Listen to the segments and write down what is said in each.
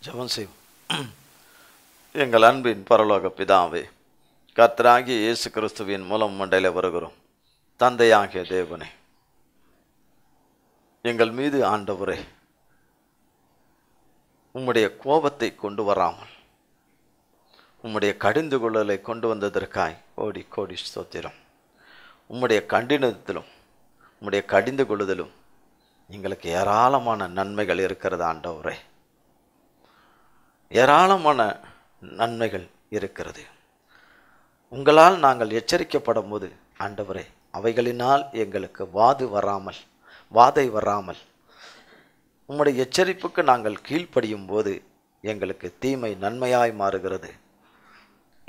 ஜெபம் செய்வோம். எங்கள் அன்பின் பரலோக பிதாவே, கர்த்தராகிய இயேசு கிறிஸ்துவின் மூலம் மண்டையில வருகிறோம். தந்தையாகிய தேவனே, எங்கள் மீது ஆண்டவரே உம்முடைய கோபத்தை கொண்டு வராமல் உம்முடைய கடிந்து கொள்ளலை கொண்டு வந்ததற்காய் கோடி கோடி ஸ்தோத்திரம். உம்முடைய கண்டினத்திலும் உம்முடைய கடிந்து கொள்ளுதலும் எங்களுக்கு ஏராளமான நன்மைகள் இருக்கிறது ஆண்டவரே, ஏராளமான நன்மைகள் இருக்கிறது. உங்களால் நாங்கள் எச்சரிக்கப்படும் போது ஆண்டவரே, அவைகளினால் எங்களுக்கு வாதை வராமல் உம்முடைய எச்சரிப்புக்கு நாங்கள் கீழ்ப்படியும் போது எங்களுக்கு தீமை நன்மையாய் மாறுகிறது.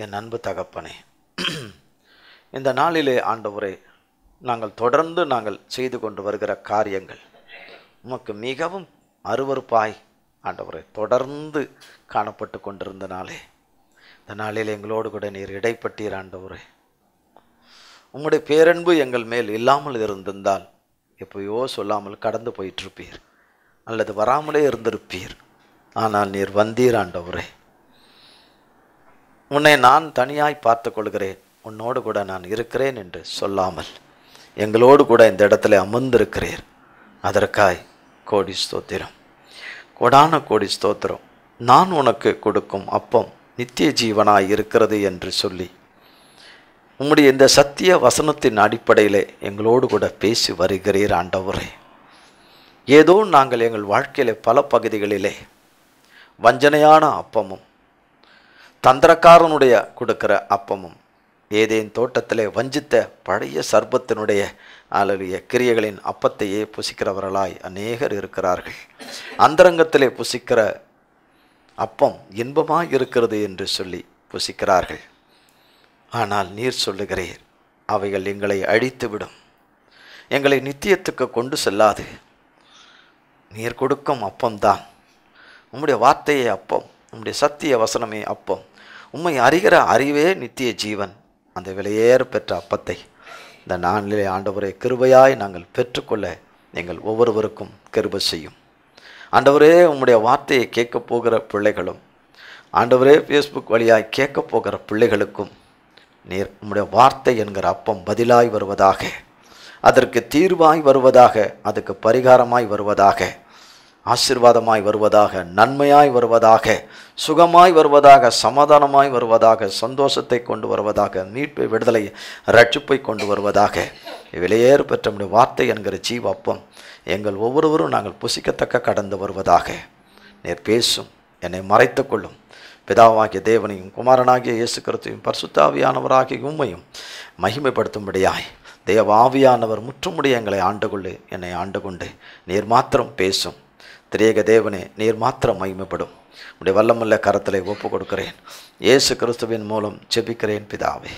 என் அன்பு தகப்பனே, இந்த நாளிலே ஆண்டவரே, நாங்கள் தொடர்ந்து செய்து கொண்டு வருகிற காரியங்கள் உமக்கு மிகவும் அருவருப்பாய் ஆண்டவரே தொடர்ந்து காணப்பட்டு கொண்டிருந்த நாளே, இந்த நாளில் எங்களோடு கூட நீர் இடைப்பட்டீர் ஆண்டவரே. உம்முடைய பேரன்பு எங்கள் மேல் இல்லாமல் இருந்திருந்தால் எப்பயோ சொல்லாமல் கடந்து போயிட்டிருப்பீர், அல்லது வராமலே இருந்திருப்பீர். ஆனால் நீர் வந்தீர் ஆண்டவரே. உன்னை நான் தனியாய் பார்த்து கொள்கிறேன், உன்னோடு கூட நான் இருக்கிறேன் என்று சொல்லாமல் எங்களோடு கூட இந்த இடத்துல அமர்ந்திருக்கிறீர். அதற்காய் கோடி ஸ்தோத்திரம், கோடான கோடி ஸ்தோத்திரம். நான் உனக்கு கொடுக்கும் அப்பம் நித்திய ஜீவனாய் இருக்கிறது என்று சொல்லி உம்முடைய இந்த சத்திய வசனத்தின் அடிப்படையிலே எங்களோடு கூட பேசி வருகிறீர் ஆண்டவரே. ஏதோ நாங்கள் எங்கள் வாழ்க்கையிலே பல பகுதிகளிலே வஞ்சனையான அப்பமும் தந்திரக்காரனுடைய கொடுக்கிற அப்பமும், ஏதேன் தோட்டத்திலே வஞ்சித்த பழைய சர்பத்தினுடைய கிரியைகளின் அப்பத்தையே புசிக்கிறவர்களாய் அநேகர் இருக்கிறார்கள். அந்தரங்கத்திலே புசிக்கிற அப்பம் இன்பமாய் இருக்கிறது என்று சொல்லி புசிக்கிறார்கள். ஆனால் நீர் சொல்லுகிறீர், அவைகள் எங்களை அழித்துவிடும், எங்களை நித்தியத்துக்கு கொண்டு செல்லாது. நீர் கொடுக்கும் அப்பம்தான் உம்முடைய வார்த்தையே அப்பம், உம்முடைய சத்திய வசனமே அப்பம். உம்மை அறிகிற அறிவே நித்திய ஜீவன். அந்த விலையேற பெற்ற அப்பத்தை இந்த நாளிலே ஆண்டவரே கிருபையாய் நாங்கள் பெற்றுக்கொள்ள நீங்கள் ஒவ்வொருவருக்கும் கிருபை செய்யும் ஆண்டவரே. உம்முடைய வார்த்தையை கேட்க போகிற பிள்ளைகளும் ஆண்டவரே ஃபேஸ்புக் வழியாய் கேட்க போகிற பிள்ளைகளுக்கும் நீர் உம்முடைய வார்த்தை என்கிற அப்பம் பதிலாய் வருவதாக, அதற்கு தீர்வாய் வருவதாக, அதுக்கு பரிகாரமாய் வருவதாக, ஆசீர்வாதமாய் வருவதாக, நன்மையாய் வருவதாக, சுகமாய் வருவதாக, சமாதானமாய் வருவதாக, சந்தோஷத்தை கொண்டு வருவதாக, மீட்பை, விடுதலை, ரட்சிப்பை கொண்டு வருவதாக. விலையேறு பெற்ற நம்முடைய வார்த்தை என்கிற ஜீவ அப்பம் எங்கள் ஒவ்வொருவரும் நாங்கள் புசிக்கத்தக்க கடந்து வருவதாக நீர் பேசும். என்னை மறைத்து கொள்ளும். பிதாவாகிய தேவனையும் குமாரனாகிய இயேசு கிறிஸ்துவையும் பரிசுத்த ஆவியானவராகிய உம்மையும் மகிமைப்படுத்தும்படியாய் தேவ ஆவியானவர் முற்றுமுடிய எங்களை ஆண்டுகொண்டு என்னை ஆண்டு கொண்டு நீர் மாத்திரம் பேசும். திரியேக தேவனே, நீர் மாத்திரம் மகிமைப்படும். உடைய வல்லமுள்ள கரத்திலே ஒப்பு கொடுக்கிறேன். இயேசு கிறிஸ்துவின் மூலம் ஜெபிக்கிறேன் பிதாவே,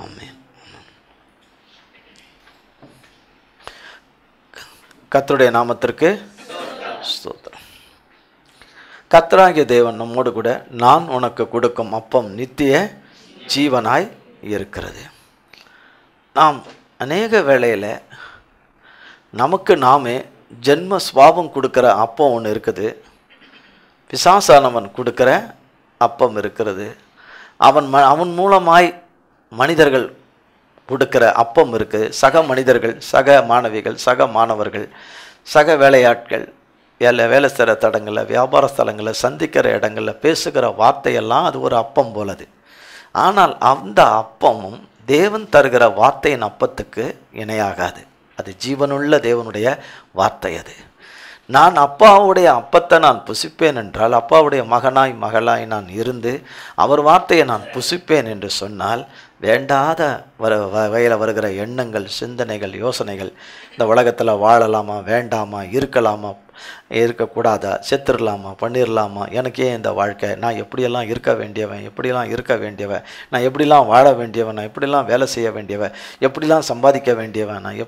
ஆமென். கர்த்தருடைய நாமத்திற்கு ஸ்தோத்திரம். கர்த்தராகிய தேவன் நம்மோடு கூட நான் உனக்கு கொடுக்கும் அப்பம் நித்திய ஜீவனாய் இருக்கிறது. நாம் அநேக வேளையில் நமக்கு நாமே ஜென்ம சுவாபம் கொடுக்குற அப்பம் ஒன்று இருக்குது, பிசாசானவன் கொடுக்குற அப்பம் இருக்கிறது, அவன் மூலமாய் மனிதர்கள் கொடுக்குற அப்பம் இருக்குது, சக மனிதர்கள், சக மாணவிகள், சக மாணவர்கள், சக வேலையாட்கள், வேலை செய்கிற தடங்களில், வியாபார ஸ்தலங்களில், சந்திக்கிற இடங்களில் பேசுகிற வார்த்தையெல்லாம் அது ஒரு அப்பம் போலது. ஆனால் அந்த அப்பமும் தேவன் தருகிற வார்த்தையின் அப்பத்துக்கு இணையாகாது. அது ஜீவனுள்ள தேவனுடைய வார்த்தை. அது நான் அப்பாவுடைய அப்பத்தை நான் புசிப்பேன் என்றால், அப்பாவுடைய மகனாய் மகளாய் நான் இருந்து அவர் வார்த்தையை நான் புசிப்பேன் என்று சொன்னால், வேண்டாத வகையில் வருகிற எண்ணங்கள், சிந்தனைகள், யோசனைகள், இந்த உலகத்தில் வாழலாமா வேண்டாமா, இருக்கலாமா இருக்கக்கூடாதா, செத்துடலாமா பண்ணிடலாமா, எனக்கே இந்த வாழ்க்கை, நான் எப்படியெல்லாம் இருக்க வேண்டியவன், எப்படியெல்லாம் இருக்க வேண்டியவன், நான் எப்படிலாம் வாழ வேண்டியவன், நான் எப்படிலாம் வேலை செய்ய வேண்டியவன், எப்படிலாம் சம்பாதிக்க வேண்டியவன், நான்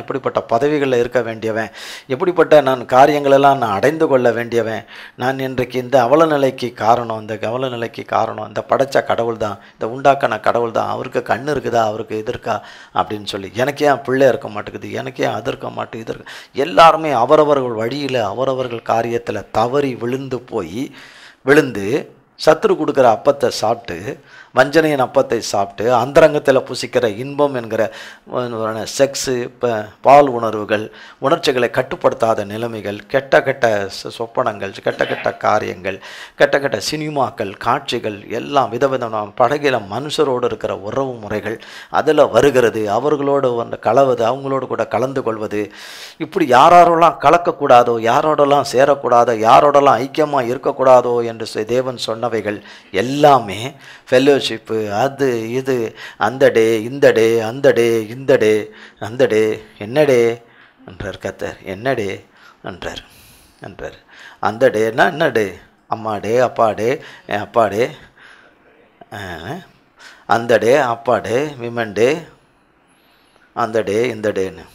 எப்படிப்பட்ட பதவிகளில் இருக்க வேண்டியவன், எப்படிப்பட்ட நான் காரியங்களெல்லாம் நான் அடைந்து கொள்ள வேண்டியவன், நான் இன்றைக்கு இந்த அவல நிலைக்கு காரணம், இந்த அவல நிலைக்கு காரணம் இந்த படைத்த கடவுள் தான், இந்த உண்டாக்கின கடவுள் தான், அவருக்கு கண் இருக்குதா, அவருக்கு இது இருக்கா அப்படின்னு சொல்லி, எனக்கே என் பிள்ளை இருக்க மாட்டேங்குது, எனக்கே அது இருக்க மாட்டேங்குது. எல்லாருமே அவரவர்கள் வழியில் அவரவர்கள் காரியத்தில் தவறி விழுந்து போய் விழுந்து சத்துரு கொடுக்குற அப்பத்தை சாப்பிட்டு, வஞ்சனையின் அப்பத்தை சாப்பிட்டு, அந்தரங்கத்தில் புசிக்கிற இன்பம் என்கிற செக்ஸு, பால் உணர்வுகள், உணர்ச்சிகளை கட்டுப்படுத்தாத நிலைமைகள், கெட்ட கெட்ட சொப்பனங்கள், கெட்ட கெட்ட காரியங்கள், கெட்ட கெட்ட சினிமாக்கள், காட்சிகள் எல்லாம் விதவிதமான பழகில மனுஷரோடு இருக்கிற உறவு முறைகள் அதில் வருகிறது. அவர்களோடு வந்து கலவது, அவங்களோடு கூட கலந்து கொள்வது, இப்படி யாரோடலாம் கலக்கக்கூடாதோ, யாரோடலாம் சேரக்கூடாதோ, யாரோடலாம் ஐக்கியமாக இருக்கக்கூடாதோ என்று தேவன் சொன்னவைகள் எல்லாமே ஃபெல்லோஷிப்பு, அது இது, அந்த டே இந்த டே, அந்த டே இந்த டே, அந்த டே என்ன டே என்றார் கர்த்தர். என்ன டே என்றார். அந்த டேன்னா என்ன டே? அம்மா டே, அப்பா டே, அப்பா டே, அந்த டே, அப்பா டே, விமன் டே, அந்த டே இந்த டேன்னு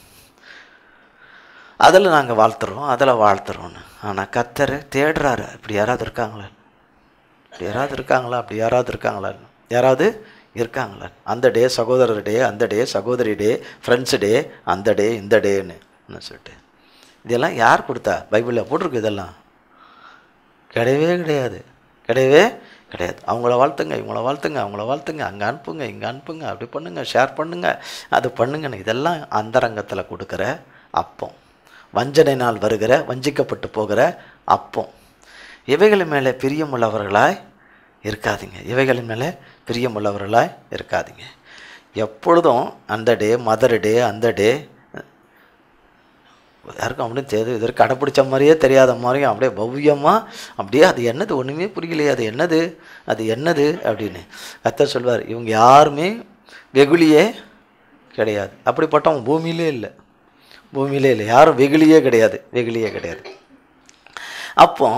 அதில் நாங்கள் வாழ்த்துறோம், அதில் வாழ்த்துறோன்னு. ஆனால் கர்த்தர் தேடுறாரு. இப்படி யாராவது இருக்காங்களா? அப்படி யாராவது இருக்காங்களா? அந்த டே சகோதரர் டே, அந்த டே சகோதரி டே, ஃப்ரெண்ட்ஸு டே, அந்த டே இந்த டேன்னு சொல்லிட்டு இதெல்லாம் யார் கொடுத்தா? பைபிளில் போட்டிருக்கு. இதெல்லாம் கிடையவே கிடையாது. அவங்கள வாழ்த்துங்க, இவங்கள வாழ்த்துங்க, அவங்கள வாழ்த்துங்க, அங்கே அனுப்புங்க, இங்கே அனுப்புங்க, அப்படி பண்ணுங்கள், ஷேர் பண்ணுங்கள், அது பண்ணுங்கன்னு. இதெல்லாம் அந்தரங்கத்தில் கொடுக்குற அப்பம், வஞ்சனையினால் வருகிற, வஞ்சிக்கப்பட்டு போகிற அப்பம். இவைகளின் மேலே பிரியமுள்ளவர்களாய் இருக்காதீங்க. எப்பொழுதும் அந்த டே, மதர் டே, அந்த டே யாருக்கும் அப்படியே தெரியுது. இதற்கு கடைப்பிடிச்ச மாதிரியே தெரியாத மாதிரியும் அப்படியே பவ்யமாக அப்படியே அது என்னது ஒன்றுமே புரியலையே, அது என்னது அப்படின்னு கர்த்தர் சொல்வார். இவங்க யாருமே வெகுளியே கிடையாது. அப்படிப்பட்டவங்க பூமியிலே இல்லை. யாரும் வெகுளியே கிடையாது. அப்போ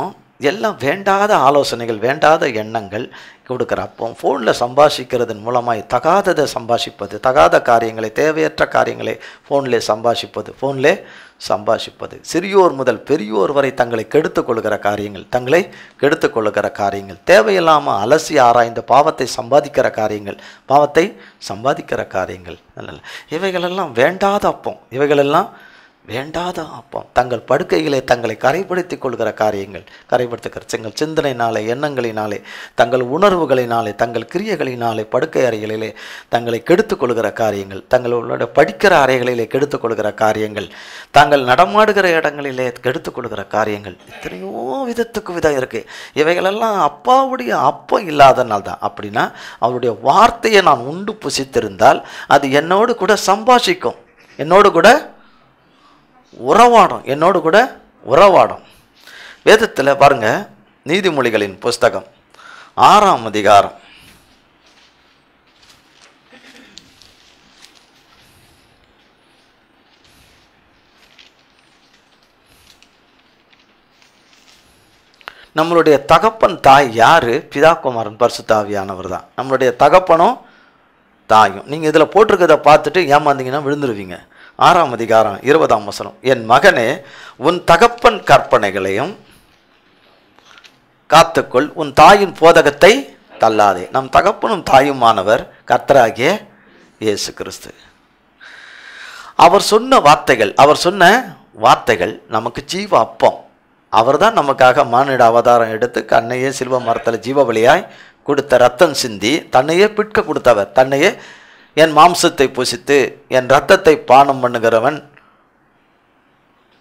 எல்லாம் வேண்டாத ஆலோசனைகள், வேண்டாத எண்ணங்கள் கொடுக்குற. அப்போ ஃபோனில் சம்பாஷிக்கிறதன் மூலமாய் தகாததை சம்பாஷிப்பது, தகாத காரியங்களை, தேவையற்ற காரியங்களை ஃபோனில் சம்பாஷிப்பது, சிறியோர் முதல் பெரியோர் வரை தங்களை கெடுத்து கொள்கிற காரியங்கள், தேவையில்லாமல் அலசி ஆராய்ந்து பாவத்தை சம்பாதிக்கிற காரியங்கள், இவைகளெல்லாம் வேண்டாத அப்பம். தங்கள் படுக்கைகளை தங்களை கரைப்படுத்திக் கொள்கிற காரியங்கள், தங்கள் சிந்தனையினாலே, எண்ணங்களினாலே, தங்கள் உணர்வுகளினாலே, தங்கள் கிரியைகளினாலே படுக்கை அறைகளிலே தங்களை கெடுத்துக் கொள்கிற காரியங்கள், தங்களோட படிக்கிற அறைகளிலே கெடுத்துக் கொள்கிற காரியங்கள், தாங்கள் நடமாடுகிற இடங்களிலே கெடுத்துக் கொள்கிற காரியங்கள், எத்தனையோ விதத்துக்கு விதம் இருக்குது. இவைகளெல்லாம் அப்பாவுடைய அப்பம் இல்லாதனால்தான். அப்படின்னா அவருடைய வார்த்தையை நான் உண்டு புசித்திருந்தால் அது என்னோடு கூட சம்பாஷிக்கும், என்னோடு கூட உறவாடும். வேதத்தில் பாருங்க, நீதிமொழிகளின் புஸ்தகம் 6ஆம் அதிகாரம் நம்மளுடைய தகப்பன் தாய் யாரு? பிதா குமாரன் பரிசுத்த ஆவியானவர் தான் நம்மளுடைய தகப்பனும் தாயும். நீங்கள் இதில் போட்டிருக்கதை பார்த்துட்டு ஏமாந்தீங்கன்னா விழுந்துருவீங்க. 6ஆம் அதிகாரம் 20ஆம் வசனம், என் மகனே, உன் தகப்பன் கற்பனைகளையும் காத்துக்கொள், உன் தாயின் போதகத்தை தள்ளாதே. நம் தகப்பனும் தாயுமானவர் கர்த்தராகிய இயேசு கிறிஸ்து. அவர் சொன்ன வார்த்தைகள் நமக்கு ஜீவ அப்பம். அவர் தான் நமக்காக மானிட அவதாரம் எடுத்து கண்ணையே சிலுவ மரத்தில் ஜீவ பலியாய் கொடுத்த, ரத்தம் சிந்தி தன்னையே பிட்க கொடுத்தவர். தன்னையே, என் மாம்சத்தை புசித்து என் ரத்தத்தை பானம் பண்ணுகிறவன்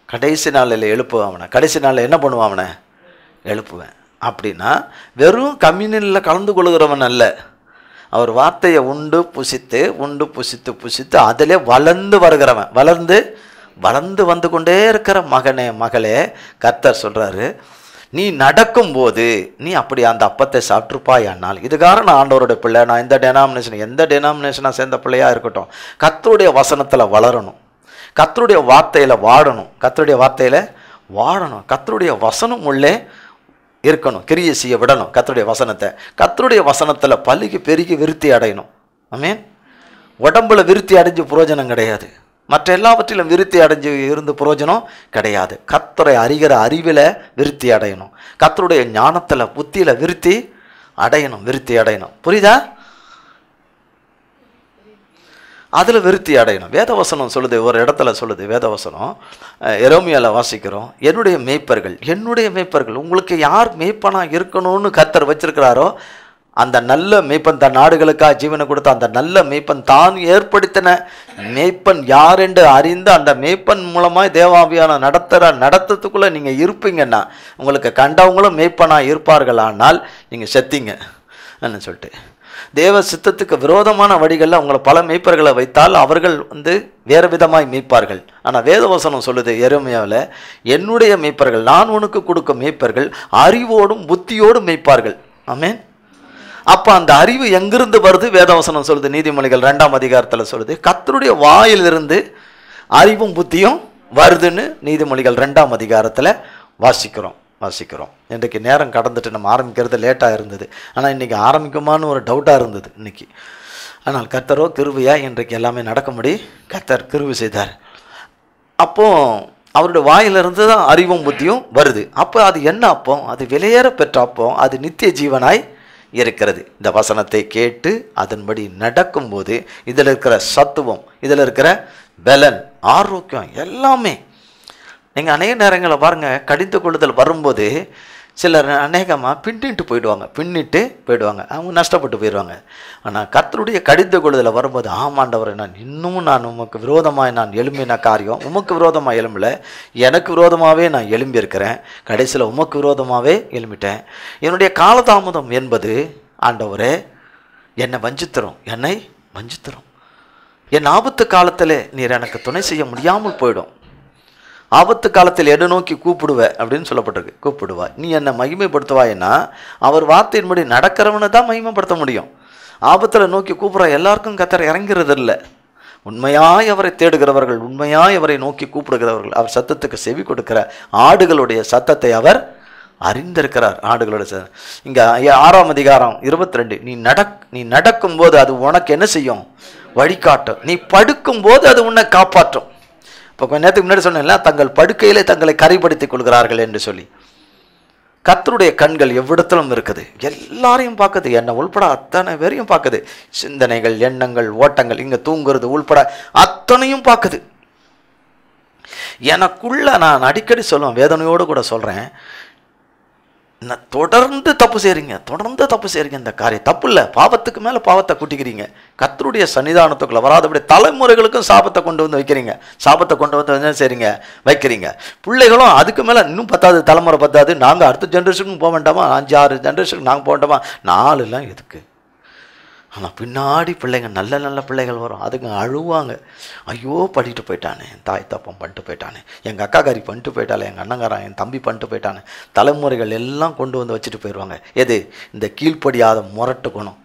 கடைசி நாளில் எழுப்புவான். கடைசி நாளில் என்ன பண்ணுவான்? அவனை எழுப்புவேன். அப்படின்னா வெறும் கம்யூனியனில் கலந்து கொள்கிறவன் அல்ல, அவர் வார்த்தையை உண்டு புசித்து அதிலே வளர்ந்து வருகிறவன், வளர்ந்து வந்து கொண்டே இருக்கிற மகனே, மகளே, கர்த்தர் சொல்கிறாரு, நீ நடக்கும்போது நீ அப்படி அந்த அப்பத்தை சாப்பிட்ருப்பாயானால், இதுக்காக நான் ஆண்டவருடைய பிள்ளை, நான் எந்த டெனாமினேஷனாக சேர்ந்த பிள்ளையாக இருக்கட்டும், கர்த்தருடைய வசனத்தில் வளரணும், கர்த்தருடைய வார்த்தையில் வாழணும், கர்த்தருடைய வசனம் உள்ளே இருக்கணும், கிரியை செய்ய விடணும். கர்த்தருடைய வசனத்தில் பலுகி பெருகி விருத்தி அடையணும். ஆமென். உடம்புல விருத்தி அடைஞ்சு புரோஜனம் கிடையாது, மற்ற எல்லாவற்றிலும் விருத்தி அடைஞ்சு இருந்து புரோஜனம் கிடையாது. கர்த்தரை அறிகிற அறிவில் விருத்தி அடையணும், கர்த்தருடைய ஞானத்தில் புத்தியில் விருத்தி அடையணும். புரியுதா? அதில் விருத்தி அடையணும். வேதவசனம் சொல்லுது, ஒரு இடத்துல சொல்லுது வேதவசனம், எரேமியாவில் வாசிக்கிறோம், என்னுடைய மேய்ப்பர்கள் உங்களுக்கு யார் மேய்ப்பனாக இருக்கணும்னு கர்த்தர் வச்சிருக்கிறாரோ அந்த நல்ல மேய்ப்பன், தன் நாடுகளுக்காக ஜீவனை கொடுத்த அந்த நல்ல மேய்ப்பன், தான் ஏற்படுத்தின மேய்ப்பன் யார் என்று அறிந்து அந்த மேய்ப்பன் மூலமாக தேவாவியான நடத்துறதுக்குள்ளே நீங்கள் இருப்பீங்கன்னா, உங்களுக்கு கண்டவங்களும் மேய்ப்பனாக இருப்பார்களானால் நீங்கள் செத்தீங்க என்ன சொல்லிட்டு, தேவ சித்தத்துக்கு விரோதமான வழிகளில் உங்களை பல மேய்ப்பர்களை வைத்தால் அவர்கள் வேறு விதமாய் மேய்ப்பார்கள். ஆனால் வேதவசனம் சொல்லுது எரேமியாவில், என்னுடைய மேய்ப்பர்கள், நான் உனக்கு கொடுக்க மேய்ப்பர்கள் அறிவோடும் புத்தியோடும் மேய்ப்பார்கள். ஆமென். அப்போ அந்த அறிவு எங்கிருந்து வருது? வேதவசனம் சொல்லுது, நீதிமொழிகள் 2ஆம் அதிகாரத்தில் சொல்லுது, கர்த்தருடைய வாயிலிருந்து அறிவும் புத்தியும் வருதுன்னு நீதிமொழிகள் 2ஆம் அதிகாரத்தில் வாசிக்கிறோம். இன்றைக்கு நேரம் கடந்துட்டு நம்ம ஆரம்பிக்கிறது லேட்டாக இருந்தது. ஆனால் இன்றைக்கி ஆரம்பிக்குமான்னு ஒரு டவுட்டாக இருந்தது இன்றைக்கி. ஆனால் கர்த்தரோ கிருபையாக இன்றைக்கு எல்லாமே நடக்கும்படி கர்த்தர் கிருபை செய்தார். அப்போது அவருடைய வாயிலிருந்து தான் அறிவும் புத்தியும் வருது. அப்போ அது என்ன அப்போ? அது விலையேற பெற்ற அப்போ, அது நித்திய ஜீவனாய் இருக்கிறது. இந்த வசனத்தை கேட்டு அதன்படி நடக்கும்போது இதில் இருக்கிற சத்துவம், இதில் இருக்கிற பலன், ஆரோக்கியம் எல்லாமே நீங்கள் அநேக நேரங்களில் பாருங்கள், கடிந்து கொள்ளுதல் வரும்போது சிலர் அநேகமாக பின்னிட்டு போயிடுவாங்க, அவங்க நஷ்டப்பட்டு போயிடுவாங்க. ஆனால் கர்த்தருடைய கடிந்து கொள்ளுதல் வரும்போது, ஆமாண்டவரை நான் உமக்கு விரோதமாக நான் எழும்பின காரியம் உமக்கு விரோதமாக எழும்பலை, எனக்கு விரோதமாகவே நான் எழும்பியிருக்கிறேன், கடைசியில் உமக்கு விரோதமாகவே எழும்பிட்டேன். என்னுடைய காலதாமதம் என்பது ஆண்டவரே என்னை வஞ்சித்தரும், என் ஆபத்து காலத்தில் நீர் எனக்கு துணை செய்ய முடியாமல் போயிடும். ஆபத்து காலத்தில் எடை நோக்கி கூப்பிடுவேன் அப்படின்னு சொல்லப்பட்டிருக்கு. கூப்பிடுவாய், நீ என்னை மகிமைப்படுத்துவாய்னா அவர் வார்த்தையின்படி நடக்கிறவனை தான் மகிமைப்படுத்த முடியும். ஆபத்தில் நோக்கி கூப்பிட்ற எல்லாருக்கும் கர்த்தர் இறங்கிறது இல்லை. உண்மையாய் அவரை தேடுகிறவர்கள், உண்மையாய் அவரை நோக்கி கூப்பிடுகிறவர்கள், அவர் சத்தத்துக்கு செவி கொடுக்கிற ஆடுகளுடைய சத்தத்தை அவர் அறிந்திருக்கிறார். ஆடுகளுடைய இங்கே 6ஆம் அதிகாரம் 22, நீ நடக்கும்போது அது உனக்கு என்ன செய்யும்? வழிகாட்டும். நீ படுக்கும்போது அது உன்னை காப்பாற்றும். இப்போ கொஞ்ச நேரத்துக்கு முன்னாடி சொன்னேன்ல, தங்கள் படுக்கையிலே தங்களை கரைப்படுத்திக் கொள்கிறார்கள் என்று சொல்லி. கர்த்தருடைய கண்கள் எவ்விடத்திலும் இருக்குது, எல்லாரையும் பார்க்குது, என்னை உள்பட அத்தனை பேரையும் பார்க்குது. சிந்தனைகள், எண்ணங்கள், ஓட்டங்கள், இங்கே தூங்குறது உள்பட அத்தனையும் பார்க்குது. எனக்குள்ள நான் அடிக்கடி சொல்லுவேன், வேதனையோடு கூட சொல்கிறேன், தொடர்ந்து தப்பு செய்கிறீங்க. இந்த காரியம் தப்பு இல்லை, பாவத்துக்கு மேலே பாவத்தை கூட்டிக்கிறீங்க. கர்த்தருடைய சன்னிதானத்துக்குள்ள வராதபடி தலைமுறைகளுக்கும் சாபத்தை கொண்டு வந்து வைக்கிறீங்க. என்ன செய்றீங்க? வைக்கிறீங்க. பிள்ளைகளும் அதுக்கு மேலே இன்னும் 10வது தலைமுறை 10வது, நாங்கள் அடுத்த ஜென்ரேஷனுக்கும் போக வேண்டாமா? 5-6 ஜென்ரேஷனுக்கு நாங்கள் போக வேண்டாமா? 4 எதுக்கு? ஆனால் பின்னாடி பிள்ளைங்க நல்ல பிள்ளைகள் வரும், அதுங்க அழுவாங்க, ஐயோ பண்ணிட்டு போயிட்டானே, என் தாய் தப்பம் பண்ணிட்டு போயிட்டானே, எங்கள் அக்காக்காரி பண்ணிட்டு போயிட்டாலே, எங்கள் அண்ணங்காரன் என் தம்பி பண்ணிட்டு போயிட்டானே. தலைமுறைகள் எல்லாம் கொண்டு வந்து வச்சுட்டு போயிடுவாங்க. எது? இந்த கீழ்ப்படியாத முரட்டு குணம்,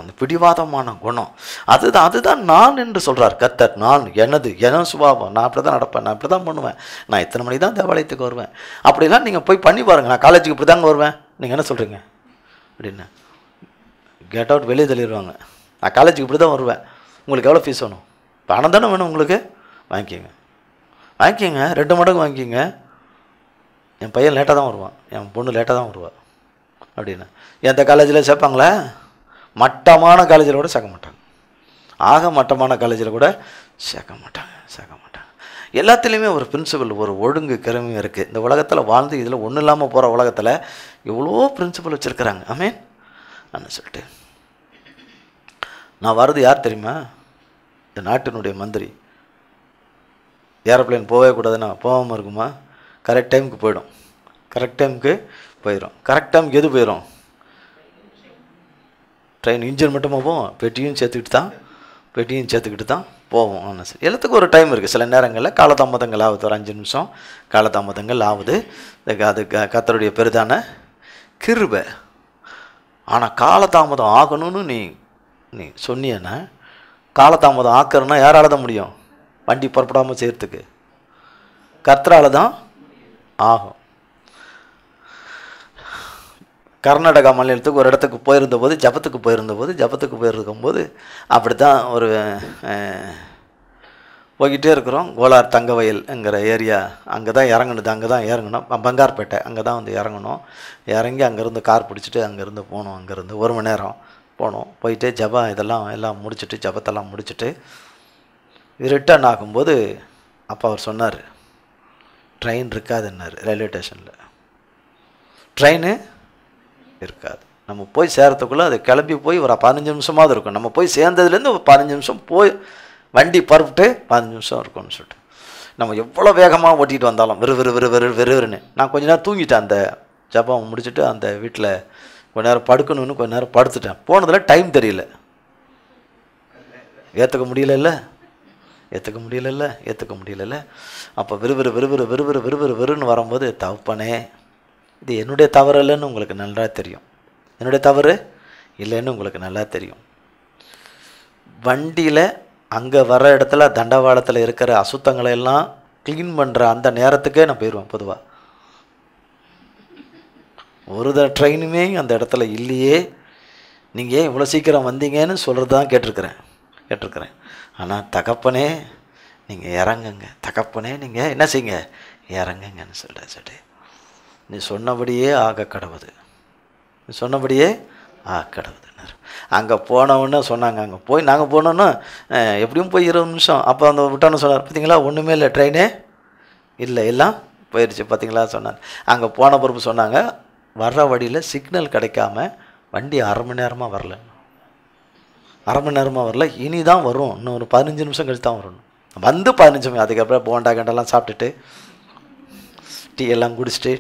அந்த பிடிவாதமான குணம். அதுதான் நான் என்று சொல்கிறார் கர்த்தர். நான் என சுபாவம், நான் அப்படி தான் நடப்பேன், நான் இப்படி தான் பண்ணுவேன், நான் இத்தனை மணி தான் தேவாலயத்துக்கு வருவேன். அப்படிலாம் நீங்கள் போய் பண்ணி பாருங்கள். நான் காலேஜுக்கு இப்படி தாங்க வருவேன், நீங்கள் என்ன சொல்கிறீங்க அப்படின்னு கேட் அவுட், வெளியே தள்ளிடுவாங்க. நான் காலேஜுக்கு இப்படி தான் வருவேன், உங்களுக்கு எவ்வளோ ஃபீஸ் வேணும்? பணம் தானே வேணும் உங்களுக்கு, வாங்கிக்கோங்க 2 மடங்கு வாங்கிக்கோங்க. என் பையன் லேட்டாக தான் வருவான், என் பொண்ணு லேட்டாக தான் வருவாள் அப்படின்னு. எந்த காலேஜில் சேர்ப்பாங்களே? மட்டமான காலேஜில் கூட சேர்க்க மாட்டாங்க. மட்டமான காலேஜில் கூட சேர்க்க மாட்டாங்க. எல்லாத்துலேயுமே ஒரு பிரின்சிபல், ஒரு ஒழுங்கு கிழமையும் இருக்குது. இந்த உலகத்தில் வாழ்ந்து இதில் ஒன்றும் இல்லாமல் போகிற உலகத்தில் எவ்வளோ பிரின்சிபல் வச்சுருக்கிறாங்க. ஆமென் அப்படின்னு சொல்லிட்டு நான் வர்றது யார் தெரியுமா? இந்த நாட்டினுடைய மந்திரி. ஏரோப்ளைன் போகவே கூடாதுன்னா போகாமல் இருக்குமா? கரெக்ட் டைமுக்கு போயிடும். கரெக்ட் டைமுக்கு எது போயிடும்? ட்ரெயின் இன்ஜின் மட்டுமா போவோம், பெட்டியும் சேர்த்துக்கிட்டு தான் போவோம். ஆனால் சரி, எல்லாத்துக்கும் ஒரு டைம் இருக்குது. சில நேரங்களில் காலதாமதங்கள் ஆகுது, ஒரு 5 நிமிஷம் காலதாமதங்கள் ஆகுது. அது கர்த்தருடைய பெரிதான கிருபை. ஆனால் காலதாமதம் ஆகணும்னு நீ சொன்னீன்னா, காலதாமதம் ஆக்கணும்னா யாரால தான் முடியும்? வண்டி புறப்படாமல் செய்கிறதுக்கு கர்த்தரால தான் ஆகும். கர்நாடகா மாநிலத்துக்கு ஒரு இடத்துக்கு ஜபத்துக்கு போயிருக்கும்போது அப்படி தான் ஒரு போய்கிட்டே இருக்கிறோம். கோலார் தங்கவயல்ங்கிற ஏரியா, அங்கே தான் இறங்கணும். பங்கார்பேட்டை, அங்கே தான் இறங்கணும். இறங்கி அங்கேருந்து கார் பிடிச்சிட்டு அங்கேருந்து போகணும். அங்கேருந்து 1 மணி நேரம் போனோம். போயிட்டு ஜபம் எல்லாம் முடிச்சுட்டு ஜபத்தெல்லாம் முடிச்சுட்டு ரிட்டர்ன் ஆகும்போது அப்போ அவர் சொன்னார், ட்ரெயின் இருக்காதுன்னாரு. ரயில்வே ஸ்டேஷனில் ட்ரெயின் இருக்காது. நம்ம போய் சேர்றதுக்குள்ளே அது கிளம்பி போய் ஒரு 15 நிமிஷமாவது இருக்கும். நம்ம போய் சேர்ந்ததுலேருந்து ஒரு 15 நிமிஷம் போய் வண்டி பரப்பிட்டு 15 நிமிஷம் இருக்கும்னு சொல்லிட்டு நம்ம எவ்வளோ வேகமாக ஓட்டிகிட்டு வந்தாலும் வெறுன்னு நான் கொஞ்ச நேரம் தூங்கிட்டேன். அந்த ஜபம் முடிச்சுட்டு அந்த வீட்டில் கொஞ்ச நேரம் படுக்கணும்னு கொஞ்ச நேரம் படுத்துட்டேன். போனதில் டைம் தெரியல. ஏற்றுக்க முடியலல்ல. அப்போ வெறுன்னு வரும்போது, தவப்பனே இது என்னுடைய தவறு இல்லைன்னு உங்களுக்கு நல்லா தெரியும், என்னுடைய தவறு இல்லைன்னு உங்களுக்கு நல்லா தெரியும். வண்டியில் அங்கே வர இடத்துல தண்டவாளத்தில் இருக்கிற அசுத்தங்களை எல்லாம் க்ளீன் பண்ணுற அந்த நேரத்துக்கே நான் போயிடுவேன். பொதுவாக ஒரு ட்ரெயினுமே அந்த இடத்துல இல்லையே, நீங்கள் ஏன் இவ்வளோ சீக்கிரம் வந்தீங்கன்னு சொல்கிறது தான் கேட்டிருக்கிறேன். ஆனால் தகப்பனே நீங்கள் இறங்குங்க, தகப்பனே நீங்கள் என்ன செய்யுங்க, இறங்குங்கன்னு சொல்லிட்டு நீ சொன்னபடியே ஆக கடவுது, அங்கே போனவுன்னு சொன்னாங்க. அங்கே போய் நாங்கள் போனோன்னா எப்படியும் போய் 20 நிமிஷம். அப்போ அந்த விட்டோன்னு சொன்னார், பார்த்தீங்களா ஒன்றுமே இல்லை, ட்ரெயினே இல்லை, எல்லாம் போயிடுச்சு பார்த்தீங்களா சொன்னார். அங்கே போன பிறப்பு சொன்னாங்க, வர்ற வழியில் சிக்னல் கிடைக்காம வண்டி அரை மணி நேரமாக வரல, இனி தான் வரும், இன்னும் ஒரு 15 நிமிஷம் கழிச்சு தான் வரணும். வந்து 15 நிமிஷம். அதுக்கப்புறம் போண்டா கண்டெல்லாம் சாப்பிட்டுட்டு டீ எல்லாம் குடிச்சிட்டு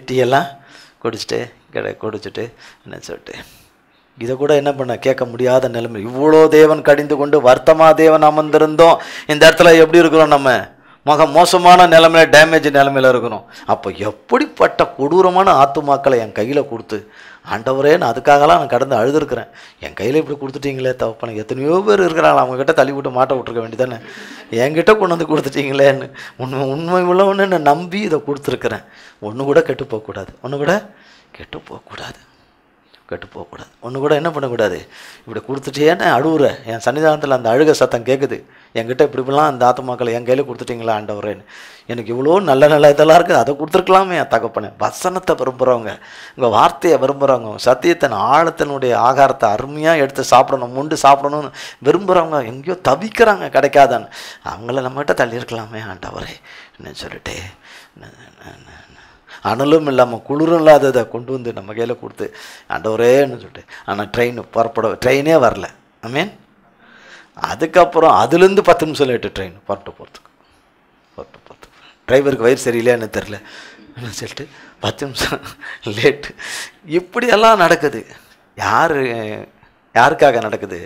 என்ன சொல்லிட்டு இதை கூட என்ன பண்ண கேட்க முடியாத நிலைமை. இவ்வளோ தேவன் கடிந்து கொண்டு வருத்தமா தேவன் அமர்ந்திருந்தோம். இந்த இடத்துல எப்படி இருக்கிறோம், நம்ம மோசமான நிலைமையில, டேமேஜ் நிலைமையில் இருக்கிறோம். அப்போ எப்படிப்பட்ட கொடூரமான ஆத்துமாக்களை என் கையில் கொடுத்து, ஆண்டவரே நான் அதுக்காகலாம் நான் கடந்து அழுதுருக்கிறேன். என் கையில் இப்படி கொடுத்துட்டீங்களே தவப்பன. எத்தனையோ பேர் இருக்கிறாங்க, அவங்ககிட்ட தள்ளி விட்டு மாட்ட விட்டுருக்க வேண்டியதானே, என்கிட்ட கொண்டு வந்து கொடுத்துட்டீங்களேன்னு உண்மை உள்ளவன்னு நான் நம்பி இதை கொடுத்துருக்குறேன். ஒன்று கூட கெட்டு போகக்கூடாது, ஒன்று கூட என்ன பண்ணக்கூடாது. இப்படி கொடுத்துட்டேன்னு அழுவுறேன். என் சன்னிதானத்தில் அந்த அழுக சத்தம் கேட்குது, என்கிட்ட இப்படிலாம் அந்த ஆத்துமாக்களை என் கையில் கொடுத்துட்டீங்களா ஆண்டவரேன்னு. எனக்கு இவ்வளோ நல்ல இதெல்லாம் இருக்குது, அதை கொடுத்துருக்கலாமே என் தகப்பனே. வசனத்தை விரும்புகிறவங்க, உங்கள் வார்த்தையை விரும்புகிறவங்க, சத்தியத்தின் ஆழத்தினுடைய ஆகாரத்தை அருமையாக எடுத்து சாப்பிடணும், முண்டு சாப்பிடணும்னு விரும்புகிறவங்க எங்கேயோ தவிக்கிறாங்க கிடைக்காதான்னு. அவங்கள நம்மகிட்ட தள்ளியிருக்கலாமே ஆண்டவரே என்ன சொல்லிட்டு, அனலும் இல்லாமல் குளிரும் இல்லாததை கொண்டு வந்து நம்ம கையில் கொடுத்து ஆண்டவரேன்னு சொல்லிட்டு. ஆனால் ட்ரெயினே வரல. ஐ மீன் அதுக்கப்புறம் அதுலேருந்து 10 நிமிஷம் லேட்டு ட்ரெயின் போகிறதுக்கு டிரைவருக்கு வயிறு சரியில்லையான்னு தெரில சொல்லிட்டு 10 நிமிஷம் லேட்டு. இப்படியெல்லாம் நடக்குது. யாருக்காக நடக்குது?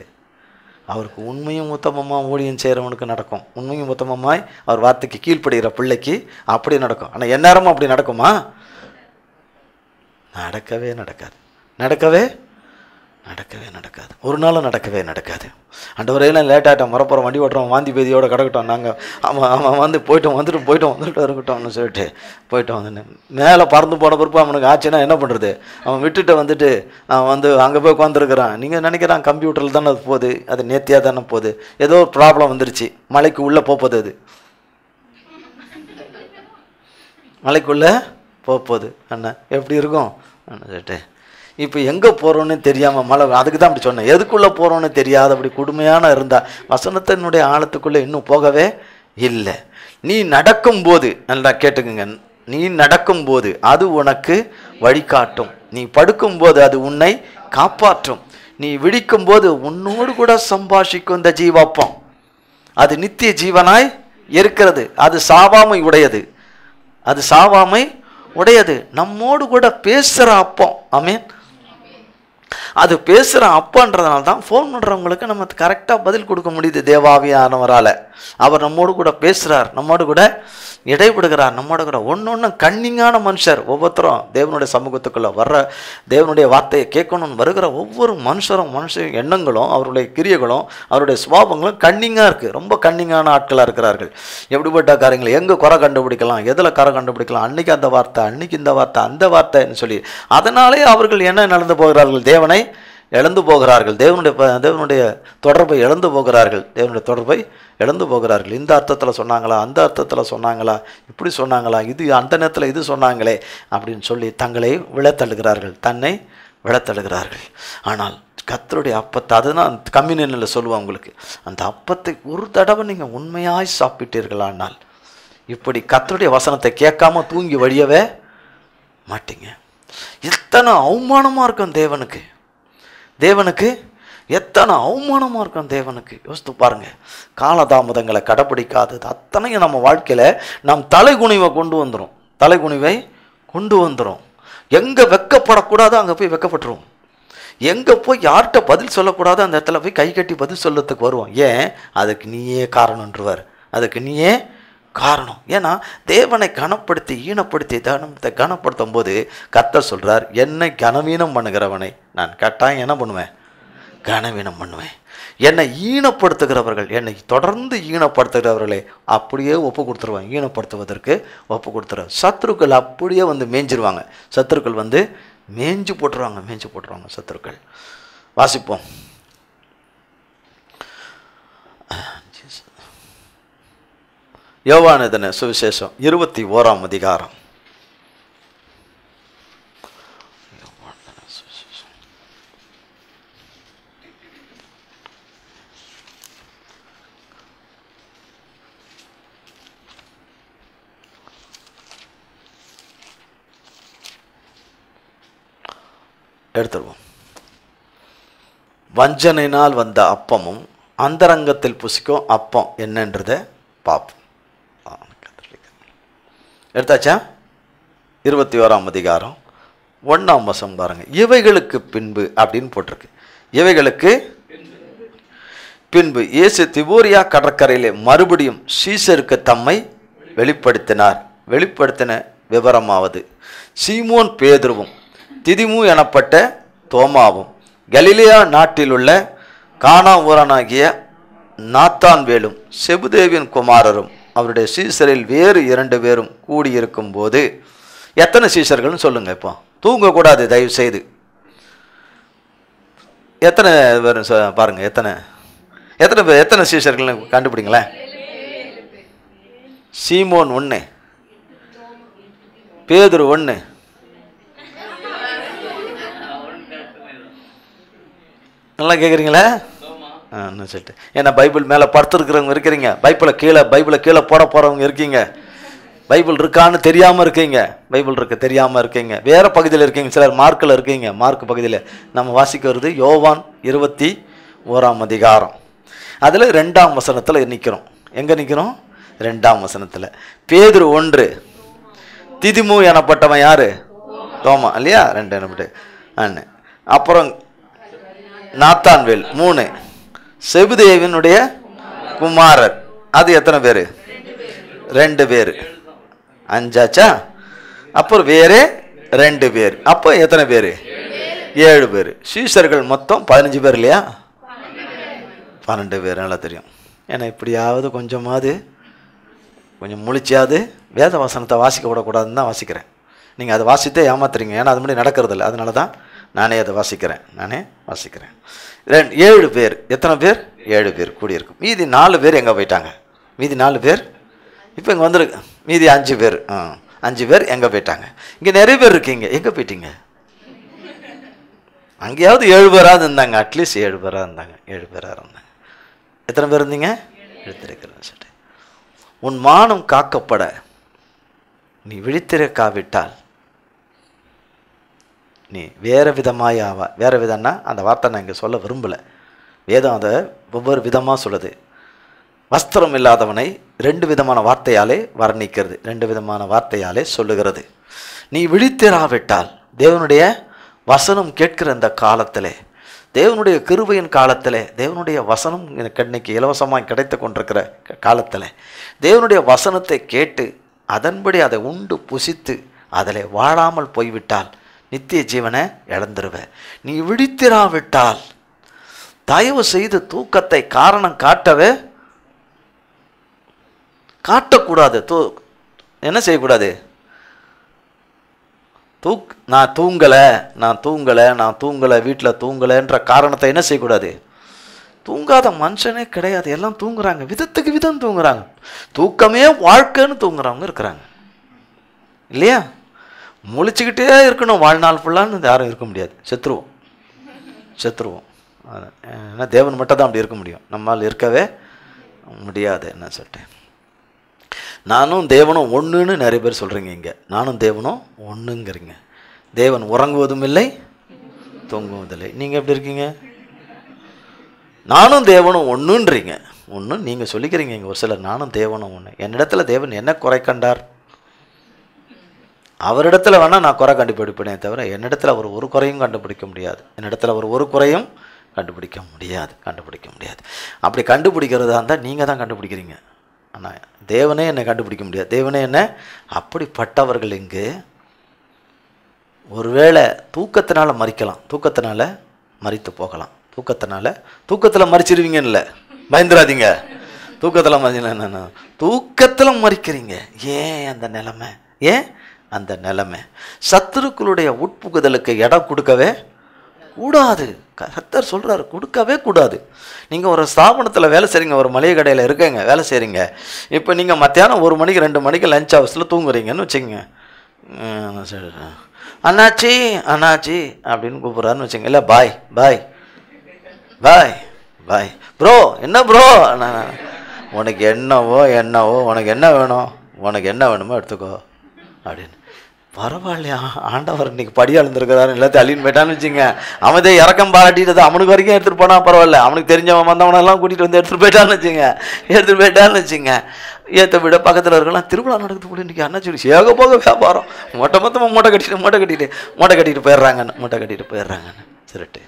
அவருக்கு உண்மையும் உத்தமமாக ஊழியம் செய்கிறவனுக்கு நடக்கும். உண்மையும் உத்தமமாய் அவர் வார்த்தைக்கு கீழ்ப்படுகிற பிள்ளைக்கு அப்படி நடக்கும். ஆனால் எந்நேரமும் அப்படி நடக்குமா? நடக்கவே நடக்காது. ஒரு நாளும் நடக்காது. ஆண்டவரையெல்லாம் லேட் ஆகிட்டோம், வரப்போகிறோம், வண்டி ஓட்டுறோம், வாந்தி பேதியோடு கிடக்கட்டும், நாங்கள் அவன் வந்து வந்துட்டு இருக்கட்டும்னு சொல்லிட்டு வந்து மேலே பறந்து போன பிறப்பு அவனுக்கு ஆச்சுன்னா என்ன பண்ணுறது? அவன் விட்டுட்டு வந்துட்டு அவன் வந்து அங்கே போய் உட்காந்துருக்கிறான். நீங்கள் நினைக்கிறான் கம்ப்யூட்டரில் தானே அது போகுது, அது நேர்த்தியாக தானே போகுது. ஏதோ ஒரு ப்ராப்ளம் வந்துருச்சு, மலைக்கு உள்ளே போகுது, அது மலைக்குள்ளே போகுது அண்ணா எப்படி இருக்கும் சொல்லிட்டு. இப்போ எங்கே போகிறோன்னு தெரியாமல் மழை, அதுக்கு தான் அப்படி சொன்னேன். எதுக்குள்ளே போகிறோன்னு தெரியாத அப்படி கொடுமையான இருந்தால் வசனத்தினுடைய ஆழத்துக்குள்ளே இன்னும் போகவே இல்லை. நீ நடக்கும்போது நல்லா கேட்டுக்குங்க, நீ நடக்கும்போது அது உனக்கு வழிகாட்டும், நீ படுக்கும்போது அது உன்னை காப்பாற்றும், நீ விழிக்கும்போது உன்னோடு கூட சம்பாஷிக்கும் இந்த ஜீவாப்பம், அது நித்திய ஜீவனாய் இருக்கிறது, அது சாவாமை உடையது, நம்மோடு கூட பேசுகிற அப்பம். ஆமென். அது பேசுகிற அப்பன்றதுனால தான் ஃபோன் பண்ணுறவங்களுக்கு நம்ம கரெக்டாக பதில் கொடுக்க முடியுது. தேவாவியானவரால் அவர் நம்மோடு கூட பேசுகிறார், நம்மோடு கூட இடைபடுகிறார், நம்மோட கூட ஒன்று கன்னிங்கான மனுஷர். ஒவ்வொருத்தரும் தேவனுடைய சமூகத்துக்குள்ளே வர்ற தேவனுடைய வார்த்தையை கேட்கணும்னு வருகிற ஒவ்வொரு மனுஷ எண்ணங்களும் அவருடைய கிரியைகளும் அவருடைய சுபாவங்களும் கன்னிங்காக இருக்குது. ரொம்ப கன்னிங்கான ஆட்களாக இருக்கிறார்கள். எப்படிப்பட்ட காரியங்களை எங்கே குறை கண்டுபிடிக்கலாம், எதில் குறை கண்டுபிடிக்கலாம், அன்னைக்கு அந்த வார்த்தை, அன்னைக்கு இந்த வார்த்தை, அந்த வார்த்தைன்னு சொல்லி அதனாலே அவர்கள் என்ன நடந்து போகிறார்கள்? தேவனை இழந்து போகிறார்கள், தேவனுடைய தொடர்பை இழந்து போகிறார்கள். இந்த அர்த்தத்தில் சொன்னாங்களா, அந்த அர்த்தத்தில் சொன்னாங்களா, இப்படி சொன்னாங்களா, இது அந்த நேரத்தில் இது சொன்னாங்களே அப்படின்னு சொல்லி தன்னை விழத்தள்ளுகிறார்கள். ஆனால் கர்த்தருடைய அப்பத்தை, அதுதான் கம்யூனியனில் சொல்லுவாங்க உங்களுக்கு, அந்த அப்பத்தை ஒரு தடவை நீங்கள் உண்மையாய் சாப்பிட்டீர்களானால் இப்படி கர்த்தருடைய வசனத்தை கேட்காம தூங்கி வழியவே மாட்டீங்க. எத்தனை அவமானமாக இருக்கும் தேவனுக்கு, தேவனுக்கு எத்தனை அவமானமாக இருக்கும் தேவனுக்கு. யோசித்து பாருங்கள். காலதாமதங்களை கடைப்பிடிக்காதது அத்தனையும் நம்ம வாழ்க்கையில் நம் தலைகுனிவை கொண்டு வந்துடும், தலைகுனிவை கொண்டு வந்துடும். எங்கே வெக்கப்படக்கூடாதோ அங்கே போய் வெக்கப்பட்டுருவோம், எங்கே போய் யார்கிட்ட பதில் சொல்லக்கூடாதோ அந்த இடத்துல போய் கை கட்டி பதில் சொல்லத்துக்கு வருவோம். ஏன்? அதுக்கு நீயே காரணன்றவர், அதுக்கு நீயே காரணம். ஏன்னா தேவனை கனப்படுத்தி ஈனப்படுத்தி தனத்தை கனப்படுத்தும் போது கர்த்தர் சொல்கிறார், என்னை கனவீனம் பண்ணுகிறவனை நான் கட்டாயம் என்ன பண்ணுவேன்? கனவீனம் பண்ணுவேன். என்னை ஈனப்படுத்துகிறவர்கள், என்னை தொடர்ந்து ஈனப்படுத்துகிறவர்களே அப்படியே ஒப்பு கொடுத்துருவாங்க, ஈனப்படுத்துவதற்கு ஒப்பு கொடுத்துருவாங்க. சத்துருக்கள் அப்படியே வந்து மேய்ஞ்சிருவாங்க, சத்துருக்கள் வந்து மேய்ஞ்சு போட்டுருவாங்க சத்துருக்கள். வாசிப்போம். யோவான் எழுதின சுவிசேஷம் 21ஆம் அதிகாரம். எடுத்துருவோம். வஞ்சனையினால் வந்த அப்பமும் அந்தரங்கத்தில் புசிக்கும் அப்பம் என்னன்றதை பார்ப்போம். எடுத்தாச்சா? 21ஆம் அதிகாரம் 1ஆம் வசனம் பாருங்க. இவைகளுக்கு பின்பு அப்படின்னு போட்டிருக்கு. இவைகளுக்கு பின்பு இயேசு திபோரியா கடற்கரையிலே மறுபடியும் சீசருக்கு தம்மை வெளிப்படுத்தினார். வெளிப்படுத்தின விவரமாவது, சீமோன் பேதுருவும் திதிமு எனப்பட்ட தோமாவும் கலிலேயா நாட்டில் உள்ள கானா ஊரானாகிய நாத்தான்வேலும் செபுதேவின் குமாரரும் அவருடைய சீசரில் வேறு 2 பேரும் கூடியிருக்கும் போது. எத்தனை சீசர்கள்னு சொல்லுங்க. இப்போ தூங்கக்கூடாது தயவு செய்து. எத்தனை பேர் பாருங்க, எத்தனை சீசர்கள் கண்டுபிடிங்களேன். சீமோன் 1, பேதுரு 1, நல்லா கேட்குறீங்களா? சொல்லிட்டு ஏன்னா பைபிள் மேலே படுத்துருக்கிறவங்க இருக்கிறீங்க, பைபிளை கீழே போட போகிறவங்க இருக்கீங்க, பைபிள் இருக்கான்னு தெரியாமல் இருக்கீங்க, பைபிள் இருக்க தெரியாமல் இருக்கீங்க, வேறு பகுதியில் இருக்கீங்க, சிலர் மார்க்கில் இருக்கீங்க. மார்க் பகுதியில் நம்ம வாசிக்க வருது யோவான் 21ஆம் அதிகாரம். அதில் 2ஆம் வசனத்தில் நிற்கிறோம். எங்கே நிற்கிறோம்? 2ஆம் வசனத்தில். பேதுரு 1, திதிமு எனப்பட்டவன் யார்? தோமா இல்லையா? 2 எனப்பட்டு அண்ணு. அப்புறம் நாத்தான்வேல் 3, செபுதேவினுடைய குமாரர், அது எத்தனை பேர்? 2 பேர். 5 ஆச்சா? அப்புறம் வேறு 2 பேர். அப்போ எத்தனை பேர்? 7 பேர். சீசர்கள் மொத்தம் 15 பேர் இல்லையா? 12 பேர். நல்லா தெரியும். ஏன்னா இப்படியாவது கொஞ்சம் முழிச்சியாவது வேத வசனத்தை வாசிக்க விடக்கூடாதுன்னு தான் வாசிக்கிறேன். நீங்கள் அதை வாசித்தே ஏமாத்துறீங்க. ஏன்னா அது மாதிரி நடக்கிறதில்ல. அதனால தான் நானே அதை வாசிக்கிறேன். 7 பேர். எத்தனை பேர்? 7 பேர் கூடியிருக்கும். மீதி 4 பேர் எங்கே போயிட்டாங்க? மீதி 4 பேர் இப்போ இங்கே வந்துருக்கு. மீதி 5 பேர். 5 பேர் எங்கே போயிட்டாங்க? இங்கே நிறைய பேர் இருக்கீங்க, எங்கே போயிட்டீங்க? அங்கேயாவது 7 பேராவது இருந்தாங்க, அட்லீஸ்ட் 7 பேராக இருந்தாங்க. 7 பேராக இருந்தாங்க. எத்தனை பேர் இருந்தீங்க? எடுத்திருக்கிறேன் சொல்லிட்டு. உன் மானம் காக்கப்பட நீ விழித்திருக்காவிட்டால் நீ வேறு விதமாய் ஆவா. வேறு விதம்னா அந்த வார்த்தை நான் இங்கே சொல்ல விரும்பலை. வேதம் அதை ஒவ்வொரு விதமாக சொல்லுது. வஸ்திரம் இல்லாதவனை 2 விதமான வார்த்தையாலே வர்ணிக்கிறது, 2 விதமான வார்த்தையாலே சொல்லுகிறது. நீ விழித்திராவிட்டால் தேவனுடைய வசனம் கேட்கிற இந்த காலத்திலே, தேவனுடைய கிருபையின் காலத்தில், தேவனுடைய வசனம் இன்னைக்கு இலவசமாக கிடைத்து கொண்டிருக்கிற காலத்தில் தேவனுடைய வசனத்தை கேட்டு அதன்படி அதை உண்டு புசித்து அதில் வாழாமல் போய்விட்டால் நித்திய ஜீவனை இழந்துருவேன். நீ விழித்திராவிட்டால் தயவு செய்து தூக்கத்தை காரணம் காட்டக்கூடாது. என்ன செய்யக்கூடாது? நான் தூங்கலை வீட்டில் தூங்கலைன்ற காரணத்தை என்ன செய்யக்கூடாது? தூங்காத மனுஷனே கிடையாது. எல்லாம் தூங்குறாங்க, விதத்துக்கு விதம் தூங்குறாங்க. தூக்கமே வாழ்க்கைன்னு தூங்குறவங்க இருக்கிறாங்க இல்லையா? முழிச்சுக்கிட்டே இருக்கணும் வாழ்நாள் ஃபுல்லான்னு யாரும் இருக்க முடியாது. செத்துருவோம். ஏன்னா தேவன் மட்டும் தான் அப்படி இருக்க முடியும், நம்மால் இருக்கவே முடியாது. என்ன சொல்லிட்டு நானும் தேவனும் ஒன்றுன்னு நிறைய பேர் சொல்கிறீங்க. இங்கே நானும் தேவனும் ஒன்றுங்கிறீங்க. தேவன் உறங்குவதும் இல்லை தூங்குவதில்லை. நீங்கள் எப்படி இருக்கீங்க? நானும் தேவனும் ஒன்றுன்றீங்க. ஒன்று நீங்கள் சொல்லிக்கிறீங்க. இங்கே ஒரு சிலர் நானும் தேவனும் ஒன்று. என்னிடத்துல தேவன் என்ன குறை கண்டார்? அவரிடத்துல வேணால் நான் குறை கண்டுபிடிப்பேனே தவிர என்னிடத்துல அவர் ஒரு குறையும் கண்டுபிடிக்க முடியாது. என்னிடத்துல அவர் ஒரு குறையும் கண்டுபிடிக்க முடியாது. அப்படி கண்டுபிடிக்கிறதா இருந்தால் நீங்கள் தான் கண்டுபிடிக்கிறீங்க. ஆனால் தேவனே என்னை கண்டுபிடிக்க முடியாது. தேவனே என்ன அப்படிப்பட்டவர்கள் இங்கு ஒருவேளை தூக்கத்தினால் மறிக்கலாம், தூக்கத்தினால மறித்து போகலாம். தூக்கத்தில் மறிச்சிருவீங்கன்னு இல்லை, பயந்துடாதீங்க. தூக்கத்தில் மறிக்கிறீங்க. ஏன் அந்த நிலைமை சத்துருக்களுடைய உட்புகுதலுக்கு இடம் கொடுக்கவே கூடாது. கர்த்தர் சொல்கிறாரு, கொடுக்கவே கூடாது. நீங்கள் ஒரு ஸ்தாபனத்தில் வேலை செய்கிறீங்க, ஒரு மளிகை கடையில் இருக்கங்க வேலை செய்கிறீங்க. இப்போ நீங்கள் மத்தியானம் 1 மணிக்கு 2 மணிக்கு லஞ்ச் ஹவர்ஸில் தூங்குறீங்கன்னு வச்சுக்கோங்க. அண்ணாச்சி அப்படின்னு கூப்பிட்றாருன்னு வச்சுங்க. இல்லை பாய் ப்ரோ, என்ன ப்ரோ, உனக்கு என்னவோ உனக்கு என்ன வேணுமோ எடுத்துக்கோ அப்படின்னு. பரவாயில்லையா, ஆண்டவர் இன்னைக்கு படி அளந்துருக்கிறாரு, எல்லாத்தையும் அள்ளின்னு போயிட்டான்னு வச்சுங்க. அவதே இறக்கம் பாராட்டிட்டு அவனுக்கு வரைக்கும் எடுத்துகிட்டு போனால் பரவாயில்ல, அவனுக்கு தெரிஞ்சவன் வந்தவனெல்லாம் கூட்டிகிட்டு வந்து எடுத்துகிட்டு போயிட்டான்னு வச்சுங்க. ஏற்ற விட பக்கத்தில் இருக்கலாம், திருவிழா நடக்குது போல இன்றைக்கி அண்ணா சொல்லி ஏக போக வியாபாரம், மொத்தமாக மூட்டை கட்டிட்டு போயிடுறாங்கன்னு சொல்லிட்டு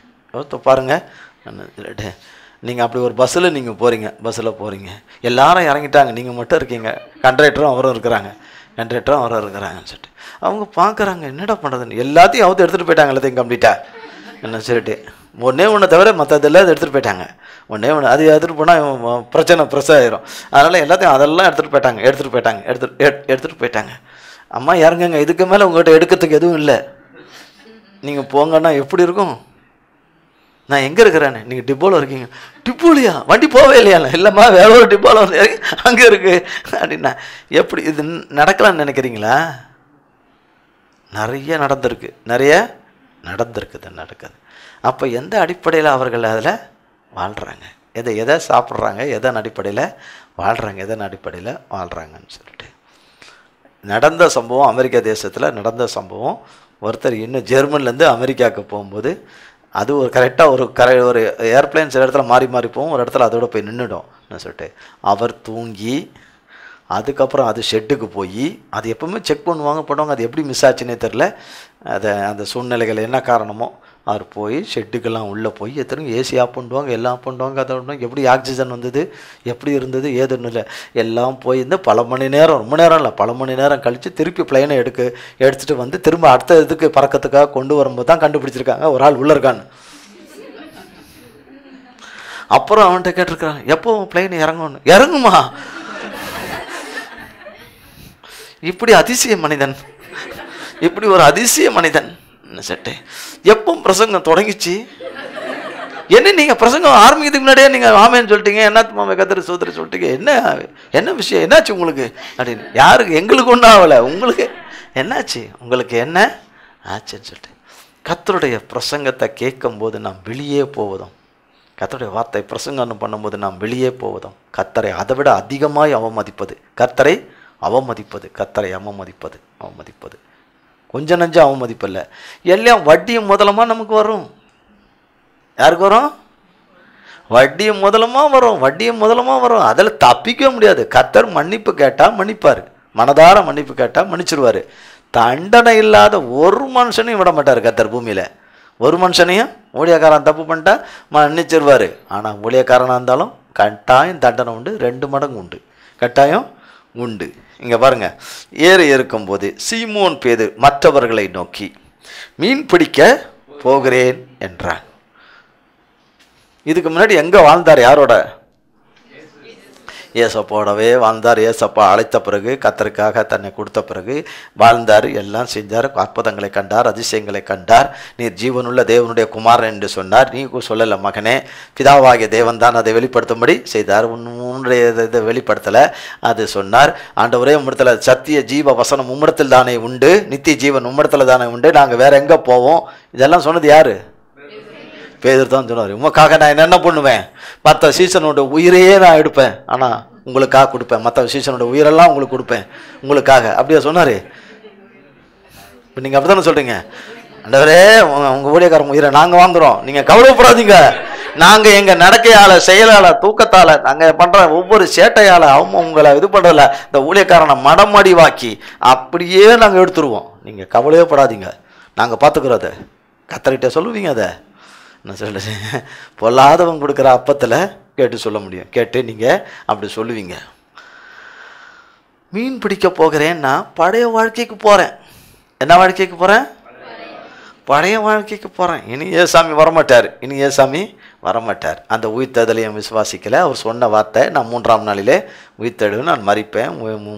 பாருங்கள். சொல்லிட்டு நீங்கள் அப்படி ஒரு பஸ்ஸில் நீங்கள் போகிறீங்க, எல்லாரும் இறங்கிட்டாங்க, நீங்கள் மட்டும் இருக்கீங்க, கண்ட்ராக்டரும் அவரும் இருக்கிறாங்கன்னு சொல்லிட்டு அவங்க பார்க்குறாங்க, என்னடா பண்ணுறதுன்னு. எல்லாத்தையும் அவங்க எடுத்துகிட்டு போயிட்டாங்க, எல்லாத்தையும் கம்ப்ளீட்டாக என்ன சொல்லிட்டு ஒன்று தவிர மற்றதெல்லாம் எடுத்துகிட்டு போயிட்டாங்க. அது எடுத்துகிட்டு போனால் பிரச்சனை ஆயிரும். அதனால் எல்லாத்தையும் அதெல்லாம் எடுத்துகிட்டு போயிட்டாங்க. அம்மா இறங்குங்க, இதுக்கு மேலே உங்கள்கிட்ட எடுக்கிறதுக்கு எதுவும் இல்லை, நீங்கள் போங்கன்னா எப்படி இருக்கும்? நான் எங்கே இருக்கிறேன்னு, நீங்கள் டிப்போவில் இருக்கீங்க. டிப்போலையா? வண்டி போவே இல்லையா? இல்லைம்மா, வேற ஒரு டிப்போவில் வந்து அங்கே இருக்குது அப்படின்னா எப்படி இது நடக்கலான்னு நினைக்கிறீங்களா? நிறைய நடக்குது. அப்போ எந்த அடிப்படையில் அவர்கள் அதில் வாழ்கிறாங்க, எதை சாப்பிட்றாங்க, எதன் அடிப்படையில் வாழ்கிறாங்கன்னு சொல்லிட்டு நடந்த சம்பவம். அமெரிக்கா தேசத்தில் நடந்த சம்பவம். ஒருத்தர் இன்னும் ஜெர்மன்லேருந்து அமெரிக்காவுக்கு போகும்போது அது ஒரு கரெக்டாக ஒரு ஏர்ப்ளைன் சில இடத்துல மாறி போகும், ஒரு இடத்துல அதோட போய் நின்றுடும் சொல்லிட்டு அவர் தூங்கி அதுக்கப்புறம் அது ஷெட்டுக்கு போய் அது எப்போவுமே செக் பண்ணுவாங்க. அது எப்படி மிஸ் ஆச்சுன்னே தெரில. அந்த சூழ்நிலைகள் என்ன காரணமோ அவர் போய் ஷெட்டுக்கெல்லாம் உள்ளே போய் எத்தனை ஏசி ஆஃப் பண்ணுவாங்க, எல்லாம் ஆஃப் பண்ணுவாங்க, அதை பண்ணுவாங்க. எப்படி ஆக்சிஜன் வந்தது, எப்படி இருந்தது, ஏதுன்னு இல்லை, எல்லாம் போயிருந்து பல மணி நேரம் கழித்து திருப்பி பிளைனை எடுத்துகிட்டு வந்து திரும்ப அடுத்த இதுக்கு பறக்கிறதுக்காக கொண்டு வரும்போது தான் கண்டுபிடிச்சிருக்காங்க ஒரு ஆள் உள்ளே இருக்கான்னு. அப்புறம் அவன்கிட்ட கேட்டிருக்கிறாங்க, எப்போ பிளைன் இறங்குமா? இப்படி ஒரு அதிசய மனிதன் செட்டு. எப்போ பிரசங்கம் தொடங்கிச்சு, என்ன நீங்கள் பிரசங்கம் ஆரம்பிக்கிறதுக்கு முன்னாடியே நீங்கள் ஆமேன்னு சொல்லிட்டீங்க, என்னத்துமா கத்திர சோதரி சொல்லிட்டீங்க, என்ன விஷயம், என்னாச்சு உங்களுக்கு அப்படின்னு. யாருக்கு? எங்களுக்கு ஒன்றும் ஆகலை, உங்களுக்கு என்னாச்சு, உங்களுக்கு என்ன ஆச்சுன்னு சொல்லிட்டு. கர்த்தருடைய பிரசங்கத்தை கேட்கும்போது நாம் வெளியே போவதும், கர்த்தருடைய வார்த்தை பிரசங்கம் பண்ணும்போது நாம் வெளியே போவதும், கர்த்தரை அதை விட அதிகமாய் அவமதிப்பது, கர்த்தரை அவமதிப்பது கொஞ்சம் நஞ்சம் அவமதிப்பில்ல. எல்லாம் வட்டியும் முதலமாக நமக்கு வரும். யாருக்கு வரும்? வட்டியும் முதலமாக வரும். அதில் தப்பிக்க முடியாது. கர்த்தர் மன்னிப்பு கேட்டால் மன்னிப்பார், மனதார மன்னிப்பு கேட்டால் மன்னிச்சிருவார். தண்டனை இல்லாத ஒரு மனுஷனையும் விட மாட்டார் கர்த்தர் பூமியில். ஒரு மனுஷனையும் ஊழியக்காரன் தப்பு பண்ணிட்டா மன்னிச்சிருவார். ஆனால் ஊழியக்காரனாக இருந்தாலும் கட்டாயம் தண்டனை உண்டு, 2 மடங்கு உண்டு, கட்டாயம் உண்டு. இங்கே பாருங்கள், ஏறி இருக்கும்போது சீமோன் பேதுரு மற்றவர்களை நோக்கி மீன் பிடிக்க போகிறேன் என்றான். இதுக்கு முன்னாடி எங்கே வாழ்ந்தார்? யாரோட? ஏசப்பாவோடவே வாழ்ந்தார். ஏசப்பா அழைத்த பிறகு, கர்த்தருக்காக தன்னை கொடுத்த பிறகு வாழ்ந்தார், எல்லாம் செஞ்சார், அற்புதங்களை கண்டார், அதிசயங்களை கண்டார். நீர் ஜீவனுள்ள தேவனுடைய குமாரன் என்று சொன்னார். நீ சொல்லலை மகனே, பிதாவாகிய தேவன் தான் அதை வெளிப்படுத்தும்படி செய்தார், உன்னுடைய இதை வெளிப்படுத்தலை அது சொன்னார். ஆண்டவரே உம்மிடத்தில் சத்திய ஜீவ வசனம் உம்மிடத்தில் தானே உண்டு, நித்திய ஜீவன் உம்மிடத்தில் தானே உண்டு, நாங்கள் வேற எங்கே போவோம்? இதெல்லாம் சொன்னது யாரு? பேதர் தான் சொன்னார், உமக்காக நான் என்ன பண்ணுவேன், மற்ற சீசனோட உயிரையே நான் எடுப்பேன், ஆனால் உங்களுக்காக கொடுப்பேன், மற்ற சீசனோட உயிரெல்லாம் உங்களுக்கு கொடுப்பேன் உங்களுக்காக. அப்படியே சொன்னார். இப்போ நீங்கள் அப்படி தானே சொல்கிறீங்க, ஆண்டவரே உங்கள் ஊழியக்காரங்க உயிரை நாங்கள் வாங்குகிறோம், நீங்கள் கவலைப்படாதீங்க, நாங்கள் எங்கள் நடக்கையால், செயலால், தூக்கத்தால், நாங்கள் பண்ணுற ஒவ்வொரு சேட்டையால் அவங்க உங்களை இது பண்ணுறதில்ல, இந்த ஊழியக்காரனை மடமடிவாக்கி அப்படியே நாங்கள் எடுத்துருவோம், நீங்கள் கவலையே படாதீங்க, நாங்கள் பார்த்துக்குறோம். அதை கத்தர்கிட்ட சொல்லுவீங்க. அதை என்ன சொல்லுது, பொல்லாதவங்க கொடுக்குற அப்பத்தில் கேட்டு சொல்ல முடியும், கேட்டு நீங்கள் அப்படி சொல்லுவீங்க. மீன் பிடிக்க போகிறேன்னா பழைய வாழ்க்கைக்கு போகிறேன். என்ன வாழ்க்கைக்கு போகிறேன்? பழைய வாழ்க்கைக்கு போகிறேன். இனி ஏசாமி வரமாட்டார், இனி ஏசாமி வரமாட்டார். அந்த உயிர்த்தெழுதலையும் விசுவாசிக்கலை. அவர் சொன்ன வார்த்தை, நான் 3ஆம் நாளிலே உயிர்த்தெழுவேன், நான் மரிப்பேன்,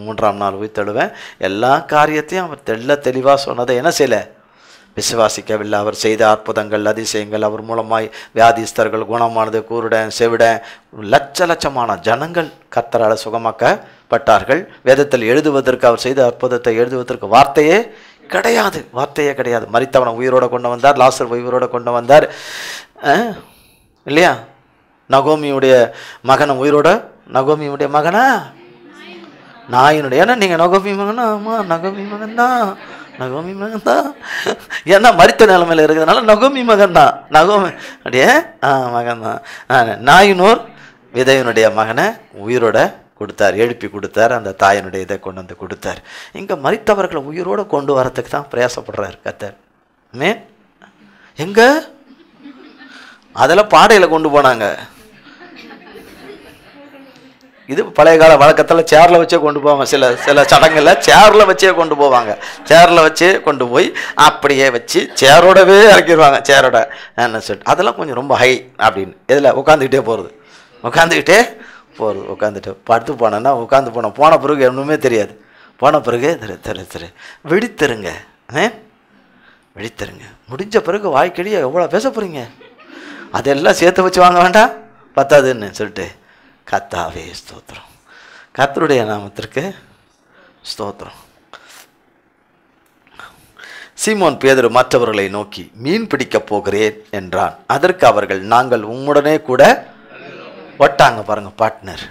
3ஆம் நாள் உயிர்த்தெழுவேன். எல்லா காரியத்தையும் அவர் தெளிவாக சொன்னதை என்ன செய்யலை? விசுவாசிக்கவில்லை. அவர் செய்த அற்புதங்கள், அதிசயங்கள், அவர் மூலமாய் வியாதிஸ்தர்கள் குணமானது, கூருடன், செவிடன், லட்சமான ஜனங்கள் கர்த்தரால் சுகமாக்கப்பட்டார்கள். வேதத்தில் எழுதுவதற்கு, அவர் செய்த அற்புதத்தை எழுதுவதற்கு வார்த்தையே கிடையாது, வார்த்தையே கிடையாது. மரித்தவனை உயிரோடு கொண்டு வந்தார், லாசர் உயிரோடு கொண்டு வந்தார் இல்லையா? நகோமியுடைய மகனை உயிரோட, நகோமியுடைய மகனா நாயினுடைய, ஏன்னா நீங்கள் நகோமி மகனா? ஆமாம், நகோமி மகன் தான், நகோமி மகன் தான். ஏன்னா மரித்த நிலைமையில் இருக்கிறதுனால நகோமி மகன் தான், நகோமி அப்படியே மகன் தான். நாயினூர் விதையினுடைய மகனை உயிரோட கொடுத்தார், எழுப்பி கொடுத்தார், அந்த தாயினுடைய இதை கொண்டு வந்து கொடுத்தார். இங்கே மரித்தவர்களை உயிரோடு கொண்டு வரத்துக்கு தான் பிரயாசப்படுறார் கர்த்தர். எங்க அதெல்லாம் பாடையில் கொண்டு போனாங்க. இது பழைய கால வழக்கத்தில் சேரில் வச்சே கொண்டு போவாங்க, சில சடங்குகளில் சேரில் வச்சே கொண்டு போவாங்க. சேரில் வச்சே கொண்டு போய் அப்படியே வச்சு சேரோடவே இறக்கிடுவாங்க, சேரோட என்ன சொல்லிட்டு. அதெல்லாம் கொஞ்சம் ரொம்ப ஹை அப்படின்னு. இதில் உட்காந்துக்கிட்டே போகிறது, உட்காந்துக்கிட்டே போகிறது, உட்காந்துட்டு படுத்து போனேன்னா உட்காந்து போன பிறகு ஒன்றுமே தெரியாது. போன பிறகு தெரு வெடித்தருங்க, வெடித்தருங்க. முடிஞ்ச பிறகு வாய்க்கடியே எவ்வளோ பேச போகிறீங்க, அதெல்லாம் சேர்த்து வச்சு வாங்க வேண்டாம், பத்தாதுன்னு சொல்லிட்டு. கர்த்தாவே ஸ்தோத்திரம், கர்த்தருடைய நாமத்திற்கு ஸ்தோத்திரம். சீமோன் பேதுரு மற்றவர்களை நோக்கி, மீன் பிடிக்கப் போகிறேன் என்றான். அதற்கு அவர்கள், நாங்கள் உம்முடனே கூட ஒட்டாங்க பாருங்க பார்ட்னர்,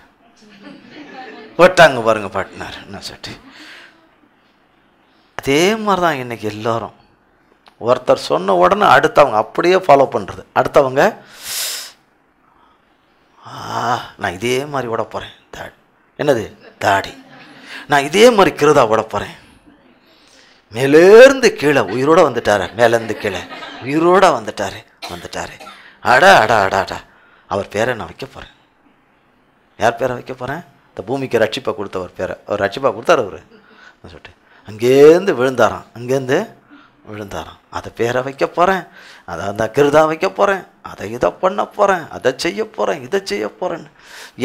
ஒட்டாங்க பாருங்க பார்ட்னர் என்ன சொல்லிட்டு. அதே மாதிரி தான் இன்னைக்கு எல்லாரும் ஒருத்தர் சொன்ன உடனே அடுத்தவங்க அப்படியே ஃபாலோ பண்ணுறது. அடுத்தவங்க நான் இதே மாதிரி விட போகிறேன், தாடி என்னது தாடி, நான் இதே மாதிரி கிருதா விட போகிறேன், மேலேருந்து கீழே உயிரோடு வந்துட்டாரு, மேலேருந்து கீழே உயிரோடு வந்துட்டாரு. அடா அடா அடா அடா, அவர் பேரை நான் வைக்க போகிறேன். யார் பேரை வைக்க போகிறேன்? இந்த பூமிக்கு ரட்சிப்பை கொடுத்தவர் பேரை, அவர் ரட்சிப்பா கொடுத்தார் அவர் சொல்லிட்டு. அங்கேருந்து விழுந்தாராம், அதை பேரை வைக்க போகிறேன், அதை அந்த கிருதா வைக்க போகிறேன், அதை இதை பண்ண போகிறேன், அதை செய்ய போகிறேன், இதை செய்ய போகிறேன்னு.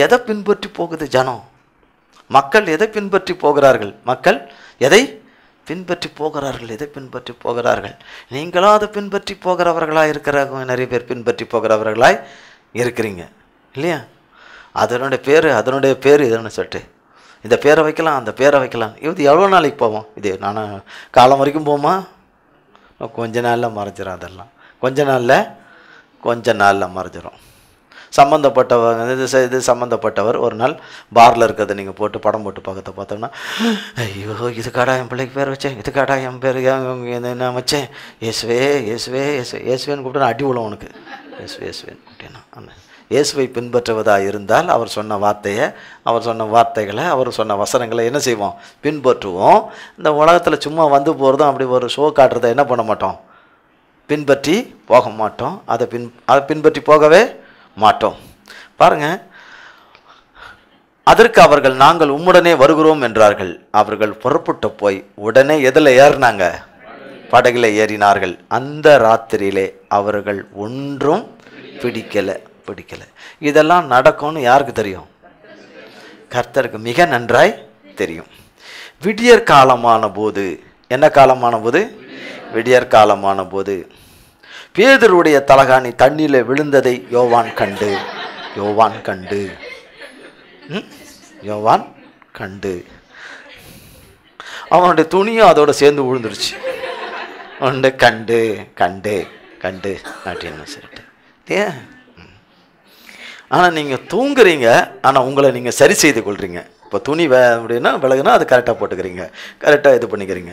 எதை பின்பற்றி போகுது ஜனம்? மக்கள் எதை பின்பற்றி போகிறார்கள்? மக்கள் எதை பின்பற்றி போகிறார்கள்? எதை பின்பற்றி போகிறார்கள்? நீங்களும் அதை பின்பற்றி போகிறவர்களாக இருக்கிறாங்க. நிறைய பேர் பின்பற்றி போகிறவர்களாய் இருக்கிறீங்க இல்லையா? அதனுடைய பேர் இதுன்னு சொல்லிட்டு இந்த பேரை வைக்கலாம், அந்த பேரை வைக்கலாம். இது எவ்வளோ நாளைக்கு போவோம்? இது நான் காலம் வரைக்கும் போமா? கொஞ்ச நாளில் மறைஞ்சிடும். அதெல்லாம் கொஞ்ச நாளில் மறைஞ்சிடும். சம்மந்தப்பட்டவங்க இது சம்மந்தப்பட்டவர் ஒரு நாள் பாரில் இருக்கிறத நீங்கள் போட்டு படம் போட்டு பக்கத்தை பார்த்தோம்னா, ஐயோ இதுக்காடா என் பிள்ளைக்கு பேர் வச்சேன், இதுக்காடா என் பேர் என்ன வச்சேன், இயேசுவேன்னு கூப்பிட்டு அடி விழும் உனக்கு. இயேசுவேன்னு கூப்பிட்டேன்னா இயேசுவை பின்பற்றுவதாக இருந்தால் அவர் சொன்ன வார்த்தைகளை அவர் சொன்ன வசனங்களை என்ன செய்வோம்? பின்பற்றுவோம். இந்த உலகத்தில் சும்மா வந்து போகிறதும் அப்படி ஒரு ஷோ காட்டுறதை என்ன பண்ண மாட்டோம்? பின்பற்றி போக மாட்டோம். அதை பின்பற்றி போகவே மாட்டோம். பாருங்க, அதற்கு அவர்கள், நாங்கள் உம்முடனே வருகிறோம் என்றார்கள். அவர்கள் புறப்பட்டு போய் உடனே எதில் ஏறினாங்க? படகில் ஏறினார்கள். அந்த ராத்திரியிலே அவர்கள் ஒன்றும் பிடிக்கலை. இதெல்லாம் நடக்கும்னு யாருக்கு தெரியும்? கர்த்தருக்கு மிக நன்றாய் தெரியும். விடியற் காலமான போது, என்ன காலமான போது? விடியற் காலமான போது பேதுருடைய தலகாணி தண்ணீரில் விழுந்ததை யோவான் கண்டு அவனுடைய துணியும் அதோட சேர்ந்து விழுந்துருச்சு. கண்டு அப்படின்னு சொல்லிட்டு ஏன்? ஆனால் நீங்கள் தூங்குறீங்க, ஆனால் உங்களை நீங்கள் சரி செய்து கொள்கிறீங்க. இப்போ துணி அப்படின்னா விலகுனா அது கரெக்டாக போட்டுக்கிறீங்க, கரெக்டாக இது பண்ணிக்கிறீங்க.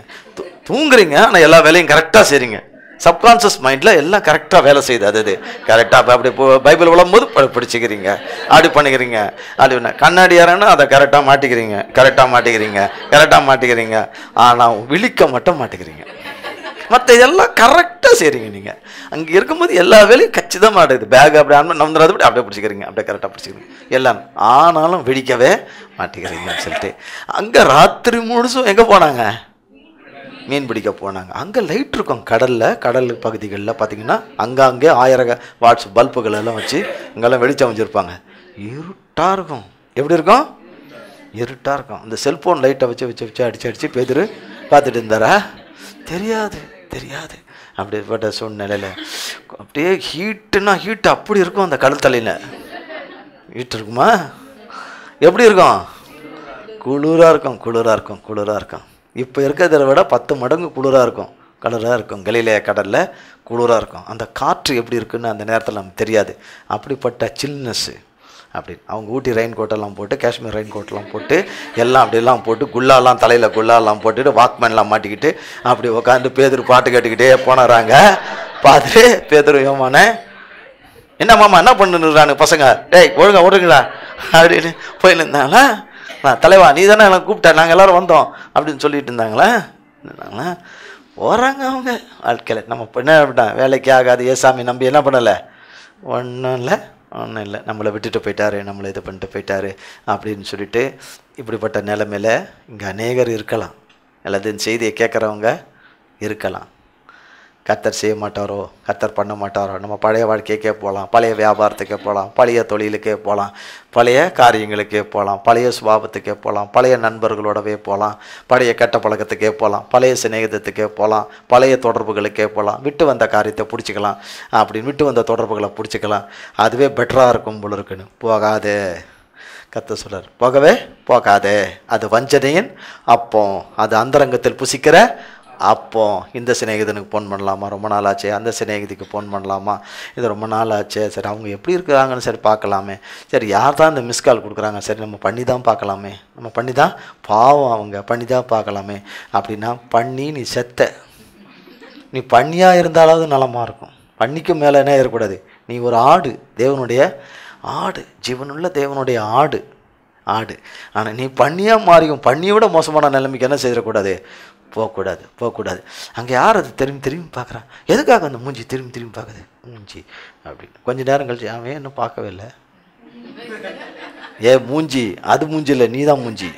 தூங்குறீங்க ஆனால் எல்லா வேலையும் கரெக்டாக செய்கிறீங்க. சப்கான்ஷியஸ் மைண்டில் எல்லாம் கரெக்டாக வேலை செய்யுது. அது கரெக்டாக அப்படி பைபிள் விழும்போது படிச்சுக்கிறீங்க, அப்படி பண்ணிக்கிறீங்க. அப்படி கண்ணாடி யாருன்னா அதை கரெக்டாக மாட்டிக்கிறீங்க. ஆனால் விழிக்க மட்டும் மாட்டிக்கிறீங்க. மற்ற இதெல்லாம் கரெக்டாக செய்கிறீங்க. நீங்கள் அங்கே இருக்கும்போது எல்லா வேலையும் கச்சிதமாக ஆடுது. பேக் அப்படி நம்புறது அப்படியே பிடிச்சிக்கிறீங்க, அப்படியே கரெக்டாக பிடிச்சிக்கிறீங்க எல்லாம். ஆனாலும் வெடிக்கவே மாட்டேங்கிறீங்கன்னு சொல்லிட்டு அங்கே ராத்திரி முழுசும் எங்கே போனாங்க? மீன் பிடிக்க போனாங்க. அங்கே லைட் இருக்கும் கடல் பகுதிகளில் பார்த்தீங்கன்னா அங்கே 1000 வாட்ஸ் பல்புகள் எல்லாம் வச்சு இங்கெல்லாம் வெளிச்சம் வச்சுருப்பாங்க. இருட்டாக இருக்கும். எப்படி இருக்கும்? இருட்டாக இருக்கும். அந்த செல்ஃபோன் லைட்டை வச்சு அடித்து பேதுரு பார்த்துட்டு இருந்தாரா? தெரியாது. அப்படிப்பட்ட சூழ்நிலையில் அப்படியே ஹீட்டு அப்படி இருக்கும். அந்த கடல் தலையில் ஹீட் இருக்குமா? எப்படி இருக்கும்? குளிராக இருக்கும். இப்போ இருக்கிறத விட 10 மடங்கு குளிராக இருக்கும். கலிலேயா கடலில் குளிராக இருக்கும். அந்த காற்று எப்படி இருக்குன்னு அந்த நேரத்தில் நமக்கு தெரியாது. அப்படிப்பட்ட சில்னஸ்ஸு. அப்படி அவங்க ஊட்டி ரெயின் கோட்டெல்லாம் போட்டு, காஷ்மீர் ரெயின் கோட்டெல்லாம் போட்டு, எல்லாம் அப்படிலாம் போட்டு, தலையில் குல்லாலாம் போட்டுட்டு, வாக்மேன்லாம் மாட்டிக்கிட்டு அப்படி உட்காந்து பேதுரு பாட்டு கேட்டுக்கிட்டே போனாராங்க. பார்த்துட்டு பேதுரு யோவானே, என்ன மாமா என்ன பண்ணுறானு பசங்க, டேய் ஒழுங்கா ஓடுங்களா அப்படின்னு போயிருந்தாங்களா? தலைவா நீ தானே எல்லாம் கூப்பிட்ட, நாங்கள் எல்லோரும் வந்தோம் அப்படின்னு சொல்லிட்டு இருந்தாங்களா? போகிறாங்க அவங்க வாழ்க்கையில். நம்ம என்ன அப்படின்னா வேலைக்கு ஆகாது, ஏசாமி நம்பி என்ன பண்ணலை? ஒன்றும் இல்லை, நம்மளை விட்டுட்டு போயிட்டாரு, நம்மளை இது பண்ணிட்டு போயிட்டாரு அப்படின்னு சொல்லிட்டு இப்படிப்பட்ட நிலைமையில் இங்கே அநேகர் இருக்கலாம். அல்லது இந்த செய்தியை கேட்குறவங்க இருக்கலாம். கர்த்தர் செய்ய மாட்டாரோ, கர்த்தர் பண்ண மாட்டாரோ, நம்ம பழைய வாழ்க்கைக்கே போகலாம், பழைய வியாபாரத்துக்கே போகலாம், பழைய தொழிலுக்கே போகலாம், பழைய காரியங்களுக்கே போகலாம், பழைய சுபாவத்துக்கே போகலாம், பழைய நண்பர்களோடவே போகலாம், பழைய கெட்ட பழக்கத்துக்கே போகலாம், பழைய சிநேகிதத்துக்கே போகலாம், பழைய தொடர்புகளுக்கே போகலாம். விட்டு வந்த காரியத்தை பிடிச்சிக்கலாம், அப்படின்னு விட்டு வந்த தொடர்புகளை பிடிச்சிக்கலாம். அதுவே பெட்டராக இருக்கும் போல இருக்குன்னு போகாதே. கர்த்தர் சொல்றார், போகாதே. அது வஞ்சனையின் அப்போ, அது அந்தரங்கத்தில் புசிக்கிற அப்போ. இந்த சிநேகிதனுக்கு ஃபோன் பண்ணலாமா? ரொம்ப நாள் ஆச்சு. அந்த சிநேகிதிக்கு ஃபோன் பண்ணலாமா? இது ரொம்ப நாள் ஆச்சு. சரி அவங்க எப்படி இருக்கிறாங்கன்னு சரி பார்க்கலாமே. சரி யார் தான் இந்த மிஸ்கால் கொடுக்குறாங்க, சரி நம்ம பண்ணி தான் பார்க்கலாமே, நம்ம பண்ணி தான் பாவம் அவங்க பண்ணி தான் பார்க்கலாமே. அப்படின்னா பண்ணி நீ செத்த. நீ பண்ணியாக இருந்தாலாவது நலமாக இருக்கும். பண்ணிக்கு மேலே என்ன ஏறக்கூடாது. நீ ஒரு ஆடு, தேவனுடைய ஆடு, ஜீவனுள்ள தேவனுடைய ஆடு. ஆனால் நீ பண்ணியாக மாறியும் பண்ணியை விட மோசமான நிலைமைக்கு என்ன செய்யக்கூடாது? போகக்கூடாது. அங்கே யார் அது திரும்பி பார்க்குறான்? எதுக்காக அந்த மூஞ்சி திரும்பி பார்க்குது? மூஞ்சி அப்படின்னு கொஞ்ச நேரம் கழிச்சு அவன் இன்னும் பார்க்கவே இல்லை. மூஞ்சி அது மூஞ்சி இல்லை, நீ தான் மூஞ்சி.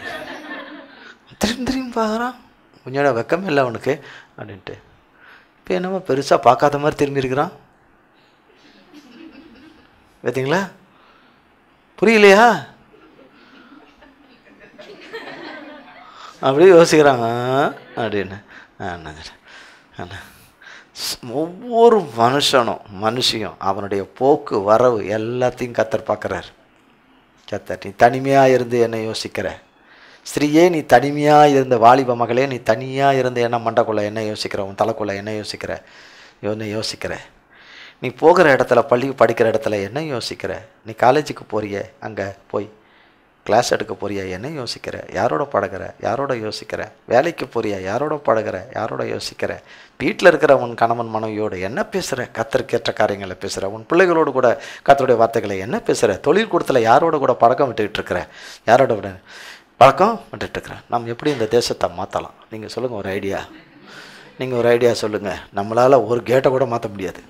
திரும்பி பார்க்குறான். கொஞ்ச நேரம் வெக்கமே இல்லை அவனுக்கு அப்படின்ட்டு. இப்போ என்னமோ பெருசாக பார்க்காத மாதிரி திரும்பி இருக்கிறான். பார்த்தீங்களா? புரியலையா? அப்படியே யோசிக்கிறாங்க அப்படின்னு. ஒவ்வொரு மனுஷியும் அவனுடைய போக்கு வரவு எல்லாத்தையும் கர்த்தர் பார்க்குறார். கர்த்தர், நீ தனிமையாக இருந்து என்ன யோசிக்கிற? ஸ்திரீயே நீ தனிமையாக இருந்த, வாலிப மகளே நீ தனியாக இருந்து என்ன மண்டக்குள்ளே என்ன யோசிக்கிற? உன் தலைக்குள்ளே என்ன யோசிக்கிற? நீ போகிற இடத்துல, பள்ளி படிக்கிற இடத்துல என்ன யோசிக்கிற? நீ காலேஜுக்கு போறிய, அங்கே போய் கிளாஸ் எடுக்க போறியா, என்ன யோசிக்கிற? யாரோட பழகிற? யாரோட யோசிக்கிற? வேலைக்கு போறியா, யாரோட பழகிற? யாரோட யோசிக்கிற? வீட்டில் இருக்கிற உன் கணவன் மனைவியோடு என்ன பேசுகிற? கர்த்தருக்கேற்ற காரியங்களை பேசுகிற? உன் பிள்ளைகளோடு கூட கர்த்தருடைய வார்த்தைகளை என்ன பேசுகிற? தொழில் கூடத்தில் யாரோட கூட பழக்கம் விட்டுக்கிட்டு இருக்கிற? யாரோட விட பழக்கம் விட்டுட்டுருக்குறேன்? நம்ம எப்படி இந்த தேசத்தை மாற்றலாம்? நீங்கள் சொல்லுங்கள் ஒரு ஐடியா. நீங்கள் ஒரு ஐடியா சொல்லுங்கள். நம்மளால் ஒரு கேட்டை கூட மாற்ற முடியாது.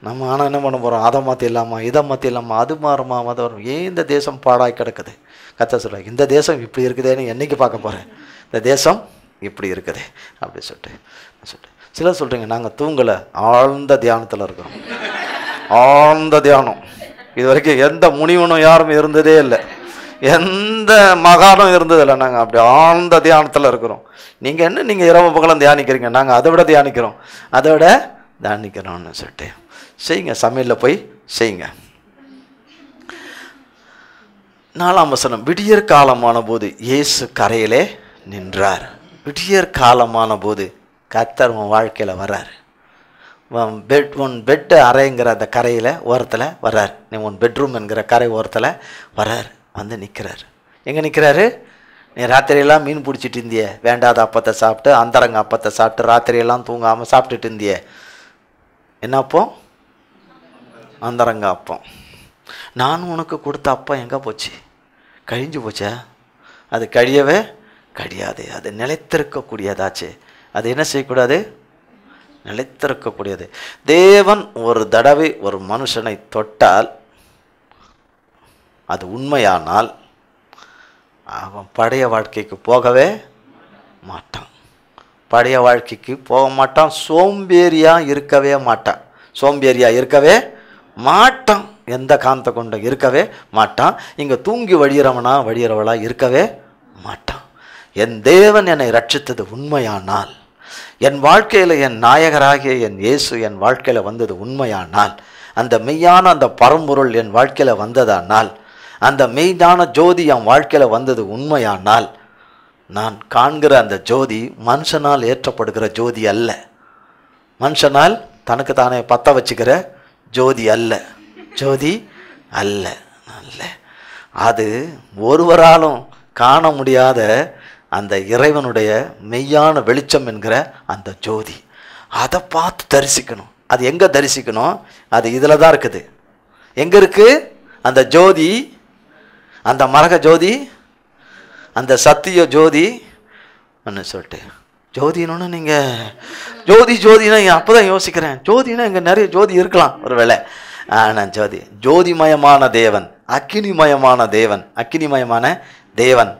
நம்ம ஆனால் என்ன பண்ண போகிறோம்? அதை மாற்றிடலாமா, இதை மாற்றிடலாமா, அது மாறுமா, அது வரும். ஏன் இந்த தேசம் பாடாய் கிடக்குது? கர்த்தர் சொல்ல, இந்த தேசம் இப்படி இருக்குதுன்னு என்றைக்கு பார்க்க போகிறேன்? இந்த தேசம் இப்படி இருக்குது அப்படி சொல்லிட்டு சிலர் சொல்கிறீங்க, நாங்கள் தூங்கலை, ஆழ்ந்த தியானத்தில் இருக்கிறோம். ஆழ்ந்த தியானம். இது வரைக்கும் எந்த முனிவனும் யாரும் இருந்ததே இல்லை, எந்த மகானும் இருந்ததில்லை. நாங்கள் அப்படி ஆழ்ந்த தியானத்தில் இருக்கிறோம். நீங்கள் என்ன, நீங்கள் இரவு பகலும் தியானிக்கிறீங்க, நாங்கள் அதை விட தியானிக்கிறோம்னு சொல்லிட்டு செய்யுங்க. சமையலில் போய் செய்யுங்க. 4ஆம் வசனம், விடியற் காலமான போது இயேசு கரையிலே நின்றார். விடியற் காலமான போது கர்த்தர் உன் வாழ்க்கையில் வர்றார். உன் பெட்டு அறைங்கிற அந்த கரையில் ஓரத்தில் வர்றார். நீ உன் பெட்ரூம் என்கிற கரை ஓரத்தில் வர்றார். வந்து நிற்கிறார். எங்கே நிற்கிறாரு? நீ ராத்திரியெல்லாம் மீன் பிடிச்சிட்டு இருந்தியே, வேண்டாத அப்பத்தை சாப்பிட்டு, அந்தரங்க அப்பத்தை சாப்பிட்டு, ராத்திரியெல்லாம் தூங்காமல் சாப்பிட்டுட்டு இருந்தியே. என்ன அப்பம்? அந்தரங்க அப்பம். நான் உனக்கு கொடுத்த அப்பம் எங்கே போச்சு? கழிஞ்சு போச்சா? அது கழியவே கழியாது. அது நிலைத்திருக்கக்கூடியதாச்சு. அது என்ன செய்யக்கூடாது? நிலைத்திருக்கக்கூடியது. தேவன் ஒரு தடவை ஒரு மனுஷனை தொட்டால், அது உண்மையானால், அவன் பழைய வாழ்க்கைக்கு போகவே மாட்டான். பழைய வாழ்க்கைக்கு போக மாட்டான். சோம்பேறியாக இருக்கவே மாட்டான். சோம்பேறியாக இருக்கவே மாட்டான். எந்த காந்தத்தை கொண்டு இருக்கவே மாட்டான். இங்கே தூங்கி வழியிறவளா இருக்கவே மாட்டான். என் தேவன் என்னை ரட்சித்தது உண்மையானால், என் வாழ்க்கையில் என் நாயகராகிய என் இயேசு என் வாழ்க்கையில் வந்தது உண்மையானால், அந்த மெய்யான அந்த பரம்பொருள் என் வாழ்க்கையில் வந்ததானால், அந்த மெய்யான ஜோதி என் வாழ்க்கையில் வந்தது உண்மையானால், நான் காண்கிற அந்த ஜோதி மனுஷனால் ஏற்றப்படுகிற ஜோதி அல்ல. மனுஷனால் தனக்கு தானே பற்ற வச்சுக்கிற ஜோதி அல்ல. ஜோதி அல்ல. அல்ல. அது ஒருவராலும் காண முடியாத அந்த இறைவனுடைய மெய்யான வெளிச்சம் என்கிற அந்த ஜோதி. அதை பார்த்து தரிசிக்கணும். அது எங்கே தரிசிக்கணும்? அது இதில் தான் இருக்குது. எங்கே இருக்குது அந்த ஜோதி? அந்த மரக ஜோதி, அந்த சத்திய ஜோதி சொல்லிட்டு ஜோதின்னு நீங்கள் ஜோதினா அப்போ தான் யோசிக்கிறேன். ஜோதினா இங்கே நிறைய ஜோதி இருக்கலாம் ஒரு வேளை. ஆனால் ஜோதிமயமான தேவன், அக்கினிமயமான தேவன், அக்கினிமயமான தேவன்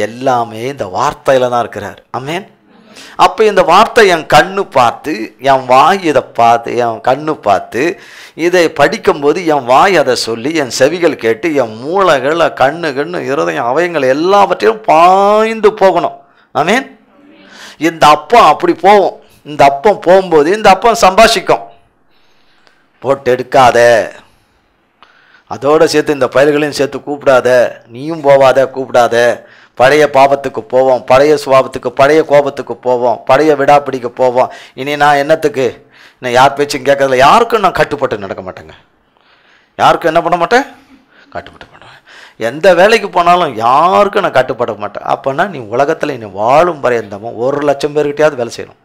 எல்லாமே இந்த வார்த்தையில் தான் இருக்கிறார். ஆமென். அப்போ இந்த வார்த்தை என் கண்ணு பார்த்து, என் வாய் இதை பார்த்து, என் கண்ணு பார்த்து இதை படிக்கும்போது என் வாய் அதை சொல்லி, என் செவிகள் கேட்டு, என் மூளைகள், கண்ணு இருதயம் அவயங்கள் எல்லாவற்றையும் பாய்ந்து போகணும். ஆமென். இந்த அப்பம் அப்படி போகும். இந்த அப்பம் போகும்போது இந்த அப்பம் சம்பாஷிக்கும். போட்டு எடுக்காத, அதோடு சேர்த்து இந்த பயல்களையும் சேர்த்து கூப்பிடாத, நீயும் போவாத, கூப்பிடாத. பழைய பாவத்துக்கு போவோம், பழைய சுபாவத்துக்கு, பழைய கோபத்துக்கு போவோம், பழைய விடாப்பிடிக்க போவோம். இனி நான் என்னத்துக்கு? நான் யார் பேச்சும் கேட்கறதில்ல. யாருக்கும் நான் கட்டுப்பட்டு நடக்க மாட்டேங்க. யாருக்கும் என்ன பண்ண மாட்டேன்? கட்டுப்பட்டு பண்ணுவேன். எந்த வேலைக்கு போனாலும் யாருக்கும் நான் கட்டுப்பட மாட்டேன். அப்போனா நீ உலகத்தில் நீ வாழும் பரியந்தமும் 1,00,000 பேர்கிட்டையாவது வேலை செய்யணும்.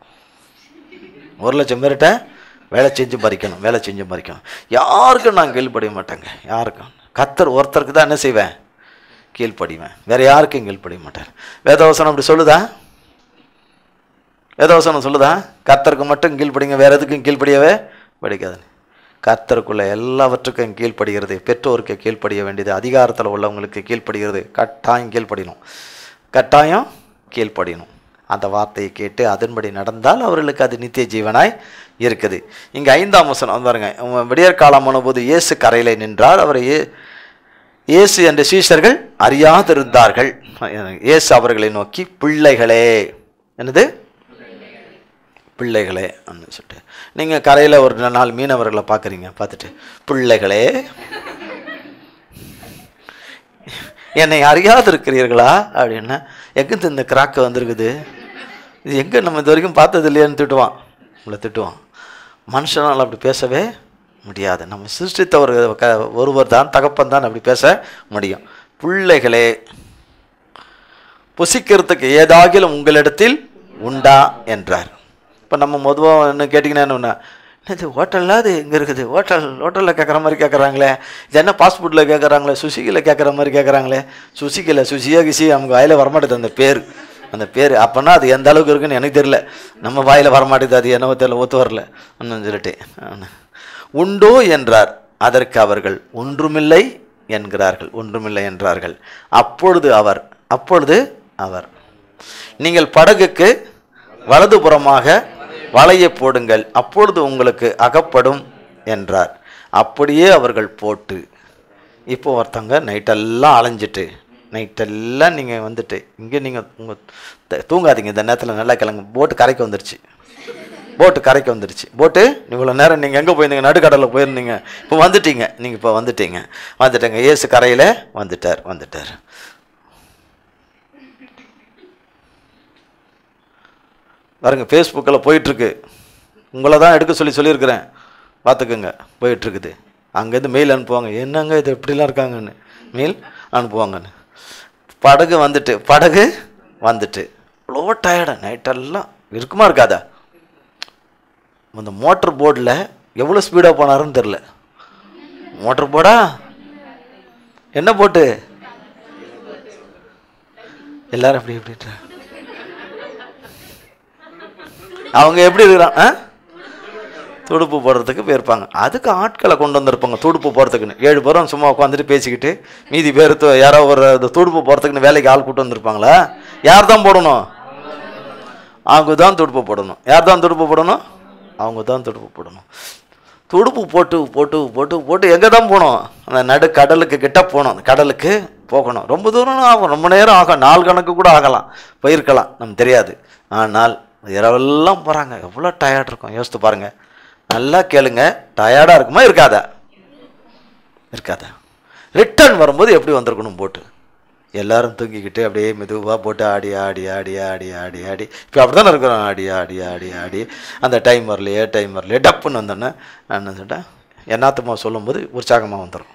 1,00,000 பேர்கிட்ட வேலை செஞ்சு பறிக்கணும். யாருக்கும் நான் கீழ்ப்படிய மாட்டேங்க. யாருக்கும். கர்த்தர் ஒருத்தருக்கு தான் என்ன செய்வேன்? கீழ்ப்படிவேன். வேறு யாருக்கும் கீழ்ப்படிய மாட்டேன். வேதவசனம் அப்படி சொல்லுதா? வேதவசனம் சொல்லுதா கர்த்தருக்கு மட்டும் கீழ்ப்படிங்க, வேறு எதுக்கும் கீழ்ப்படியவே படிக்காது. கர்த்தருக்குள்ள எல்லாவற்றுக்கும் கீழ்ப்படுகிறது. பெற்றோருக்கு கீழ்ப்படிய வேண்டியது, அதிகாரத்தில் உள்ளவங்களுக்கு கீழ்ப்படுகிறது. கட்டாயம் கீழ்ப்படியணும். அந்த வார்த்தையை கேட்டு அதன்படி நடந்தால் அவர்களுக்கு அது நித்திய ஜீவனாய் இருக்குது. இங்கே 5ஆம் வசனம் பாருங்க. விடியற்காலம் ஆனபோது இயேசு கரையிலே நின்றார். அவரை இயேசு என்ற சீஷர்கள் அறியாதிருந்தார்கள். இயேசு அவர்களை நோக்கி, பிள்ளைகளே, என்னது பிள்ளைகளே சொல்லிட்டு, நீங்கள் கரையில் ஒரு 4 மீனவர்களை பார்க்குறீங்க. பார்த்துட்டு பிள்ளைகளே என்னை அறியாது இருக்கிறீர்களா அப்படின்னா, எங்கே இந்த கிராக்கு வந்திருக்குது? இது எங்கே நம்ம இது வரைக்கும் பார்த்தது இல்லையான்னு திட்டுவான். நம்மளை திட்டுவான். மனுஷனால் அப்படி பேசவே முடியாது. நம்ம சிருஷ்டித்த ஒருவர் தான், தகப்பன் தான் அப்படி பேச முடியும். பிள்ளைகளே, புசிக்கிறதுக்கு ஏதாகிலும் உங்களிடத்தில் உண்டா என்றார். இப்போ நம்ம மொதவாக என்ன கேட்டிங்கன்னா, இது ஹோட்டலில் அது எங்கே இருக்குது? ஹோட்டலில் கேட்குற மாதிரி கேட்குறாங்களே. இது என்ன ஃபாஸ்ட் ஃபுட்டில் கேட்குறாங்களே, சுசிக்கில் கேட்குற மாதிரி கேட்குறாங்களே. சுசியா கிசி நமக்கு வாயில் வரமாட்டேது அந்த பேர். அப்போனா அது எந்த அளவுக்கு இருக்குன்னு எனக்கு தெரியல. நம்ம வாயில் வரமாட்டேது, அது என்னவோ தெரியல, ஒத்து வரல சொல்லிட்டு. உண்டோ என்றார். அதற்கு அவர்கள் ஒன்றுமில்லை என்றார்கள். அப்பொழுது அவர் நீங்கள் படகுக்கு வலதுபுறமாக வலையை போடுங்கள், அப்பொழுது உங்களுக்கு அகப்படும் என்றார். அப்படியே அவர்கள் போட்டு, இப்போ ஒருத்தவங்க நைட்டெல்லாம் அலைஞ்சிட்டு, நைட்டெல்லாம் நீங்கள் வந்துட்டு இங்கே நீங்கள் உங்கள் தூங்காதீங்க, இந்த நேரத்தில் நல்லா கிளங்க. போட்டு கரைக்கு வந்துருச்சு. போட்டு இவ்வளோ நேரம் நீங்கள் எங்கே போயிருந்தீங்க? நடுக்கடலில் போயிருந்தீங்க. இப்போ வந்துட்டீங்க. நீங்கள் இப்போ வந்துட்டீங்க. இயேசு கரையில் வந்துட்டார். பாருங்க, ஃபேஸ்புக்கில் போயிட்டுருக்கு. உங்களை தான் எடுக்க சொல்லியிருக்கிறேன், பார்த்துக்குங்க. போயிட்டுருக்குது. அங்கேருந்து மெயில் அனுப்புவாங்க, என்னங்க இது இப்படிலாம் இருக்காங்கன்னு மெயில் அனுப்புவாங்கன்னு. படகு வந்துட்டு அவ்வளோ டயர்டாக நைட்டெல்லாம் இருக்குமா இருக்காதா? அந்த மோட்டர் போர்டில் எவ்வளோ ஸ்பீடாக போனாருன்னு தெரில. மோட்டர் போர்டா என்ன போட்டு எல்லாரும் எப்படி எப்படி அவங்க எப்படி இருக்கிறான், துடுப்பு போடுறதுக்கு போயிருப்பாங்க. அதுக்கு ஆட்களை கொண்டு வந்திருப்பாங்க துடுப்பு போகிறதுக்குன்னு. 7 பேரும் சும்மா உட்காந்துட்டு பேசிக்கிட்டு, மீதி பேர் யாரோ ஒரு துடுப்பு போகிறதுக்குன்னு வேலைக்கு ஆள் கூட்டு வந்திருப்பாங்களா? யார் தான் போடணும்? அவங்க தான் துடுப்பு போடணும். யார் தான் துடுப்பு போடணும்? அவங்க தான் துடுப்பு போடணும். துடுப்பு போட்டு போட்டு போட்டு போட்டு எங்கே தான் போகணும்? அந்த நடு கடலுக்கு கிட்ட போகணும். கடலுக்கு போகணும். ரொம்ப தூரம் ஆகும், ரொம்ப நேரம் ஆகும், நாள் கணக்கு கூட ஆகலாம், போயிருக்கலாம், நமக்கு தெரியாது. ஆனால் இரவெல்லாம் போகிறாங்க. எவ்வளோ டயர்ட் இருக்கும் யோசித்து பாருங்கள். நல்லா கேளுங்க, டயர்டாக இருக்குமா இருக்காதா? ரிட்டர்ன் வரும்போது எப்படி வந்திருக்கணும்? போட்டு எல்லாரும் தூங்கிக்கிட்டு அப்படியே மெதுவாக போட்டு ஆடி ஆடி ஆடி ஆடி ஆடி ஆடி இப்போ அப்படி தானே இருக்கிறோம். ஆடி ஆடி ஆடி ஆடி அந்த டைம் வரலையே டப்புன்னு வந்தோன்னே என்ன சொல்லிட்டேன், என்னாத்துமா சொல்லும்போது உற்சாகமாக வந்துடும்.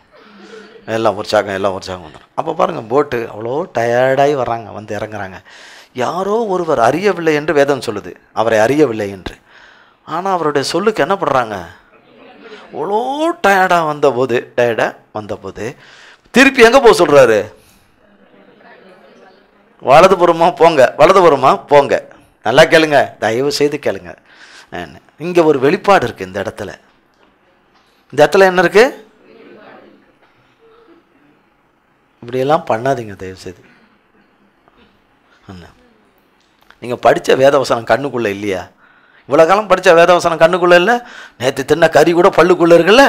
எல்லாம் உற்சாகம் வந்துடும். அப்போ பாருங்கள், போட்டு அவ்வளோ டயர்டாகி வர்றாங்க, வந்து இறங்குறாங்க. யாரோ ஒருவர் அறியவில்லை என்று வேதம் சொல்லுது, அவரை அறியவில்லை என்று. ஆனால் அவருடைய சொல்லுக்கு என்ன பண்ணுறாங்க? அவ்வளோ டயர்டாக வந்தபோது திருப்பி எங்கே போக சொல்கிறாரு? வலதுபுறமா போங்க. நல்லா கேளுங்க, தயவு செய்து கேளுங்க. இங்கே ஒரு வெளிப்பாடு இருக்குது இந்த இடத்துல. என்ன இருக்குது? இப்படியெல்லாம் பண்ணாதீங்க தயவு செய்து. நீங்கள் படித்த வேதவசனம் கண்ணுக்குள்ளே இல்லையா? இவ்வளோ காலம் படித்த வேதவசனம் கண்ணுக்குள்ளே இல்லை. நேற்று தின்ன கறி கூட பல்லுக்குள்ளே இருக்குல்ல,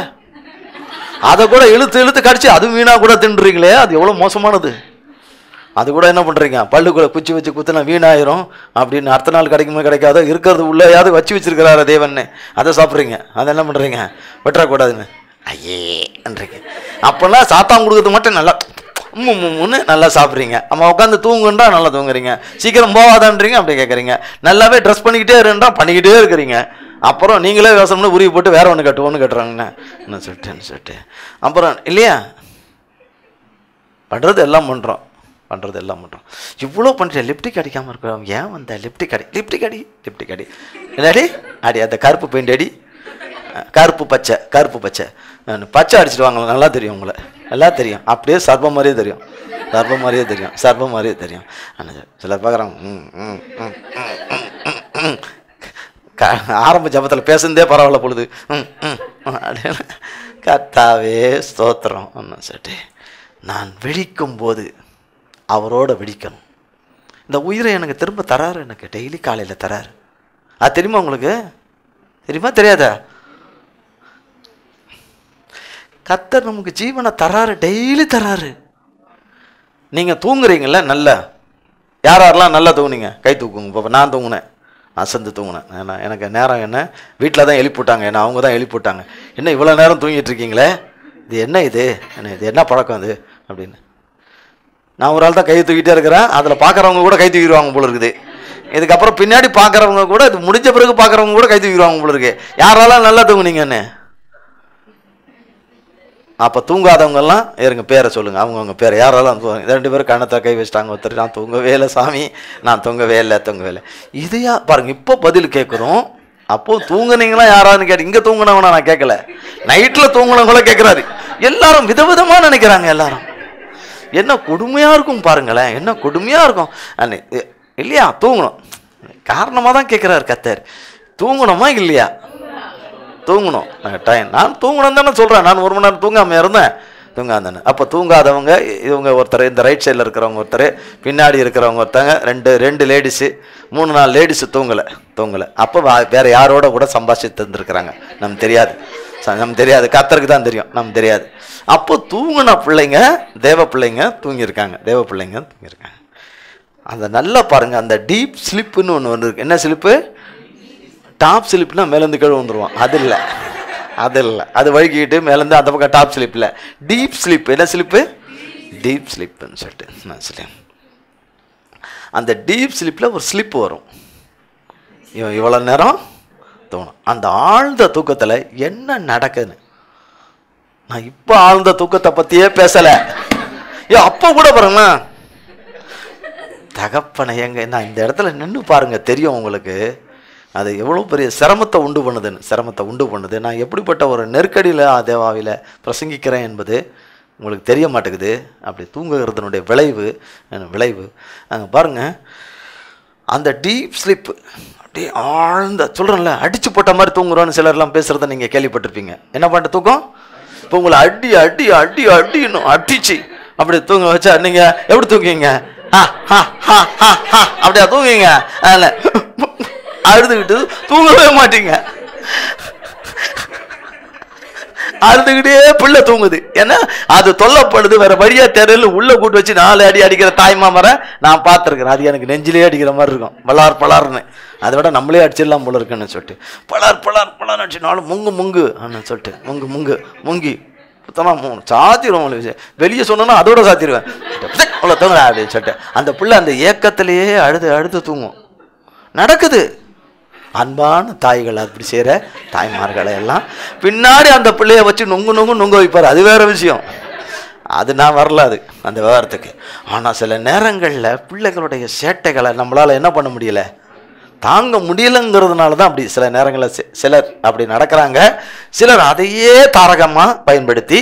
அதை கூட இழுத்து கடிச்சு அது வீணாக கூட தின்னுறீங்களே, அது எவ்வளோ மோசமானது. அது கூட என்ன பண்ணுறீங்க? பல்லுக்குள்ளே குச்சி வச்சு குத்துனா வீணாயிரும் அப்படின்னு அடுத்த நாள் கிடைக்காதோ இருக்கிறது உள்ளேயாவது வச்சு வச்சிருக்கிறாரு தேவன்னு, அதை சாப்பிட்றீங்க. அதை என்ன பண்ணுறீங்க? வெட்டக்கூடாதுன்னு ஐயேன்றீங்க. அப்போல்லாம் சாத்தாம் கொடுக்குறது மட்டும் நல்லா முன்னு நல்லா சாப்பிட்றீங்க. நம்ம உட்காந்து தூங்குன்றா நல்லா தூங்குறீங்க. சீக்கிரம் போகாதான்றீங்க, அப்படி கேட்குறீங்க. நல்லாவே ட்ரெஸ் பண்ணிக்கிட்டே இருன்றா பண்ணிக்கிட்டே இருக்கிறீங்க. அப்புறம் நீங்களே விவசாயம்னு உருவி போட்டு வேற ஒன்று கட்டுறாங்கண்ணே என்ன சொல்லிட்டு அப்புறம் இல்லையா பண்ணுறது எல்லாம் பண்ணுறோம். இவ்வளோ பண்ணுறேன், லிப்டிக் அடிக்காமல் இருக்கிறோம். ஏன் வந்த லிப்டிக் அடி என்னடி அடி, அந்த கருப்பு பெயிண்ட் அடி, கருப்பு பச்சை அடிச்சுட்டு வாங்க. நல்லா தெரியும், உங்களை நல்லா தெரியும். அப்படியே சர்பம் மாதிரியே தெரியும். சில பார்க்குறாங்க, ஆரம்ப ஜபத்தில் பேசுனதே பரவாயில்ல பொழுது அப்படின்னு. கர்த்தாவே ஸ்தோத்திரம் சொல்லிட்டு நான் விழிக்கும் போது அவரோட விழிக்கணும். இந்த உயிரை எனக்கு திரும்ப தராரு, எனக்கு டெய்லி காலையில் தராரு. அது தெரியுமா உங்களுக்கு? தெரியாதா? கர்த்தர் நமக்கு ஜீவனை தராரு, டெய்லி தராரு. நீங்கள் தூங்குறீங்கள நல்லா? யாரெல்லாம் நல்லா தூங்குனீங்க? கை தூக்குங்க. இப்போ நான் தூங்குனேன், அசந்து தூங்கினேன். ஏன்னா எனக்கு நேரம் என்ன, வீட்டில் தான் எழுப்பிவிட்டாங்க, ஏன்னா அவங்க தான் எழுப்பிவிட்டாங்க. என்ன இவ்வளோ நேரம் தூங்கிட்டு இருக்கீங்களே, இது என்ன பழக்கம் இது அப்படின்னு. நான் ஒரு ஆள் தான் கை தூக்கிட்டே இருக்கிறேன். அதில் பார்க்குறவங்க கூட கை தூக்கிடுவாங்க போல இருக்குது. இதுக்கப்புறம் பின்னாடி பார்க்குறவங்க கூட, இது முடிஞ்ச பிறகு பார்க்குறவங்க கூட கை தூக்கிடுவாங்க போல இருக்கு. யாரெல்லாம் நல்லா தூங்குனீங்கன்னு. அப்போ தூங்காதவங்கெல்லாம் இருங்க, பேரை சொல்லுங்கள். அவங்க பேரை யாரெல்லாம் 2 பேரும் கண்ணத்தை கை வச்சுட்டாங்க. ஒருத்தர் நான் தூங்கவே இல்லை சாமி, நான் தூங்கவே இல்லை. இதையா பாருங்கள், இப்போ பதில் கேட்குறோம். அப்போ தூங்குனீங்களா யாரான்னு கேட்டு, இங்கே தூங்குனவனா நான் கேட்கல, நைட்டில் தூங்குனவங்கள கேட்குறாரு. எல்லாரும் விதவிதமாக நினைக்கிறாங்க. எல்லாரும் என்ன கொடுமையாக இருக்கும் பாருங்களேன், என்ன கொடுமையாக இருக்கும் இல்லையா? தூங்கணும் காரணமாக தான் கேட்குறாரு கர்த்தர். தூங்கணுமா இல்லையா? தூங்கணும். நான் தூங்கணும் தானே சொல்கிறேன். நான் 1 மணி நேரம் தூங்காமல் இருந்தேன், தூங்காதானே. அப்போ தூங்காதவங்க இவங்க ஒருத்தர், இந்த ரைட் சைடில் இருக்கிறவங்க ஒருத்தர், பின்னாடி இருக்கிறவங்க ஒருத்தங்க, 2 லேடிஸு, 3-4 லேடிஸு தூங்கலை. அப்போ வேறு யாரோட கூட சம்பாஷித்து தந்துருக்குறாங்க, நமக்கு தெரியாது. கர்த்தருக்கு தான் தெரியும், நமக்கு தெரியாது. அப்போ தூங்கின பிள்ளைங்க, தேவ பிள்ளைங்க தூங்கியிருக்காங்க. அந்த நல்லா பாருங்கள், அந்த டீப் ஸ்லிப்புன்னு ஒன்று வந்துருக்கு. என்ன ஸ்லிப்பு? டாப் ஸ்லிப்னா மேலேருந்து கீழே வந்துடுவான். அது இல்லை, அது வழுக்கிட்டு மேலேருந்து அந்த பக்கம் டாப் ஸ்லிப்பில். Deep slip. என்ன ஸ்லிப்பு? டீப் ஸ்லிப்புன்னு சொல்லிட்டு நான் சொல்லேன். அந்த டீப் ஸ்லிப்பில் ஒரு ஸ்லிப்பு வரும். இவன் இவ்வளோ நேரம் தோணும். அந்த ஆழ்ந்த தூக்கத்தில் என்ன நடக்குதுன்னு நான் இப்போ ஆழ்ந்த தூக்கத்தை பற்றியே பேசலை. அப்போ கூட பாருங்களா தகப்பனை எங்க நான் இந்த இடத்துல நின்று பாருங்க, தெரியும் உங்களுக்கு அது எவ்வளோ பெரிய சிரமத்தை உண்டு பண்ணுது. நான் எப்படிப்பட்ட ஒரு நெருக்கடியில் தேவாவியில் பிரசங்கிக்கிறேன் என்பது உங்களுக்கு தெரிய மாட்டேங்குது. அப்படி தூங்குகிறதுனுடைய விளைவு அங்கே பாருங்கள், அந்த டீப் ஸ்லீப் அப்படியே ஆழ்ந்த சொல்கிறேன்ல, அடித்து போட்ட மாதிரி தூங்குறோன்னு சிலர்லாம் பேசுகிறத நீங்கள் கேள்விப்பட்டிருப்பீங்க. என்ன பண்ணிட்டு தூக்கம்? இப்போ உங்களை அடின்னு அடிச்சு அப்படி தூங்க வச்சா நீங்கள் எப்படி தூங்குவீங்க? அப்படியா தூங்குவீங்க? அதில் அழுதுகிட்டு தூங்கவே மாட்டீங்க. அழுதுகிட்டே பிள்ளை தூங்குது. ஏன்னா அது தொல்லப்படுது, வேற வழியா தெரியல. உள்ள கூட்டு வச்சு 4 அடி அடிக்கிற தாய்மாமரை நான் பார்த்துருக்கிறேன். அது எனக்கு நெஞ்சிலே அடிக்கிற மாதிரி இருக்கும், பலார்னு. அதை விட நம்மளே அடிச்சிடலாம் போல இருக்குன்னு சொல்லிட்டு பலார் அடிச்சுனாலும் முங்கு சொல்லிட்டு முங்கி சுத்தமாக சாத்திடுவோம். வெளியே சொன்னோன்னா அதோட சாத்திடுவேன். அவ்வளோ தூங்குற அப்படின்னு சொல்லிட்டு அந்த பிள்ளை அந்த ஏக்கத்திலேயே அழுது தூங்கும். நடக்குது. அன்பான தாய்கள் அப்படி செய்கிற தாய்மார்களை எல்லாம் பின்னாடி அந்த பிள்ளைய வச்சு நொங்கு வைப்பார். அது வேற விஷயம். அது நான் வரல அது அந்த விவகாரத்துக்கு. ஆனால் சில நேரங்களில் பிள்ளைகளுடைய சேட்டைகளை நம்மளால் என்ன பண்ண முடியல, தாங்க முடியலைங்கிறதுனால தான் அப்படி சில நேரங்களில் சிலர் அப்படி நடக்கிறாங்க. சிலர் அதையே தாரகமாக பயன்படுத்தி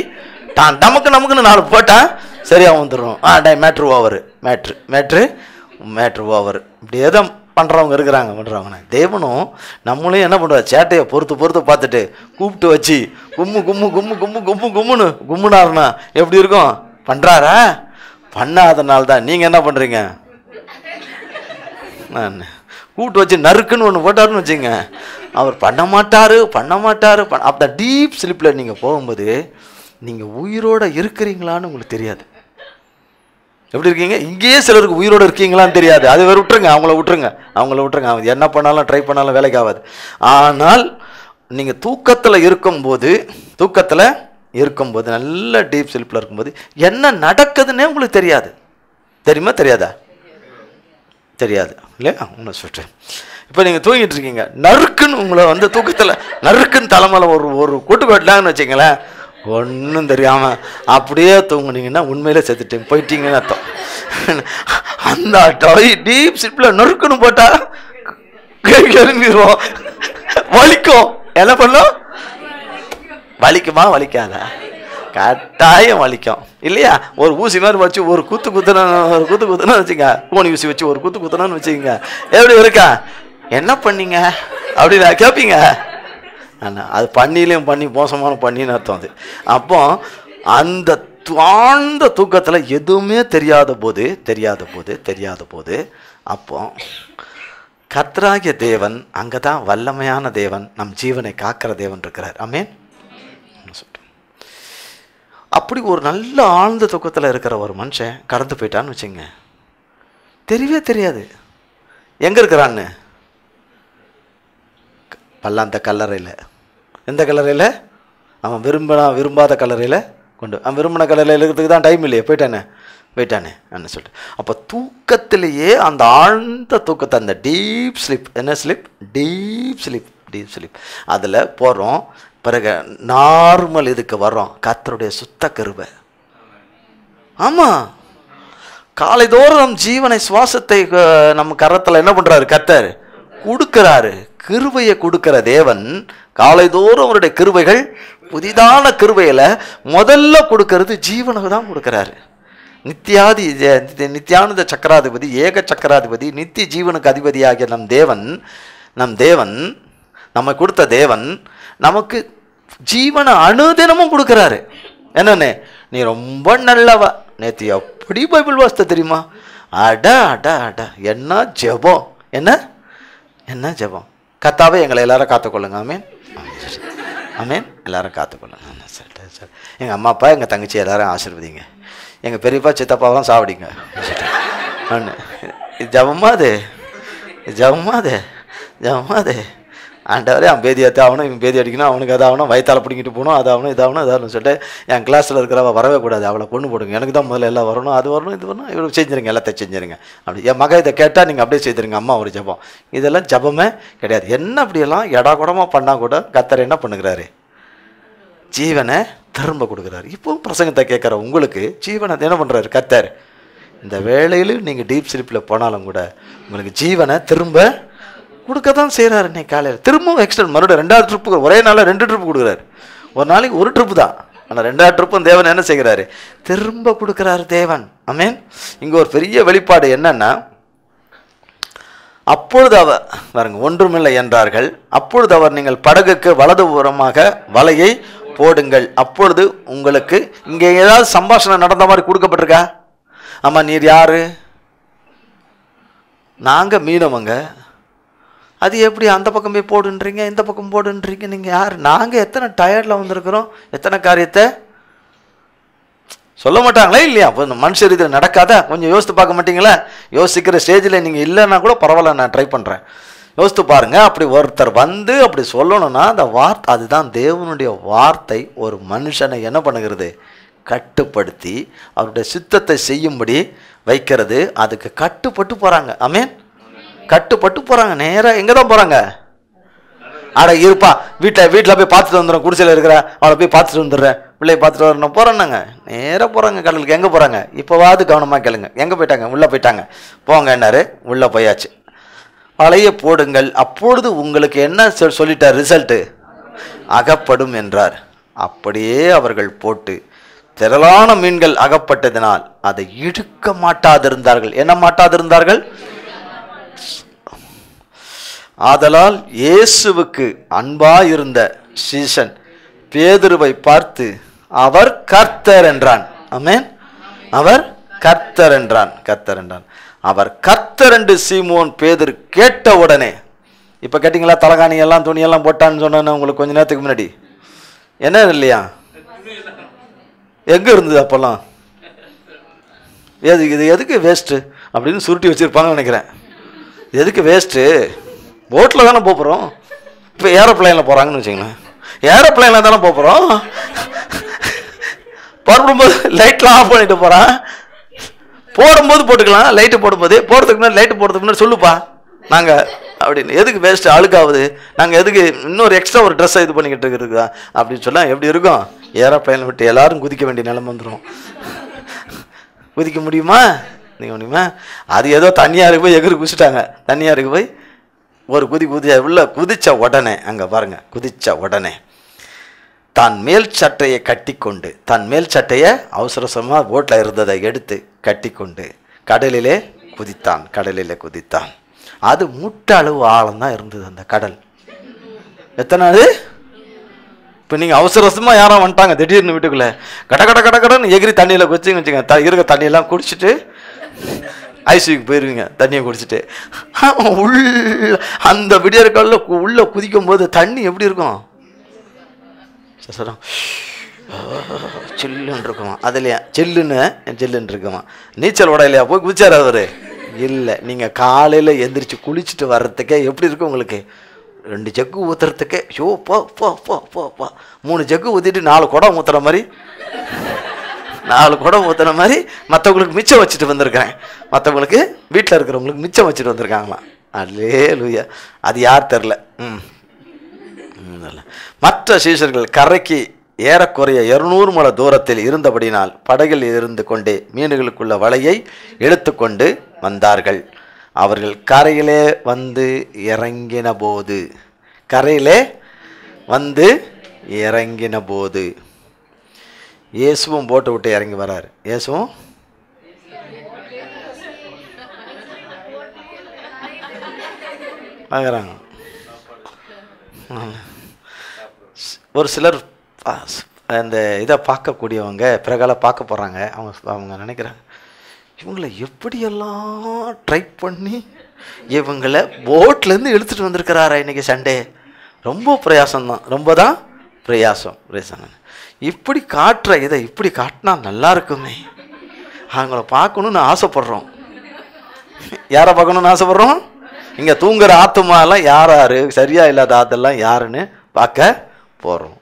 நமக்குன்னு 4 போட்டால் சரியாக வந்துடும். மேட்ரு ஓவர் இப்படியே தான் பண்ணுறவங்க இருக்கிறாங்க. தேவனும் நம்மளையும் என்ன பண்ணுவார், சேட்டையை பொறுத்து பார்த்துட்டு கூப்பிட்டு வச்சு கும்முனாருன்னா எப்படி இருக்கும்? பண்ணுறாரா? பண்ணாதனால்தான் நீங்கள் என்ன பண்ணுறீங்க? நான் கூப்பிட்டு வச்சு நறுக்குன்னு ஒன்று போட்டாருன்னு வச்சுங்க, அவர் பண்ண மாட்டாரு. அந்த டீப் ஸ்லீப்பில் நீங்கள் போகும்போது நீங்கள் உயிரோடு இருக்கிறீங்களான்னு உங்களுக்கு தெரியாது. எப்படி இருக்கீங்க? இங்கேயே சிலருக்கு உயிரோடு இருக்கீங்களான்னு தெரியாது. அது வேறு விட்டுருங்க, அவங்கள விட்டுருங்க. அவங்க என்ன பண்ணாலும் ட்ரை பண்ணாலும் வேலைக்கு ஆகாது. ஆனால் நீங்கள் தூக்கத்தில் இருக்கும்போது நல்ல டீப் ஸ்லீப்பில் இருக்கும்போது என்ன நடக்குதுன்னே உங்களுக்கு தெரியாது. தெரியுமா? தெரியாது இல்லையா? ஒன்று சொல்லிட்டு இப்போ நீங்கள் தூங்கிட்டு இருக்கீங்க, நறுக்குன்னு உங்களை தூக்கத்தில் நறுக்குன்னு தலைமையில் ஒரு கூட்டு போட்டாங்கன்னு வச்சிங்களேன், ஒன்றும் தெரியாமல் அப்படியே தூங்குனீங்கன்னா உண்மையிலே செத்துட்டீங்க, போயிட்டீங்கன்னு அர்த்தம். அந்த டீப் ஸ்லீப்பில் நறுக்குன்னு போட்டால் எழுந்திருவோம், வலிக்கும். என்ன பண்ணும்? வலிக்குமா? வலிக்காதா? கட்டாயம் வலிக்கும் இல்லையா? ஒரு ஊசி மாதிரி வச்சு ஒரு குத்து குத்துனா வச்சுங்க, கோணி ஊசி வச்சு ஒரு குத்து குத்துனான்னு வச்சுக்கோங்க, எப்படி இருக்கா? என்ன பண்ணீங்க அப்படின்னு கேட்பீங்க. அது பண்ணி மோசமான பண்ணின்னு அர்த்தம் அது. அப்போ அந்த ஆழ்ந்த தூக்கத்தில் எதுவுமே தெரியாத போது அப்போ கர்த்தராகிய தேவன் அங்கே தான் வல்லமையான தேவன், நம் ஜீவனை காக்கிற தேவன் இருக்கிறார். ஆமென். அப்படி ஒரு நல்ல ஆழ்ந்த தூக்கத்தில் இருக்கிற ஒரு மனுஷன் கடந்து போயிட்டான்னு வச்சுங்க, தெரியவே தெரியாது எங்கே இருக்கிறான்னு. பல்லாந்த கல்லறையில், எந்த கல்லறையில்? அவன் விரும்பாத கல்லறையில் அவன் விரும்பின கல்லறையில் இருக்கிறதுக்கு தான் டைம் இல்லையே, போயிட்டானே சொல்லிட்டு. அப்போ தூக்கத்திலேயே அந்த ஆழ்ந்த தூக்கத்தை, அந்த டீப் ஸ்லீப், என்ன ஸ்லீப்? டீப் ஸ்லீப் அதில் போகிறோம். பிறகு நார்மல் இதுக்கு வர்றோம், கர்த்தருடைய சுத்த கிருபை. ஆமாம், காலைதோறும் நம் ஜீவனை சுவாசத்தை நம்ம கரத்தில் என்ன பண்ணுறாரு? கர்த்தர் கொடுக்கிறாரு. கிருபையை கொடுக்கிற தேவன் காலைதோறும் அவருடைய கிருபைகள், புதிதான கிருபையில் முதல்ல கொடுக்கறது ஜீவனுக்கு தான் கொடுக்குறாரு. நித்தியானந்த சக்கராதிபதி, ஏக சக்கராதிபதி, நித்திய ஜீவனுக்கு அதிபதியாகிய நம் தேவன் நம்ம கொடுத்த தேவன் நமக்கு ஜீவனை அனுதினமும் கொடுக்குறாரு. என்னன்னு? நீ ரொம்ப நல்லவா, நேற்று எப்படி பைபிள் வாசித்த தெரியுமா? அட என்ன ஜெபம், என்ன ஜெபம். கர்த்தாவே எங்களை எல்லாரும் காத்துக்கொள்ளுங்க. ஆமென். எல்லாரும் காத்துக்கொள்ளுங்க. சரி. எங்கள் அம்மா அப்பா, எங்கள் தங்கச்சி எல்லாரும் ஆசீர்வதிங்க. எங்கள் பெரியப்பா சித்தப்பாவெல்லாம் சாப்பிடுங்க. ஜபமா அது ஆண்டவரே அவன் பேதி ஏற்ற ஆகணும், இவன் பேதி அடிக்கணும், அவனுக்கு அதாகணும், வயிற்றால் பிடிக்கிட்டு போகணும், அதாகணும் இதாகணும் இதாகணும் சொல்லிட்டு என் கிளாஸில் இருக்கிறவ வரவே கூடாது, அவளை பொண்ணு போடுங்க, எனக்கு தான் முதல்ல எல்லாம் வரணும், அது வரணும் இது வரணும், இவ்வளோ செஞ்சுருங்க, எல்லாத்தையும் செஞ்சுருங்க. அப்படி என் மக இதை கேட்டால் நீங்கள் அப்படியே செய்துருங்க, அம்மா ஒரு ஜபம். இதெல்லாம் ஜபமே கிடையாது. என்ன அப்படியெல்லாம் எடா கூடமாக பண்ணால் கூட கர்த்தர் என்ன பண்ணுகிறாரு? ஜீவனை திரும்ப கொடுக்குறாரு. இப்போ பிரசங்கத்தை கேட்குற உங்களுக்கு ஜீவனை என்ன பண்ணுறாரு கர்த்தர்? இந்த வேளையிலும் நீங்கள் டீப் ஸ்லீப்பில் போனாலும் கூட உங்களுக்கு ஜீவனை திரும்ப கொடுக்க தான் செய்கிறாரு. இன்னைக்கு காலையில் திரும்பவும் எக்ஸ்டெண்ட் மறுபடியும் 2வது ட்ரிப்பு, ஒரே நாளில் 2 ட்ரிப்பு கொடுக்குறாரு. ஒரு நாளைக்கு 1 ட்ரிப்பு தான், ஆனால் 2வது ட்ரிப்பும் தேவன் என்ன செய்கிறாரு? திரும்ப கொடுக்குறாரு தேவன். ஆமென். இங்கே ஒரு பெரிய வெளிப்பாடு என்னன்னா, அப்பொழுது அவர் பாருங்க, ஒன்றுமில்லை என்றார்கள். அப்பொழுது அவர், நீங்கள் படகுக்கு வலதுபுறமாக வலையை போடுங்கள். அப்பொழுது உங்களுக்கு இங்கே ஏதாவது சம்பாஷணை நடந்த மாதிரி கொடுக்கப்பட்டிருக்கா? ஆமாம், நீர் யாரு? நாங்கள் மீனவங்க. அது எப்படி அந்த பக்கம் போய் போடுன்றீங்க, இந்த பக்கம் போடுன்றீங்க? நீங்கள் யார்? நாங்கள் எத்தனை டயர்டில் வந்திருக்கிறோம், எத்தனை காரியத்தை சொல்ல மாட்டாங்களே இல்லையா? அப்போ இந்த மனுஷர் இதில் நடக்காத கொஞ்சம் யோசித்து பார்க்க மாட்டீங்களா? யோசிக்கிற ஸ்டேஜில் நீங்கள் இல்லைன்னா கூட பரவாயில்ல, நான் ட்ரை பண்ணுறேன். யோசித்து பாருங்கள். அப்படி ஒருத்தர் வந்து அப்படி சொல்லணும்னா அந்த வார்த்தை, அதுதான் தேவனுடைய வார்த்தை ஒரு மனுஷனை என்ன பண்ணுகிறது? கட்டுப்படுத்தி அவருடைய சித்தத்தை செய்யும்படி வைக்கிறது. அதுக்கு கட்டுப்பட்டு போகிறாங்க. ஆமென். கட்டுப்பட்டு போகிறாங்க. நேராக எங்கே தான் போகிறாங்க? ஆட இருப்பா, வீட்டில் போய் பார்த்துட்டு வந்துடுறேன், குடிசையில் இருக்கிற அவளை போய் பார்த்துட்டு வந்துடுறேன், பிள்ளையை பார்த்துட்டு வரணும் போகிறேன்னாங்க. நேராக போகிறாங்க கடலுக்கு. எங்கே போகிறாங்க? இப்போவாது கவனமாக கேளுங்க. எங்கே போயிட்டாங்க? உள்ளே போயிட்டாங்க. போங்க என்னாரு? உள்ளே போயாச்சு. வலைய போடுங்கள். அப்பொழுது உங்களுக்கு என்ன சொல்லிட்டார்? ரிசல்ட்டு அகப்படும் என்றார். அப்படியே அவர்கள் போட்டு திரளான மீன்கள் அகப்பட்டதினால் அதை இழுக்க மாட்டாதிருந்தார்கள். என்ன மாட்டாதிருந்தார்கள்? ஆதலால் இயேசுவுக்கு அன்பாயிருந்த சீஷன் பேதுருவை பார்த்து அவர் கர்த்தர் என்றான். ஆமென். அவர் கர்த்தர் என்றான். கர்த்தர் என்றான். அவர் கர்த்தர் என்று சீமோன் பேதுரு கேட்ட உடனே, இப்போ கேட்டிங்களா தலகாணி எல்லாம் துணியெல்லாம் போட்டான்னு சொன்னேன்னு உங்களுக்கு கொஞ்ச நேரத்துக்கு முன்னாடி? என்ன இல்லையா? எங்கே இருந்தது அப்போல்லாம்? இது எதுக்கு வேஸ்ட்டு அப்படின்னு சுருட்டி வச்சுருப்பாங்கன்னு நினைக்கிறேன். எதுக்கு வேஸ்ட்டு? போட்டில் தானே போகிறோம். இப்போ ஏரோப்ளைனில் போகிறாங்கன்னு வச்சுங்களேன். ஏரோப்ளைனில் தானே போகிறோம். புறப்படும்போது லைட்லாம் ஆஃப் பண்ணிட்டு போகிறான். போடும்போது போட்டுக்கலாம், லைட்டு போடும்போது. போடுறதுக்கு முன்னாடி லைட்டு போடுறதுக்கு முன்னாடி சொல்லுப்பா நாங்கள் அப்படின்னு. எதுக்கு வேஸ்ட்டு? அழுக்காகுது, நாங்கள் எதுக்கு இன்னொரு எக்ஸ்ட்ரா ஒரு ட்ரெஸ்ஸை இது பண்ணிக்கிட்டு இருக்குதா அப்படின்னு சொன்னால் எப்படி இருக்கும்? ஏரோப்ளைன் விட்டு எல்லாரும் குதிக்க வேண்டிய நிலைமை வந்துடும். குதிக்க முடியுமா? நீங்கள் முடியுமா? அது ஏதோ தண்ணியாருக்கு போய் எகிரி குதிச்சுட்டாங்க. தண்ணியாருக்கு போய் ஒரு உள்ள குதிச்ச உடனே, அங்கே பாருங்க, குதிச்ச உடனே தான் மேல் சட்டையை கட்டி கொண்டு, தன் மேல் சட்டையை அவசரமாக போட்டில் இருந்ததை எடுத்து கட்டி கொண்டு கடலிலே குதித்தான். கடலிலே குதித்தான். அது முட்டை அளவு ஆழம்தான் இருந்தது அந்த கடல். எத்தனை அது? இப்போ நீங்கள் அவசரமாக யாரும் வந்துட்டாங்க திடீர்னு வீட்டுக்குள்ளே, கட கட கட கடன்னு எகிரி தண்ணியில் குதிச்சிங்க வச்சுங்க, இருக்க தண்ணியெல்லாம் குடிச்சிட்டு ஐசிக்கு போயிடுவீங்க தண்ணியை குடிச்சிட்டு. உள்ள அந்த விடியற்காலில் உள்ளே குதிக்கும் போது தண்ணி எப்படி இருக்கும்? சில்லுன்னு இருக்குமா? அதுலையா சில்லுன்னு இருக்குமா? நீச்சல் ஓட இல்லையா? போய் குதிச்சார் அவர்? இல்லை. நீங்கள் காலையில் எந்திரிச்சு குளிச்சுட்டு வர்றதுக்கே எப்படி இருக்கும் உங்களுக்கு? 2 ஜக்கு ஊற்றுறதுக்கே ஷோ போ போ போ போ போ 3 ஜக்கு ஊற்றிட்டு 4 குடம் ஊற்றுற மாதிரி, 4 குடம் ஊற்றுற மாதிரி மற்றவங்களுக்கு மிச்சம் வச்சுட்டு வந்திருக்கிறேன். மற்றவங்களுக்கு வீட்டில் இருக்கிறவங்களுக்கு மிச்சம் வச்சுட்டு வந்திருக்காங்களாம். அல்லேலூயா. அது யார் தெரில. மற்ற சீஷர்கள் கரைக்கு ஏறக்குறைய 200 முழ தூரத்தில் இருந்தபடினால் படகில் இருந்து கொண்டே மீன்களுக்குள்ள வலையை இழுத்துக்கொண்டு வந்தார்கள். அவர்கள் கரையிலே வந்து இறங்கின போது இயேசுவும் போட்டை விட்டு இறங்கி வராரு. இயேசுவும் பார்க்குறாங்க. ஒரு சிலர் அந்த இதை பார்க்கக்கூடியவங்க பிறகால பார்க்க போகிறாங்க. அவங்க நினைக்கிறாங்க, இவங்களை எப்படியெல்லாம் ட்ரை பண்ணி இவங்களை போட்லேருந்து இழுத்துட்டு வந்திருக்கிறாரா இன்றைக்கி சண்டே. ரொம்ப பிரயாசம்தான், ரொம்ப தான் பிரயாசம். இப்படி காட்டுற இதை இப்படி காட்டினா நல்லா இருக்குமே, அவங்கள பார்க்கணுன்னு ஆசைப்படுறோம். யாரை பார்க்கணுன்னு ஆசைப்படுறோம்? இங்கே தூங்குற ஆத்துமாலாம் யார் யார், சரியா இல்லாத ஆத்தெல்லாம் யாருன்னு பார்க்க போகிறோம்.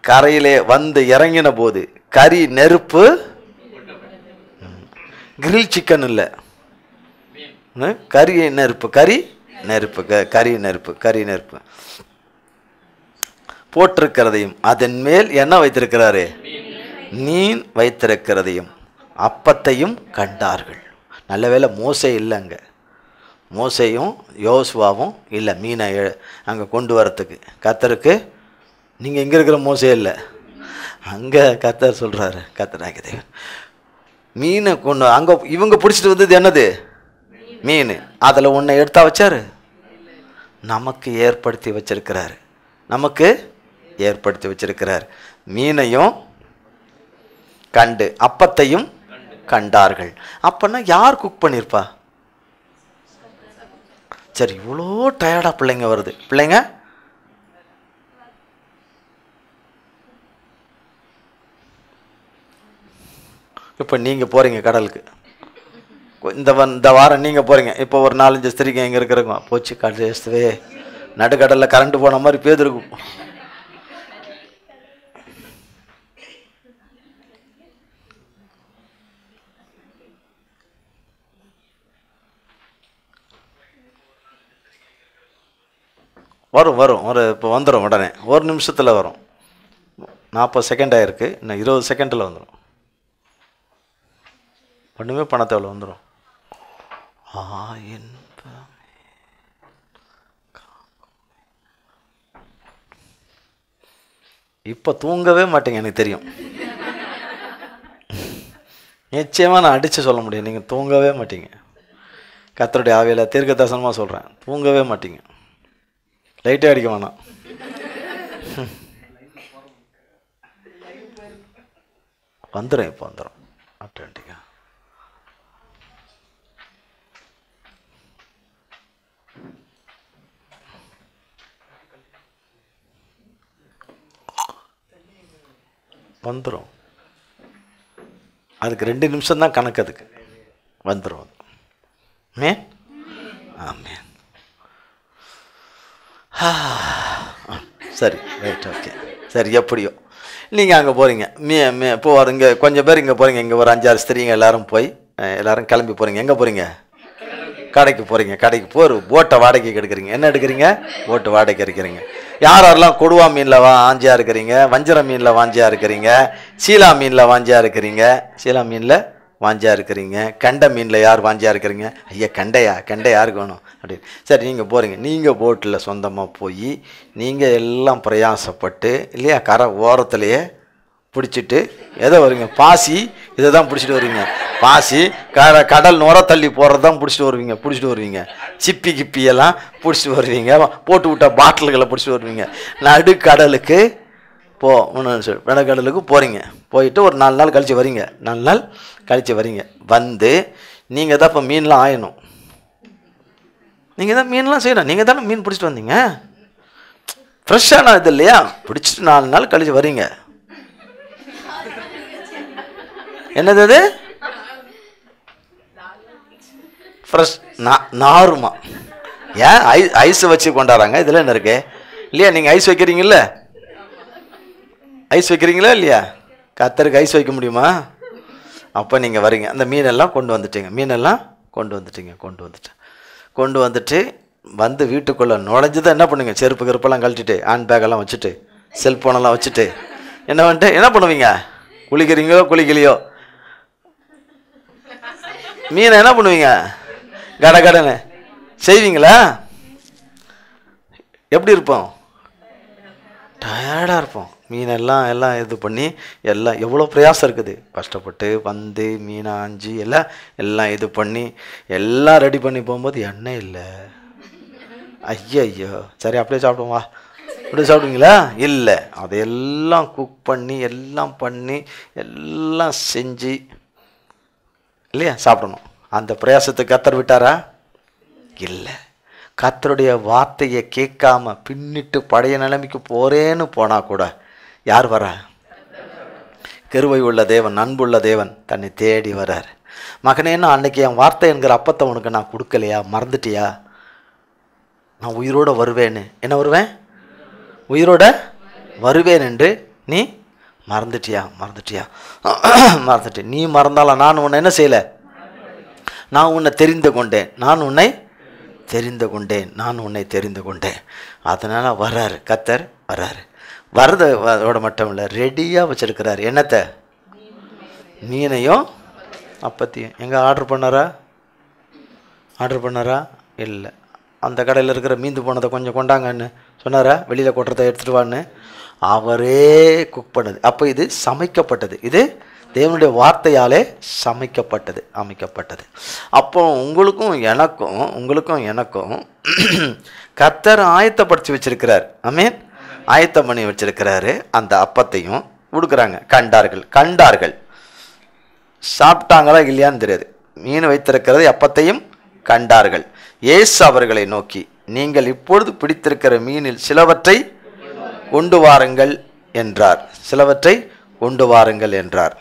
கரையிலே வந்து இறங்கின போது கறி நெருப்பு, கிரில் சிக்கன் இல்லை, கறி நெருப்பு, கறி நெருப்பு போட்டிருக்கிறதையும் அதன் மேல் என்ன வைத்திருக்கிறாரு, மீன் வைத்திருக்கிறதையும் அப்பத்தையும் கண்டார்கள். நல்ல வேளை மோசே இல்லைங்க, மோசேயும் யோசுவாவும் இல்லை மீனை அங்கே கொண்டு வரத்துக்கு. கர்த்தருக்கு நீங்கள் எங்கே இருக்கிற மோசே இல்லை, அங்கே கர்த்தர் சொல்கிறாரு, கர்த்தராகிய தேவன் மீனை கொண்டு அங்கே இவங்க பிடிச்சிட்டு வந்தது என்னது, மீன். அதில் ஒன்றை எடுத்தா வச்சாரு, நமக்கு ஏற்படுத்தி வச்சிருக்கிறார். மீனையும் கண்டு அப்பத்தையும் கண்டார்கள். அப்பன்னா யார் குக் பண்ணியிருப்பா? சரி, இவ்வளோ டயர்டா பிள்ளைங்க வருது. பிள்ளைங்க இப்போ நீங்கள் போகிறீங்க கடலுக்கு, இந்த வாரம் நீங்கள் போகிறீங்க. இப்போ ஒரு 4-5 ஸ்திரிங்க எங்கே இருக்கிறவங்க போச்சு கடைசிவே நடுக்கடலில் கரண்ட் போன மாதிரி பேதுருக்கும். வரும் இப்போ வந்துடும், உடனே 1 நிமிஷத்தில் வரும். 40 செகண்ட் ஆகிருக்கு, இன்னும் 20 செகண்டில் வந்துடும். ஒன்றுமே பண்ண தேவையில்ல, வந்துடும். இப்போ தூங்கவே மாட்டேங்க, எனக்கு தெரியும். நிச்சயமாக நான் அடித்து சொல்ல முடியும், நீங்கள் தூங்கவே மாட்டீங்க. கர்த்தருடைய ஆவியில் தீர்க்க தரிசனமாக சொல்கிறேன், தூங்கவே மாட்டீங்க. லைட்டே அடிக்க வேணாம். வந்துடும், இப்போ வந்துடும் ஆட்டோமேட்டிக்காக. வந்துடும். அதுக்கு 2 நிமிஷம் தான் கணக்கு, அதுக்கு வந்துடும். ஆமென். சரி, ரைட், ஓகே, சரி. எப்படியோ நீங்கள் அங்கே போகிறீங்க, இப்போ இங்கே கொஞ்சம் பேர் இங்கே போகிறீங்க, இங்கே ஒரு 5-6 ஸ்திரீங்க எல்லோரும் எல்லோரும் கிளம்பி போகிறீங்க. எங்கே போகிறீங்க? கடைக்கு போகிறீங்க. கடைக்கு போய் போட்டை வாடகைக்கு எடுக்கிறீங்க. என்ன எடுக்கிறீங்க? போட்டு வாடகைக்கு எடுக்கிறீங்க. யாரெல்லாம் கொடுவா மீனில் வாஞ்சியாக இருக்கிறீங்க, வஞ்சர மீனில் வாஞ்சியாக இருக்கிறீங்க, சீலா மீனில் வாஞ்சியாக இருக்கிறீங்க, கண்டை மீனில் யார் வாஞ்சியாக இருக்கிறீங்க? ஐயா கண்டை யாருக்கு வேணும் அப்படின்னு. சரி, நீங்கள் போகிறீங்க. நீங்கள் போட்டில் சொந்தமாக போய் நீங்கள் எல்லாம் பிரயாசப்பட்டு இல்லையா, கரை ஓரத்துலையே பிடிச்சிட்டு எதை வருவீங்க? பாசி, இதை தான் பிடிச்சிட்டு வருவீங்க. பாசி, கடல் நுர தள்ளி போகிறது தான் பிடிச்சிட்டு வருவீங்க. சிப்பி கிப்பியெல்லாம் பிடிச்சிட்டு வருவீங்க. போட்டு விட்ட பாட்டில்களை பிடிச்சிட்டு வருவீங்க. நடுக்கடலுக்கு நடுக்கடலுக்கு போகிறீங்க. போயிட்டு ஒரு 4 நாள் கழித்து வரீங்க. 4 நாள் கழித்து வரீங்க. வந்து நீங்கள் தான் இப்போ மீன்லாம் ஆயணும். நீங்கள் தான் மீன்லாம் செய்யணும். நீங்கள் தானே மீன் பிடிச்சிட்டு வந்தீங்க. ஃப்ரெஷ்ஷான இது இல்லையா? பிடிச்சிட்டு 4 நாள் கழித்து வரீங்க. என்னது அது? ஃப்ரெஷ் நாருமா? ஏன் ஐஸ் வச்சு கொண்டாடுறாங்க? இதில் என்ன இருக்கு இல்லையா? நீங்கள் ஐஸ் வைக்கிறீங்கல்ல, ஐஸ் வைக்கிறீங்களா இல்லையா? கர்த்தருக்கு ஐஸ் வைக்க முடியுமா? அப்போ நீங்கள் வரீங்க. அந்த மீனெல்லாம் கொண்டு வந்துட்டீங்க. கொண்டு வந்துட்டு வந்து வீட்டுக்குள்ளே நுழைஞ்சதை என்ன பண்ணுங்க? செருப்பு கருப்பெல்லாம் கழட்டிட்டு, ஹேண்ட் பேக்கெல்லாம் வச்சுட்டு, செல்ஃபோனெல்லாம் வச்சுட்டு என்ன பண்ணுவீங்க? குளிக்கலையோ மீனை என்ன பண்ணுவீங்க? கடன்னு செய்வீங்களா? எப்படி இருப்போம்? டயர்டாக இருப்போம். மீனெல்லாம் இது பண்ணி எல்லாம் எவ்வளோ பிரயாசம் இருக்குது. கஷ்டப்பட்டு வந்து மீனை ஆஞ்சி எல்லாம் இது பண்ணி எல்லாம் ரெடி பண்ணி போகும்போது எண்ணெய் இல்லை. ஐயோ, சரி அப்படியே சாப்பிடுவா, அப்படியே சாப்பிடுவீங்களா? இல்லை, அதையெல்லாம் குக் பண்ணி எல்லாம் செஞ்சு இல்லையா சாப்பிடணும். அந்த பிரயாசத்துக்கு கர்த்தர் விட்டாரா? இல்லை. கர்த்தருடைய வார்த்தையை கேட்காம பின்னிட்டு பழைய நிலைமைக்கு போறேன்னு போனா கூட யார் வரா? கிருபை உள்ள தேவன், அன்புள்ள தேவன் தன்னை தேடி வரார். மகனேன்னு அன்னைக்கு என் வார்த்தை என்கிற அப்பத்தை உனக்கு நான் கொடுக்கலையா, மறந்துட்டியா? நான் உயிரோடு வருவேன்னு, என்ன வருவேன்? உயிரோட வருவேன் என்று நீ மறந்துட்டியா? மறந்துட்டேன். நீ மறந்தாலும் நான் உன்னை என்ன செய்யலை? நான் உன்னை தெரிந்து கொண்டேன். நான் உன்னை தெரிந்து கொண்டேன். அதனால் வர்றாரு கர்த்தர், வர்றாரு. வர்றதோட மட்டும் இல்லை, ரெடியாக வச்சுருக்கிறார். என்னத்தை? மீனையும் அப்பத்தையும். எங்கே ஆர்டர் பண்ணாரா? இல்லை. அந்த கடையில் இருக்கிற மீந்து போனதை கொஞ்சம் கொண்டாங்கன்னு சொன்னாரா? வெளியில் கொட்டுறதை எடுத்துகிட்டு வான்னு அவரே குக் பண்ணது. அப்போ இது சமைக்கப்பட்டது. இது தேவனுடைய வார்த்தையாலே அமைக்கப்பட்டது. அப்போ உங்களுக்கும் எனக்கும் கர்த்தர் ஆயத்தப்படுத்தி வச்சிருக்கிறார். ஆமென். ஆயத்தம் பண்ணி வச்சிருக்கிறாரு. அந்த அப்பத்தையும் கொடுக்குறாங்க. கண்டார்கள். சாப்பிட்டாங்களா இல்லையான்னு தெரியாது. மீன் வைத்திருக்கிறது, அப்பத்தையும் கண்டார்கள். இயேசு அவர்களை நோக்கி, நீங்கள் இப்பொழுது பிடித்திருக்கிற மீனில் சிலவற்றை கொண்டு வாருங்கள் என்றார்.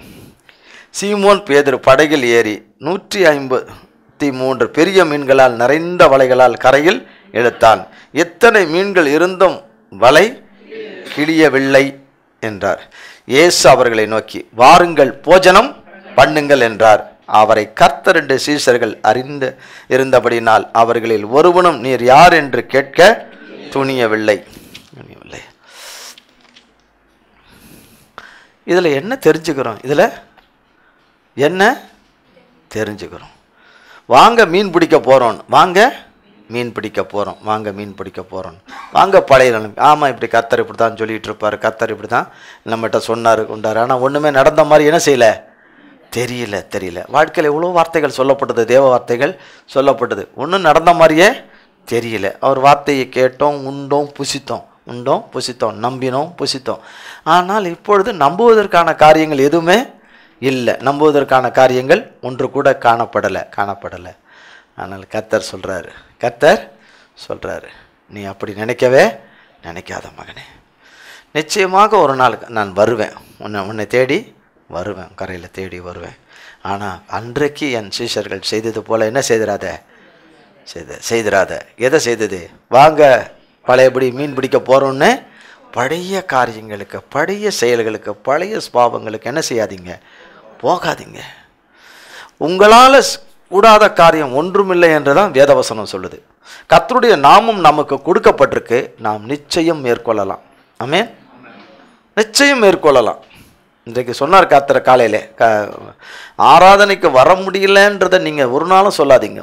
சீமோன் பேதுரு படகில் ஏறி 153 பெரிய மீன்களால் நிறைந்த வலைகளால் கரையில் இழுத்தான். எத்தனை மீன்கள் இருந்தும் வலை கிழியவில்லை என்றார். இயேசு அவர்களை நோக்கி, வாருங்கள், போஜனம் பண்ணுங்கள் என்றார். அவரை கர்த்தர் என்று சீஷர்கள் அறிந்து இருந்தபடினால் அவர்களில் ஒருவனும் நீர் யார் என்று கேட்க துணியவில்லை. இதில் என்ன தெரிஞ்சுக்கிறோம்? வாங்க மீன் பிடிக்க போகிறோம், வாங்க பழைய நிலைமை. ஆமாம், இப்படி கர்த்தர் இப்படி தான் சொல்லிகிட்டு இருப்பார், கர்த்தர் இப்படி தான் நம்மகிட்ட சொன்னார் கொண்டார். ஆனால் ஒன்றுமே நடந்த மாதிரி என்ன செய்யலை? தெரியல. வாழ்க்கையில் எவ்வளோ வார்த்தைகள் சொல்லப்பட்டது, தேவ வார்த்தைகள் சொல்லப்பட்டது, ஒன்றும் நடந்த மாதிரியே தெரியல. அவர் வார்த்தையை கேட்டோம், உண்டோம், புசித்தோம், நம்பினோம், புசித்தோம். ஆனால் இப்பொழுது நம்புவதற்கான காரியங்கள் எதுவுமே இல்லை. நம்புவதற்கான காரியங்கள் ஒன்று கூட காணப்படலை. ஆனால் கர்த்தர் சொல்கிறாரு, நீ அப்படி நினைக்காத மகனே. நிச்சயமாக ஒரு நாள் நான் வருவேன், உன்னை தேடி வருவேன், கரையில் தேடி வருவேன். ஆனால் அன்றைக்கு என் சீஷர்கள் செய்தது போல் என்ன செய்திராத. எதை செய்தது? வாங்க பழையபடி மீன் பிடிக்க போகிறோன்னு பழைய காரியங்களுக்கு, பழைய செயல்களுக்கு, பழைய ஸ்பாவங்களுக்கு என்ன செய்யாதீங்க, போகாதீங்க. உங்களால் கூடாத காரியம் ஒன்றுமில்லை என்றுதான் வேதவசனம் சொல்லுது. கர்த்தருடைய நாமம் நமக்கு கொடுக்கப்பட்டிருக்கு, நாம் நிச்சயம் மேற்கொள்ளலாம். ஆமென். நிச்சயம் மேற்கொள்ளலாம். இன்றைக்கு சொன்னார் கர்த்தர் காலையில், ஆராதனைக்கு வர முடியலன்றதை நீங்கள் ஒரு நாளும் சொல்லாதீங்க.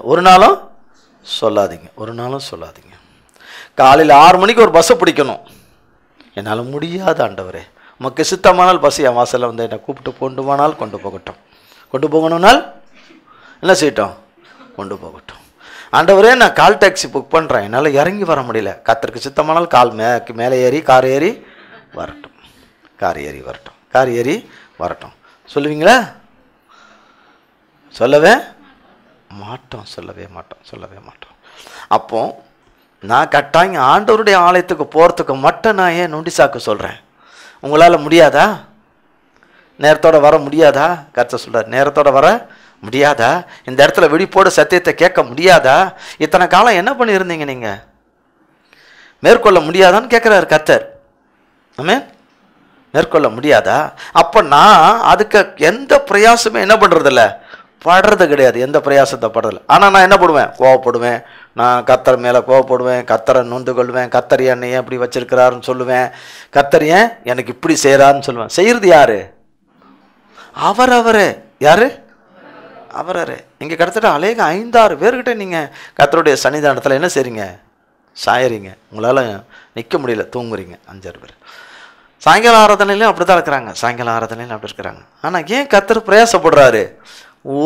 காலையில் 6 மணிக்கு ஒரு பஸ்ஸை பிடிக்கணும். என்னால் முடியாத ஆண்டவரே, உமக்கு சித்தமானால் பஸ் என் வாசலில் வந்து என்னை கூப்பிட்டு கொண்டு போகணும்னால் என்ன செய்யட்டும், கொண்டு போகட்டும். ஆண்டவரே, நான் கால் டாக்ஸி புக் பண்ணுறேன், என்னால் இறங்கி வர முடியல. கர்த்தருக்கு சித்தமானால் மேலே ஏறி கார் ஏறி வரட்டும். சொல்லுவீங்களா? சொல்லவே மாட்டோம். அப்போ நான் கட்டாயம் ஆண்டவருடைய ஆலயத்துக்கு போகிறதுக்கு மட்டும் நான் ஏன் நொண்டிசாக்கு சொல்கிறேன்? உங்களால் முடியாதா? நேரத்தோடு வர முடியாதா? கர்த்தர் சொல்கிறார், நேரத்தோடு வர முடியாதா? இந்த இடத்துல விழிப்போடு சத்தியத்தை கேட்க முடியாதா? இத்தனை காலம் என்ன பண்ணியிருந்தீங்க நீங்கள்? மேற்கொள்ள முடியாதான்னு கேட்குறாரு கர்த்தர். ஆமென். மேற்கொள்ள முடியாதா? அப்போ நான் அதுக்கு எந்த பிரயாசமே என்ன பண்ணுறதில்ல, படுறது கிடையாது. எந்த பிரயாசத்தை படுறதில்ல. ஆனால் நான் என்ன பண்ணுவேன்? கோவப்படுவேன். நான் கர்த்தர் மேலே கோவப்படுவேன், கர்த்தரை நொந்து கொள்வேன், கர்த்தர் என்னை ஏன் இப்படி வச்சிருக்கிறாருன்னு சொல்லுவேன், கர்த்தர் ஏன் எனக்கு இப்படி செய்கிறாருன்னு சொல்லுவேன். செய்கிறது யாரு? அவரே. யாரு? அவரே. இங்கே கிட்டத்தட்ட அநேக 5-6 பேர்கிட்ட நீங்கள் கர்த்தருடைய சன்னிதானத்தில் என்ன செய்றீங்க? சாயறீங்க. உங்களால் நிற்க முடியல, தூங்குறீங்க. 5-6 பேர். சாயங்கால ஆராதனையிலும் அப்படி தான் இருக்கிறாங்க. ஆனால் ஏன் கர்த்தர் பிரயாசப்படுறாரு?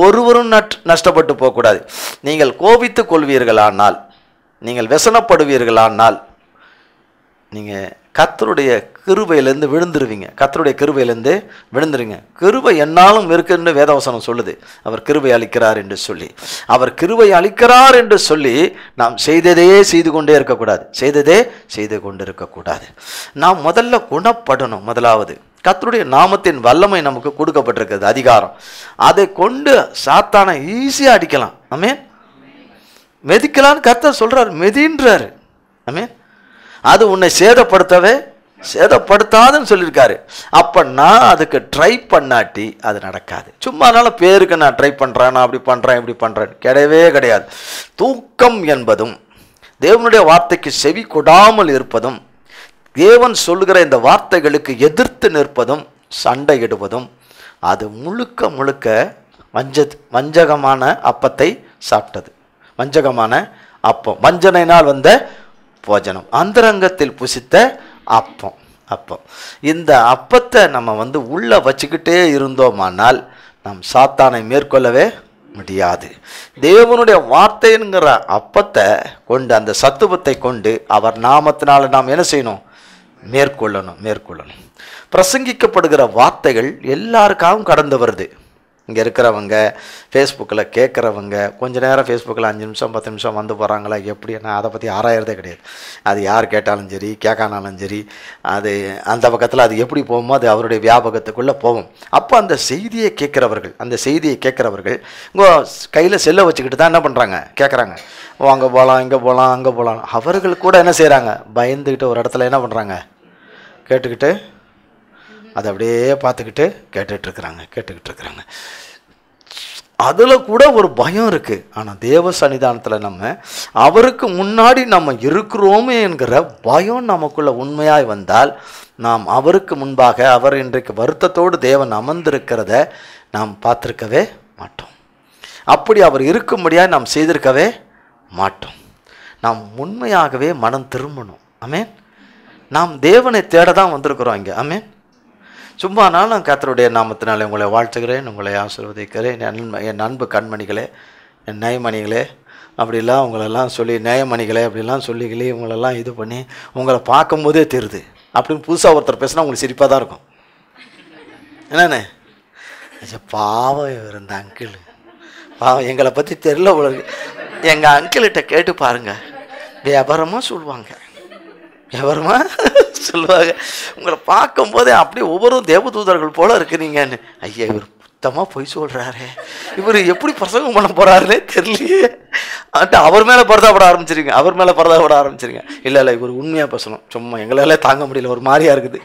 ஒருவரும் நஷ்டப்பட்டு போகக்கூடாது. நீங்கள் கோபித்து கொள்வீர்களானால், நீங்கள் व्यसனப்படுவீர்களானால், நீங்கள் கர்த்தருடைய கிருபையிலேருந்து விழுந்துருவீங்க. கர்த்தருடைய கிருபையிலேருந்து விழுந்துருங்க. கிருபை என்னாலும் இருக்குன்னு வேதவசனம் சொல்லுது. அவர் கிருபை அளிக்கிறார் என்று சொல்லி, அவர் கிருபை அளிக்கிறார் என்று சொல்லி நாம் செய்ததே செய்து கொண்டே இருக்கக்கூடாது. செய்ததே செய்து கொண்டு இருக்கக்கூடாது. நாம் முதல்ல குணப்படணும். முதலாவது கர்த்தருடைய நாமத்தின் வல்லமை நமக்கு கொடுக்கப்பட்டிருக்கிறது, அதிகாரம். அதை கொண்டு சாத்தானை ஈஸியாக அடிக்கலாம். ஆமென். மெதிக்கலான்னு கர்த்தர் சொல்றார், மெதின்றாரு. ஆமென். அது உன்னை சேதப்படுத்தாதுன்னு சொல்லியிருக்காரு. அப்போ நான் அதுக்கு ட்ரை பண்ணாட்டி அது நடக்காது. சும்மானால பேருக்கு நான் ட்ரை பண்ணுறேன், நான் அப்படி பண்ணுறேன் இப்படி பண்ணுறேன், கிடையவே கிடையாது. தூக்கம் என்பதும் தேவனுடைய வார்த்தைக்கு செவி கொடாமல் இருப்பதும், தேவன் சொல்லுகிற இந்த வார்த்தைகளுக்கு எதிர்த்து நிற்பதும், சண்டையிடுவதும், அது முழுக்க முழுக்க வஞ்சகமான அப்பத்தை சாப்பிட்டது. வஞ்சகமான அப்பம், வஞ்சனையினால் வந்த போஜனம், அந்தரங்கத்தில் புசித்த அப்பம். இந்த அப்பத்தை நம்ம உள்ள வச்சுக்கிட்டே இருந்தோமானால் நாம் சாத்தானை மேற்கொள்ளவே முடியாது. தேவனுடைய வார்த்தைங்கிற அப்பத்தை கொண்டு, அந்த சத்துவத்தை கொண்டு அவர் நாமத்தினால நாம் என்ன செய்யணும்? மேற்கொள்ளணும். பிரசங்கிக்கப்படுகிற வார்த்தைகள் எல்லாருக்காகவும் கடந்து வருது. இங்கே இருக்கிறவங்க, ஃபேஸ்புக்கில் கேட்குறவங்க, கொஞ்ச நேரம் ஃபேஸ்புக்கில் 5 நிமிஷம் 10 நிமிஷம் வந்து போகிறாங்களா எப்படி, நான் அதை பற்றி ஆராயறதே கிடையாது. அது யார் கேட்டாலும் சரி, கேட்கானாலும் சரி, அது அந்த பக்கத்தில் அது எப்படி போகுமோ அது அவருடைய வியாபகத்துக்குள்ளே போகும். அப்போ அந்த செய்தியை கேட்குறவர்கள் இங்கே கையில் செல்லை வச்சுக்கிட்டு தான் என்ன பண்ணுறாங்க? கேட்குறாங்க. அங்கே போகலாம், இங்கே போகலாம், அங்கே போகலாம். அவர்கள் கூட என்ன செய்கிறாங்க? பயந்துக்கிட்டு ஒரு இடத்துல என்ன பண்ணுறாங்க? கேட்டுக்கிட்டு அதை அப்படியே பார்த்துக்கிட்டு கேட்டுக்கிட்டு இருக்கிறாங்க. அதில் கூட ஒரு பயம் இருக்குது. ஆனால் தேவ சன்னிதானத்தில் நம்ம அவருக்கு முன்னாடி நம்ம இருக்கிறோமே என்கிற பயம் நமக்குள்ள உண்மையாய் வந்தால், நாம் அவருக்கு முன்பாக அவர் இன்றைக்கு வருத்தத்தோடு தேவன் அமர்ந்திருக்கிறத நாம் பார்த்துருக்கவே மாட்டோம். அப்படி அவர் இருக்கும்படியாக நாம் செய்திருக்கவே மாட்டோம். நாம் உண்மையாகவே மனம் திரும்பணும். ஆமென். நாம் தேவனை தேட தான் வந்திருக்கிறோம் இங்கே. ஆமென். சும்மானாலும் கர்த்தருடைய நாமத்தினாலே உங்களை வாழ்த்துகிறேன், உங்களை ஆசீர்வதிக்கிறேன். என் அன்பு கண்மணிகளே, என் நயமணிகளே, அப்படிலாம் உங்களெல்லாம் சொல்லி, நயமணிகளே அப்படிலாம் சொல்லிகளே உங்களெல்லாம் இது பண்ணி உங்களை பார்க்கும்போதே தெரியுது. அப்படின்னு புதுசாக ஒருத்தர் பேசினா உங்களுக்கு சிரிப்பாக தான் இருக்கும். என்னண்ணே, பாவம் இருந்த அங்கிள், பாவம் எங்களை பற்றி தெரியல உள்ள. எங்கள் அங்கிள்கிட்ட கேட்டு பாருங்கள், வியாபாரமாக சொல்லுவாங்க. உங்களை பார்க்கும்போதே அப்படியே ஒவ்வொரு தேவதூதர்கள் போல இருக்கிறீங்கன்னு. ஐயா, இவர் சுத்தமாக பொய் சொல்கிறாரு, இவர் எப்படி பிரசங்கம் பண்ண போகிறாருன்னே தெரியலையே. அவர் மேலே பரதாப்பட ஆரம்பிச்சிருங்க. இல்லை இவர் உண்மையாக பேசணும், சும்மா எங்களால் தாங்க முடியல, ஒரு மாதிரியாக இருக்குது.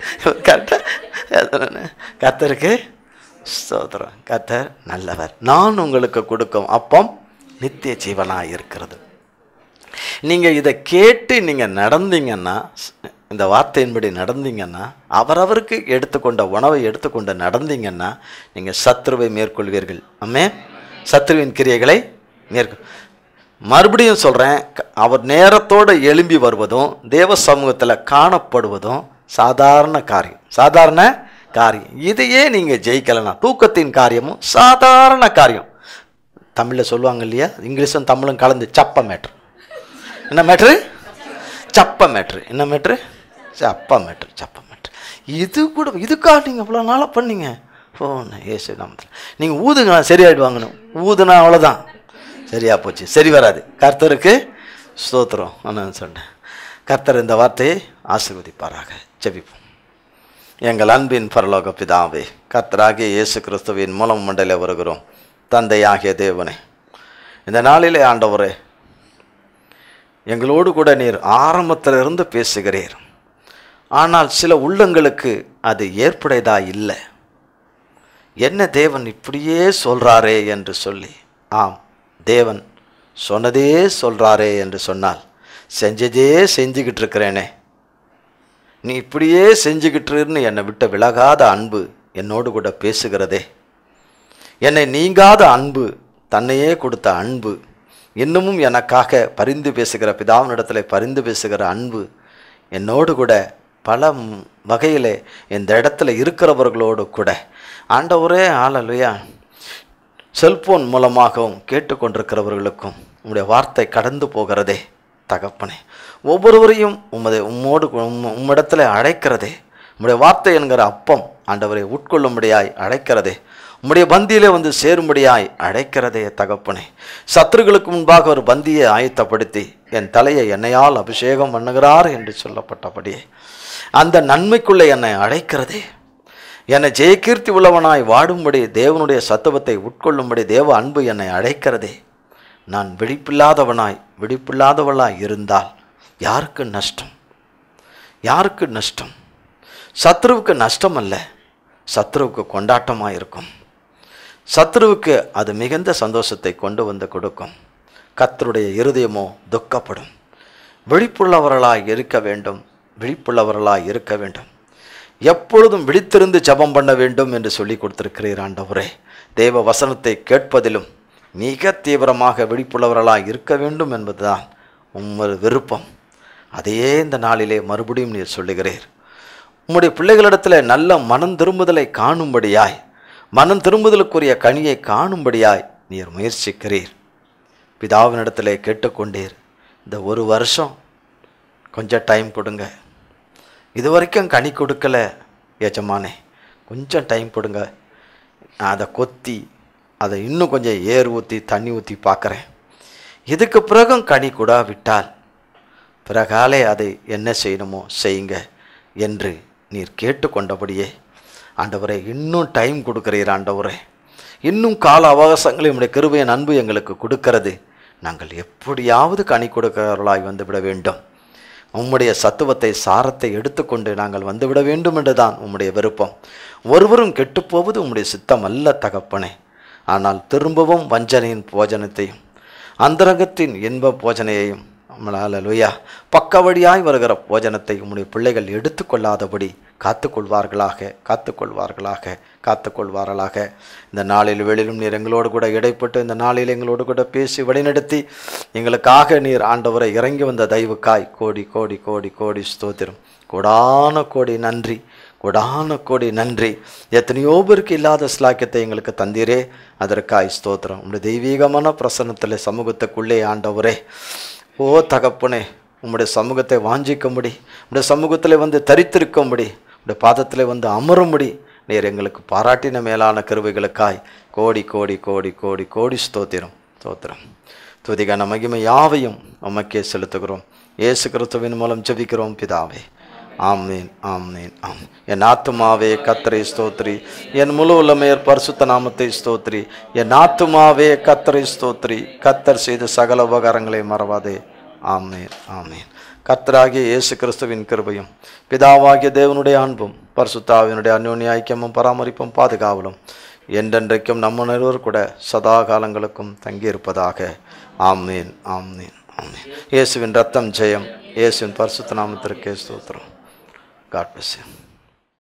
கரெக்டாக கர்த்தருக்கு ஸ்தோத்திரம். கர்த்தர் நல்லவர். நான் உங்களுக்கு கொடுக்கும் அப்பம் நித்திய ஜீவனாக இருக்கிறது. நீங்கள் இதை கேட்டு நீங்கள் நடந்தீங்கன்னா, இந்த வார்த்தையின்படி நடந்தீங்கன்னா, அவரவருக்கு எடுத்துக்கொண்ட உணவை எடுத்துக்கொண்டு நடந்தீங்கன்னா நீங்கள் சத்ருவை மேற்கொள்வீர்கள். ஆமென். சத்ருவின் கிரியைகளை மறுபடியும் சொல்கிறேன், அவர் நேரத்தோடு எழும்பி வருவதும் தேவ சமூகத்தில் காணப்படுவதும் சாதாரண காரியம். இதையே நீங்கள் ஜெயிக்கலைன்னா, தூக்கத்தின் காரியமும் சாதாரண காரியம். தமிழில் சொல்லுவாங்க இல்லையா, இங்கிலீஷும் தமிழும் கலந்து சப்ப மேட்ரு. என்ன மேட்ரு? சப்ப மேட்ரு. என்ன மேட்ரு? சப்ப மேட்ரு. இது கூட இதுக்காக நீங்கள் இவ்வளோ நாளாக பண்ணீங்க. ஃபோன் ஏசு நாமத்தில் நீங்கள் ஊதுங்க, சரியாயிடுவாங்கன்னு ஊதுனா அவ்வளோதான், சரியா போச்சு. சரி வராது. கர்த்தருக்கு ஸ்தோத்திரம். நான் சொன்னேன். கர்த்தர் இந்த வார்த்தையை ஆசீர்வதிப்பாராக. ஜெபிப்போம். எங்கள் அன்பின் பரலோக பிதாவே, கர்த்தராகிய இயேசு கிறிஸ்துவின் மூலம் மண்டல வருகிறோம். தந்தையாகிய தேவனே, இந்த நாளிலே ஆண்டவரே, எங்களோடு கூட நீர் ஆரம்பத்திலிருந்து பேசுகிறீர். ஆனால் சில உள்ளங்களுக்கு அது ஏற்புடையதா இல்லை. என்ன தேவன் இப்படியே சொல்கிறாரே என்று சொல்லி, ஆம், தேவன் சொன்னதே சொல்கிறாரே என்று சொன்னால், செஞ்சதே செஞ்சுக்கிட்டு இருக்கிறேனே, நீ இப்படியே செஞ்சுக்கிட்டுருன்னு என்னை விட்டு விலகாத அன்பு என்னோடு கூட பேசுகிறதே, என்னை நீங்காத அன்பு, தன்னையே கொடுத்த அன்பு, இன்னமும் எனக்காக பரிந்து பேசுகிற பிதாவினிடத்தில் பரிந்து பேசுகிற அன்பு என்னோடு கூட பல வகையில் இந்த இடத்துல இருக்கிறவர்களோடு கூட ஆண்டவரே, ஹல்லேலூயா, செல்போன் மூலமாகவும் கேட்டுக்கொண்டிருக்கிறவர்களுக்கும் உங்களுடைய வார்த்தை கடந்து போகிறதே, தகப்பனே, ஒவ்வொருவரையும் உம்மிடத்தில் அழைக்கிறதே, உம்முடைய வார்த்தை என்கிற அப்பம் ஆண்டவரை உட்கொள்ளும்படியாய் அழைக்கிறதே, உம்முடைய பந்தியிலே வந்து சேரும்படியாய் அழைக்கிறதே தகப்பனே. சத்துருக்களுக்கு முன்பாக ஒரு பந்தியை ஆயத்தப்படுத்தி என் தலையை எண்ணெயால் அபிஷேகம் பண்ணுகிறார் என்று சொல்லப்பட்டபடியே அந்த நன்மைக்குள்ளே என்னை அழைக்கிறதே, என்னை ஜெயகீர்த்தி உள்ளவனாய் வாடும்படி தேவனுடைய சத்துவத்தை உட்கொள்ளும்படி தேவ அன்பு என்னை அழைக்கிறதே. நான் விழிப்பில்லாதவளாய் இருந்தால் யாருக்கு நஷ்டம்? யாருக்கு நஷ்டம்? சத்ருவுக்கு நஷ்டம் அல்ல, சத்ருவுக்கு கொண்டாட்டமாக இருக்கும். சத்ருவுக்கு அது மிகுந்த சந்தோஷத்தை கொண்டு வந்து கொடுக்கும். கர்த்தருடைய இருதயமோ துக்கப்படும். விழிப்புள்ளவர்களாய் இருக்க வேண்டும், விழிப்புள்ளவர்களாய் இருக்க வேண்டும். எப்பொழுதும் விழித்திருந்து ஜெபம் பண்ண வேண்டும் என்று சொல்லி கொடுத்திருக்கிறீர் ஆண்டவரே. தேவ வசனத்தை கேட்பதிலும் மிக தீவிரமாக விழிப்புள்ளவர்களாய் இருக்க வேண்டும் என்பதுதான் உமது விருப்பம். அதையே இந்த நாளிலே மறுபடியும் நீர் சொல்லுகிறீர். உம்முடைய பிள்ளைகளிடத்தில் நல்ல மனம் திரும்புதலை காணும்படியாய், மனம் திரும்புதலுக்குரிய கனியை காணும்படியாய் நீர் முயற்சிக்கிறீர். பிதாவினிடத்திலே கேட்டுக்கொண்டீர், இந்த ஒரு வருஷம் கொஞ்சம் டைம் கொடுங்க, இது வரைக்கும் கனி கொடுக்கலை எஜமானே, கொஞ்சம் டைம் கொடுங்க, நான் அதை கொத்தி அதை இன்னும் கொஞ்சம் ஏர் ஊற்றி தண்ணி ஊற்றி பார்க்குறேன், இதுக்கு பிறகும் கனி கூட விட்டால் பிறகாலே அதை என்ன செய்யணுமோ செய்யுங்க என்று நீர் கேட்டுக்கொண்டபடியே ஆண்டவரே இன்னும் டைம் கொடுக்குறீர். ஆண்டவரே இன்னும் கால அவகாசங்களை உம்முடைய கிருபையின் அன்பு எங்களுக்கு கொடுக்கிறது. நாங்கள் எப்படியாவது கனி கொடுக்கிறவர்களாய் வந்துவிட வேண்டும். உம்முடைய சத்துவத்தை சாரத்தை எடுத்துக்கொண்டு நாங்கள் வந்துவிட வேண்டும் என்றுதான் உம்முடைய விருப்பம். ஒருவரும் கெட்டுப்போவது உம்முடைய சித்தம் அல்ல தகப்பனே. ஆனால் திரும்பவும் வஞ்சனையின் போஜனத்தையும் அந்தரங்கத்தின் இன்ப போஜனையையும் அல்லேலூயா பக்க வழியாய் வருகிற போஜனத்தை உம்முடைய பிள்ளைகள் எடுத்துக்கொள்ளாதபடி காத்துக்கொள்வார்களாக. இந்த நாளில் வெளியிலும் நீர் எங்களோடு கூட இடைப்பட்டு இந்த நாளில் எங்களோடு கூட பேசி வழிநடத்தி எங்களுக்காக நீர் ஆண்டவரை இறங்கி வந்த தயவுக்காய் கோடி கோடி கோடி கோடி ஸ்தோத்திரம். கோடான கோடி நன்றி, கோடான கோடி நன்றி. எத்தனையோ பேருக்கு இல்லாத ஸ்லாக்கியத்தை எங்களுக்கு தந்தீரே, அதற்காய் ஸ்தோத்திரம். உம்முடைய தெய்வீகமான பிரசன்னத்தில் சமூகத்துக்குள்ளே ஆண்டவரே, ஓ தகப்பனே, உம்முடைய சமூகத்தை வாஞ்சிக்கும்படி, உம்முடைய சமூகத்தில் வந்து தரித்திருக்கும்படி, உம்முடைய பாதத்தில் வந்து அமரும்படி நீர் எங்களுக்கு பாராட்டின மேலான கிருபைகளுக்காய் கோடி கோடி கோடி கோடி கோடி ஸ்தோத்திரம் ஸ்தோத்திரம். துதிகான மகிமை யாவையும் உமக்கே செலுத்துகிறோம். இயேசு கிறிஸ்துவின் மூலம் ஜெபிக்கிறோம் பிதாவே. ஆமீன் ஆமீன் ஆம். என் ஆத்துமாவே கர்த்தரை ஸ்தோத்ரி, என் முழு உள்ளமையர் பரிசுத்த நாமத்தை ஸ்தோத்ரி. என் ஆத்துமாவே கர்த்தரை ஸ்தோத்ரி, கர்த்தர் செய்த சகல உபகாரங்களை மறவாதே. ஆமீன் ஆமீன். கர்த்தராகிய இயேசு கிறிஸ்துவின் கிருபையும் பிதாவாகிய தேவனுடைய அன்பும் பரிசுத்தாவினுடைய அந்யோன்ய ஐக்கியமும் பராமரிப்பும் பாதுகாவலும் என்றென்றைக்கும் நம்முணர்வோர் கூட சதா காலங்களுக்கும் தங்கியிருப்பதாக. ஆமீன் ஆமீன் ஆமீன். இயேசுவின் ரத்தம் ஜெயம். இயேசுவின் பரிசுத்த நாமத்திற்கே ஸ்தோத்திரம். God bless you.